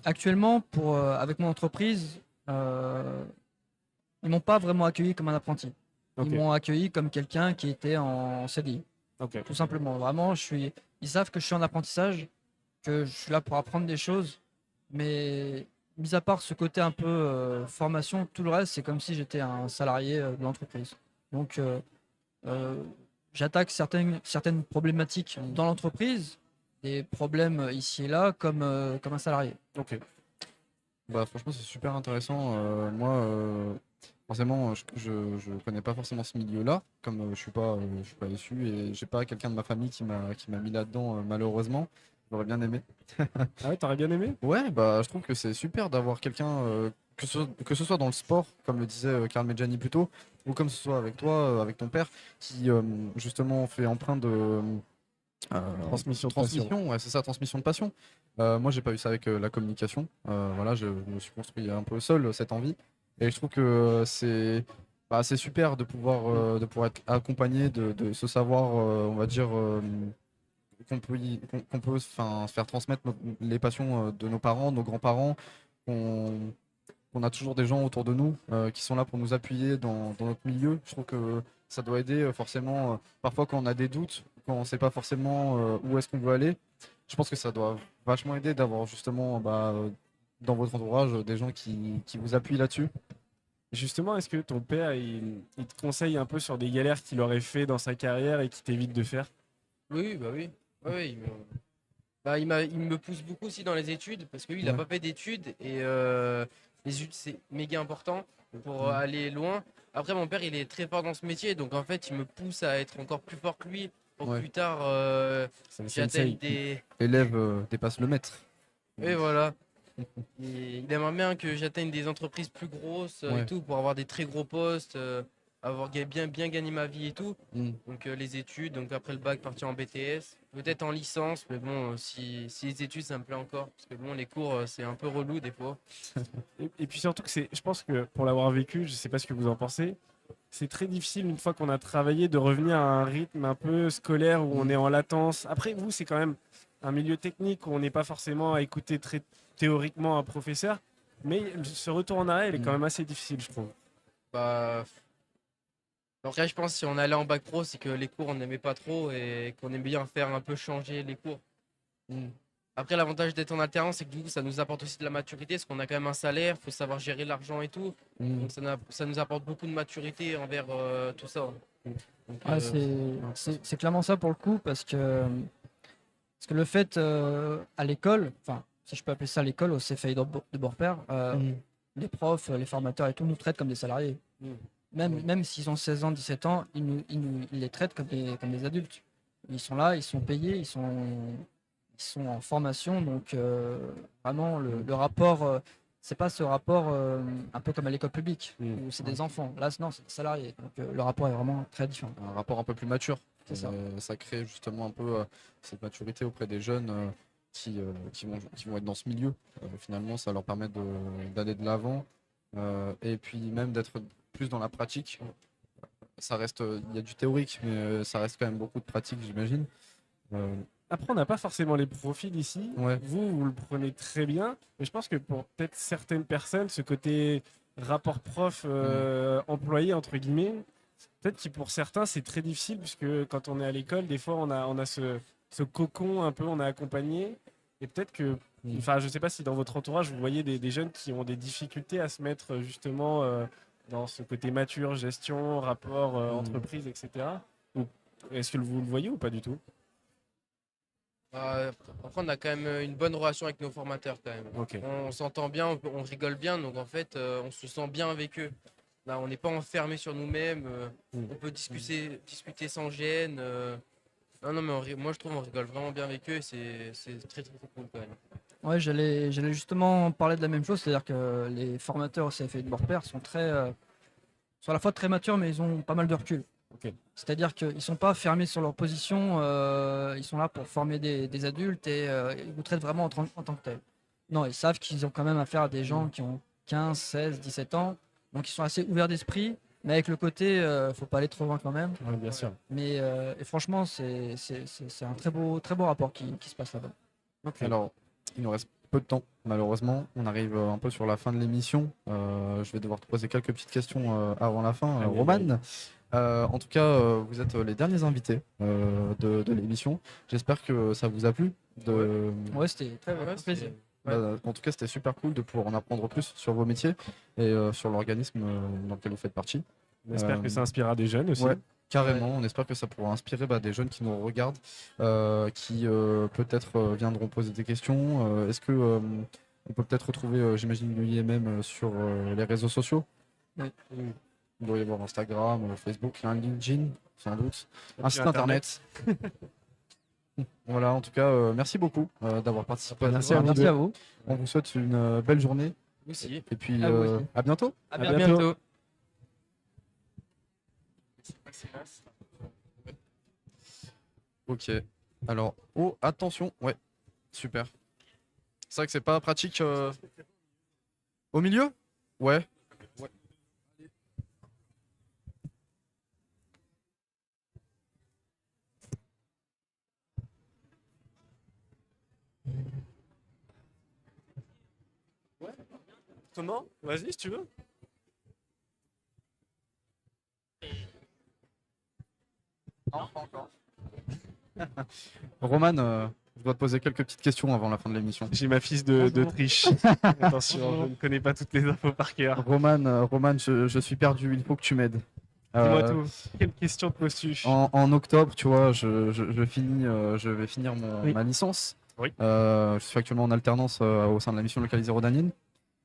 Actuellement, avec mon entreprise, ils m'ont pas vraiment accueilli comme un apprenti. Ok. Ils m'ont accueilli comme quelqu'un qui était en CDI. Ok. Tout simplement. Vraiment, ils savent que je suis en apprentissage, que je suis là pour apprendre des choses. Mais mis à part ce côté un peu formation, tout le reste, c'est comme si j'étais un salarié de l'entreprise. Donc, j'attaque certaines problématiques dans l'entreprise, des problèmes ici et là, comme un salarié. Ok. Bah, franchement, c'est super intéressant. Moi, forcément, je connais pas forcément ce milieu-là, comme je suis pas issu et j'ai pas quelqu'un de ma famille qui m'a mis là-dedans, malheureusement. J'aurais bien aimé. Ah ouais, t'aurais bien aimé? Ouais, bah, je trouve que c'est super d'avoir quelqu'un, que ce soit dans le sport, comme le disait Karl Medjani plus tôt, ou comme ce soit avec toi, avec ton père, qui justement fait empreinte de Transmission de passion. transmission, ouais, c'est ça, transmission de passion. Moi, j'ai pas eu ça avec la communication. Voilà, je me suis construit un peu seul cette envie, et je trouve que c'est super de pouvoir être accompagné, de se savoir, on va dire, qu'on peut enfin, se faire transmettre les passions de nos parents, de nos grands-parents, qu'on qu'on a toujours des gens autour de nous qui sont là pour nous appuyer dans notre milieu. Je trouve que ça doit aider forcément, parfois quand on a des doutes, quand on ne sait pas forcément où est-ce qu'on veut aller. Je pense que ça doit vachement aider d'avoir justement dans votre entourage des gens qui vous appuient là-dessus. Justement, est-ce que ton père, il te conseille un peu sur des galères qu'il aurait fait dans sa carrière et qui t'évite de faire? Oui, bah oui. Ouais, ouais, il me pousse beaucoup aussi dans les études parce que lui, il n'a Ouais. pas fait d'études et les études, c'est méga important pour Mhm. aller loin. Après, mon père, il est très fort dans ce métier, donc en fait, il me pousse à être encore plus fort que lui pour que Ouais. plus tard, C'est le j'atteigne sensei. des... L'élève dépasse le maître. Et voilà. Il aimerait bien que j'atteigne des entreprises plus grosses et Ouais. tout pour avoir des très gros postes, avoir bien gagné ma vie et tout. Mm. Donc les études, donc après le bac, partir en BTS, peut-être en licence, mais bon, si les études, ça me plaît encore. Parce que bon, les cours, c'est un peu relou des fois. Et puis surtout que je pense que pour l'avoir vécu, je sais pas ce que vous en pensez, c'est très difficile une fois qu'on a travaillé de revenir à un rythme un peu scolaire où on est en latence. Après, vous, c'est quand même un milieu technique où on n'est pas forcément à écouter très théoriquement un professeur, mais ce retour en arrière, il est quand même assez difficile, je trouve. Bah, après, je pense que si on allait en bac pro, c'est que les cours, on n'aimait pas trop et qu'on aime bien faire un peu changer les cours. Après, l'avantage d'être en alternance, c'est que du coup, ça nous apporte aussi de la maturité, parce qu'on a quand même un salaire, il faut savoir gérer l'argent et tout. Donc, ça nous apporte beaucoup de maturité envers tout ça. Donc, Ouais, c'est clairement ça pour le coup, parce que le fait à l'école, enfin, si je peux appeler ça l'école, au CFAI de Borpère, les profs, les formateurs et tout nous traitent comme des salariés. Même s'ils ont 16 ans, 17 ans, ils les traitent comme des adultes. Ils sont là, ils sont payés, ils sont en formation, donc vraiment le rapport, c'est pas ce rapport un peu comme à l'école publique, où c'est des enfants. Là, non, c'est des salariés, donc le rapport est vraiment très différent. Un rapport un peu plus mature. C'est ça. Ça crée justement un peu cette maturité auprès des jeunes qui vont être dans ce milieu. Finalement, ça leur permet d'aller de l'avant et puis même d'être plus dans la pratique. Ça reste, il y a du théorique, mais ça reste quand même beaucoup de pratique, j'imagine. Après, on n'a pas forcément les profils ici. Ouais. Vous le prenez très bien. Mais je pense que pour peut-être certaines personnes, ce côté rapport prof-employé, entre guillemets, peut-être que pour certains, c'est très difficile, puisque quand on est à l'école, des fois, on a ce cocon un peu, on est accompagné. Et peut-être que, enfin, je ne sais pas si dans votre entourage, vous voyez des jeunes qui ont des difficultés à se mettre justement dans ce côté mature, gestion, rapport, entreprise, etc. Ou est-ce que vous le voyez ou pas du tout? Après, on a quand même une bonne relation avec nos formateurs quand même. Ok. On s'entend bien, on rigole bien, donc en fait, on se sent bien avec eux. Là, on n'est pas enfermé sur nous-mêmes, on peut discuter sans gêne. Non, mais moi je trouve on rigole vraiment bien avec eux, et c'est très cool quand même. Ouais, j'allais justement parler de la même chose, c'est-à-dire que les formateurs au CFA de Borpère sont sont à la fois très matures, mais ils ont pas mal de recul. Ok. C'est-à-dire qu'ils ne sont pas fermés sur leur position, ils sont là pour former des adultes et ils vous traitent vraiment en tant que tel. Non, ils savent qu'ils ont quand même affaire à des gens qui ont 15, 16, 17 ans, donc ils sont assez ouverts d'esprit, mais avec le côté, faut pas aller trop loin quand même. Ouais, bien sûr. Mais et franchement, c'est un très beau rapport qui se passe là-bas. Alors, il nous reste peu de temps, malheureusement. On arrive un peu sur la fin de l'émission. Je vais devoir te poser quelques petites questions avant la fin. Allez, Roman, en tout cas, vous êtes les derniers invités de l'émission. J'espère que ça vous a plu. Ouais, c'était très plaisir. En tout cas, c'était super cool de pouvoir en apprendre plus sur vos métiers et sur l'organisme dans lequel vous faites partie. On espère que ça inspirera des jeunes aussi. Ouais, carrément. On espère que ça pourra inspirer des jeunes qui nous regardent, qui peut-être viendront poser des questions. Est-ce que On peut peut-être retrouver, j'imagine, l'UIMM sur les réseaux sociaux. Oui. Vous doit y avoir Instagram, Facebook, un LinkedIn, sans doute. Un site internet. Voilà, en tout cas, merci beaucoup d'avoir participé à Merci cette à vidéo. vous. On vous souhaite une belle journée. Aussi. Et puis, À vous aussi. à bientôt. À bientôt. Ok. Alors, oh, attention. Ouais, super. C'est vrai que c'est pas pratique. Au milieu? Ouais. Ouais. Comment? Vas-y si tu veux. Non, pas encore. Roman, je dois te poser quelques petites questions avant la fin de l'émission. J'ai ma fiche de triche. Attention, je ne connais pas toutes les infos par cœur. Roman, je suis perdu, il faut que tu m'aides. Dis-moi tout. Quelle question te poses-tu? En octobre, tu vois, je vais finir Oui. ma licence. Oui. Je suis actuellement en alternance au sein de la mission locale Danine.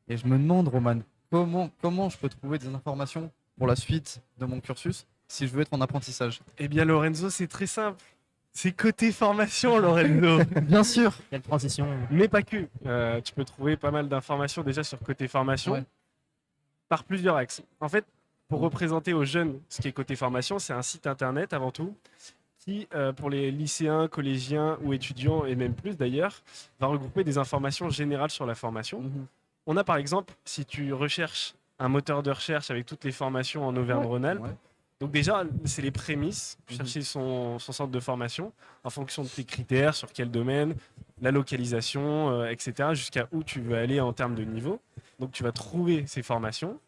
Et je me demande, Roman, comment je peux trouver des informations pour la suite de mon cursus si je veux être en apprentissage? Eh bien, Lorenzo, c'est très simple. C'est côté formation, Lorenzo. Bien sûr. Quelle transition. Mais pas que. Tu peux trouver pas mal d'informations déjà sur côté formation Ouais. par plusieurs axes. En fait, pour représenter aux jeunes ce qui est côté formation, c'est un site internet avant tout qui, pour les lycéens, collégiens ou étudiants, et même plus d'ailleurs, va regrouper des informations générales sur la formation. On a par exemple, si tu recherches un moteur de recherche avec toutes les formations en Auvergne-Rhône-Alpes, Ouais. donc déjà, c'est les prémices, chercher son centre de formation en fonction de tes critères, sur quel domaine, la localisation, etc., jusqu'à où tu veux aller en termes de niveau. Donc tu vas trouver ces formations.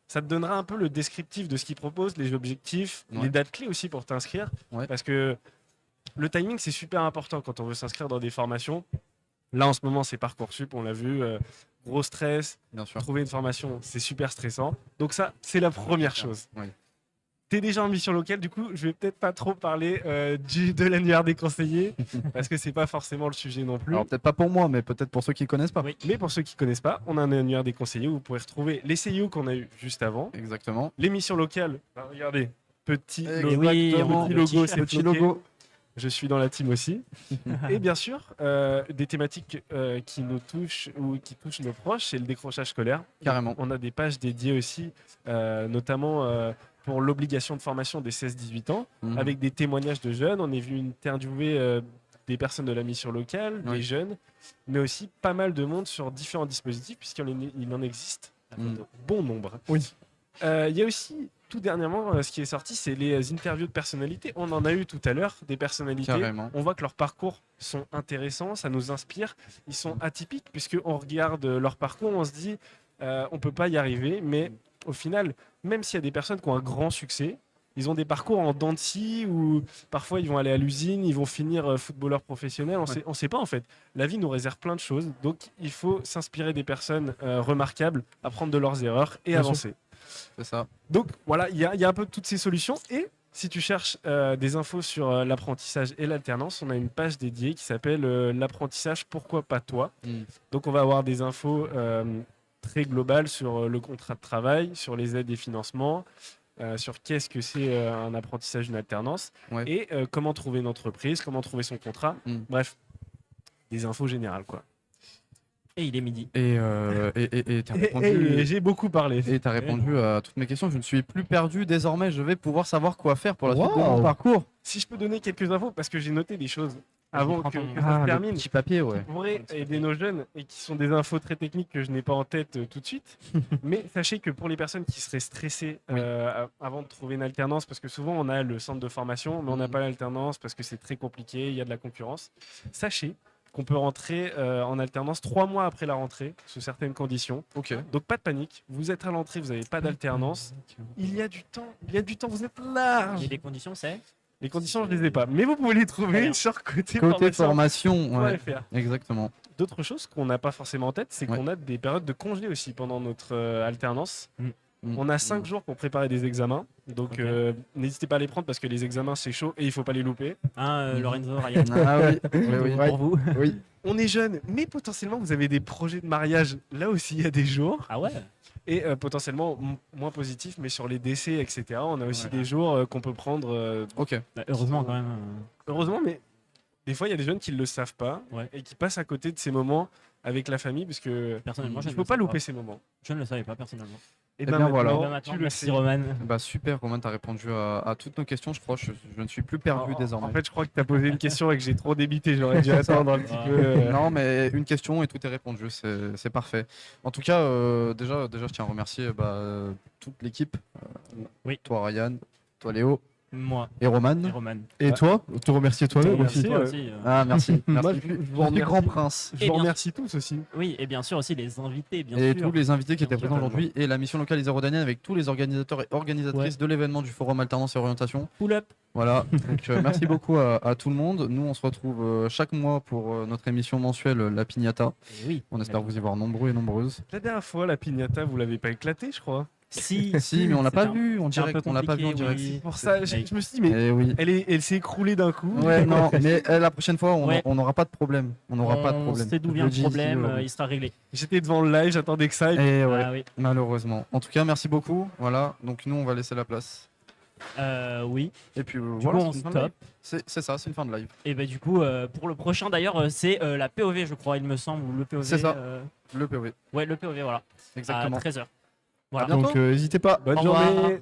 Ça te donnera un peu le descriptif de ce qu'ils proposent, les objectifs, Ouais. les dates clés aussi pour t'inscrire. Ouais. Parce que le timing, c'est super important quand on veut s'inscrire dans des formations. Là, en ce moment, c'est Parcoursup, on l'a vu, gros stress. Bien sûr. Trouver une formation, c'est super stressant. Donc ça, c'est la première chose. Oui. T'es déjà en mission locale, du coup, je vais peut-être pas trop parler de l'annuaire des conseillers, parce que c'est pas forcément le sujet non plus. Alors peut-être pas pour moi, mais peut-être pour ceux qui connaissent pas. Mais pour ceux qui connaissent pas, on a un annuaire des conseillers où vous pourrez retrouver les CIO qu'on a eu juste avant. Exactement. Les missions locales. Bah, regardez, petit Exactement. logo, c'est Petit bloqué. logo. Je suis dans la team aussi. Et bien sûr, des thématiques qui nous touchent ou qui touchent nos proches, c'est le décrochage scolaire. Carrément. On a des pages dédiées aussi, notamment pour l'obligation de formation des 16-18 ans, Mhm. avec des témoignages de jeunes. On est venu interviewer des personnes de la mission locale, Oui. des jeunes, mais aussi pas mal de monde sur différents dispositifs, puisqu'il en existe un bon nombre. Oui. Il y a aussi, tout dernièrement, ce qui est sorti, c'est les interviews de personnalités. On en a eu tout à l'heure, des personnalités. Carrément. On voit que leurs parcours sont intéressants, ça nous inspire. Ils sont atypiques, puisqu'on regarde leur parcours, on se dit, on peut pas y arriver, mais au final, même s'il y a des personnes qui ont un grand succès, ils ont des parcours en dents de scie où parfois ils vont aller à l'usine, ils vont finir footballeurs professionnels. On sait pas en fait. La vie nous réserve plein de choses, donc il faut s'inspirer des personnes remarquables, apprendre de leurs erreurs et Bien sûr. avancer. C'est ça. Donc voilà, il y a un peu toutes ces solutions. Et si tu cherches des infos sur l'apprentissage et l'alternance, on a une page dédiée qui s'appelle l'apprentissage pourquoi pas toi. Donc on va avoir des infos très globales sur le contrat de travail, sur les aides et financements, sur qu'est-ce que c'est un apprentissage, une alternance, et comment trouver une entreprise, comment trouver son contrat. Bref, des infos générales quoi. Et il est midi. Et t'as répondu. J'ai beaucoup parlé. Et t'as répondu à toutes mes questions. Je ne suis plus perdu. Désormais, je vais pouvoir savoir quoi faire pour la suite de Wow. mon parcours. Si je peux donner quelques infos, parce que j'ai noté des choses avant que ça Ah, se le termine. petit papier, ouais. Qui pourraient aider nos jeunes et qui sont des infos très techniques que je n'ai pas en tête tout de suite. Mais sachez que pour les personnes qui seraient stressées avant de trouver une alternance, parce que souvent on a le centre de formation, mais on n'a pas l'alternance parce que c'est très compliqué, il y a de la concurrence. Sachez qu'on peut rentrer en alternance 3 mois après la rentrée, sous certaines conditions. Donc pas de panique, vous êtes à l'entrée, vous n'avez pas d'alternance. Il y a du temps, vous êtes large. Et les conditions, c'est Les conditions, je ne les ai pas, mais vous pouvez les trouver sur côté formation. Ouais. .fr. Exactement. D'autres choses qu'on n'a pas forcément en tête, c'est qu'on a des périodes de congé aussi pendant notre alternance. On a 5 jours pour préparer des examens, donc n'hésitez pas à les prendre parce que les examens c'est chaud et il faut pas les louper. Lorenzo, Ryan. Ah oui, oui, oui. Pour vous. Oui. on est jeune, mais potentiellement vous avez des projets de mariage là aussi il y a des jours. Ah ouais. Et potentiellement moins positifs, mais sur les décès, etc. On a aussi des jours qu'on peut prendre. Ok. Bah, heureusement quand même. Heureusement, mais des fois il y a des jeunes qui ne le savent pas et qui passent à côté de ces moments avec la famille, parce que Personnellement, je il ne faut le pas savais louper pas. ces moments. Je ne le savais pas personnellement. Et Eh bien voilà. Bah, maintenant, merci Roman. Bah super Roman, t'as répondu à toutes nos questions, je crois. Je ne suis plus perdu désormais. En fait, je crois que tu as posé une question et que j'ai trop débité. J'aurais dû attendre un petit peu. Non, mais une question et tout est répondu, c'est parfait. En tout cas, déjà, je tiens à remercier toute l'équipe. Oui. Toi Ryan, toi Léo. Moi. Et Roman. Et toi, te remercier toi-même aussi. Toi aussi, Ah merci. Moi, Merci. je vous Je suis remercie. grand prince. Je vous remercie tous aussi. Oui, et bien sûr aussi les invités, bien Et sûr. tous les invités qui étaient Bien présents sûr. aujourd'hui et la mission locale isérodanienne avec tous les organisateurs et organisatrices de l'événement du Forum Alternance et Orientation. Pull up. Voilà, donc merci beaucoup à tout le monde. Nous on se retrouve chaque mois pour notre émission mensuelle La Pignata. Oui. On espère vous y voir nombreux et nombreuses. La dernière fois, la piñata, vous l'avez pas éclaté, je crois. Si, Si, mais on l'a pas c'était vu en c'était un peu direct. On l'a pas vu en compliqué, direct. oui. Pour ça, je me suis dit, mais Eh oui. elle s'est écroulée d'un coup. Ouais, non, mais la prochaine fois, Ouais. on n'aura pas de problème. On n'aura pas de On problème. sait d'où Je vient le le dis problème, ici, il sera réglé. J'étais devant le live, j'attendais que ça. Et ouais, Ah oui. malheureusement. En tout cas, merci beaucoup. Voilà, donc nous, on va laisser la place. Oui. Et puis Du voilà, coup, on c'est une fin de live. stoppe. C'est ça, c'est une fin de live. Et bah du coup, pour le prochain d'ailleurs, c'est la POV, je crois, il me semble, ou le POV. C'est ça. Le POV. Ouais, le POV, voilà. Exactement. À 13h. Voilà. Donc n'hésitez pas. Bonne Au revoir. journée.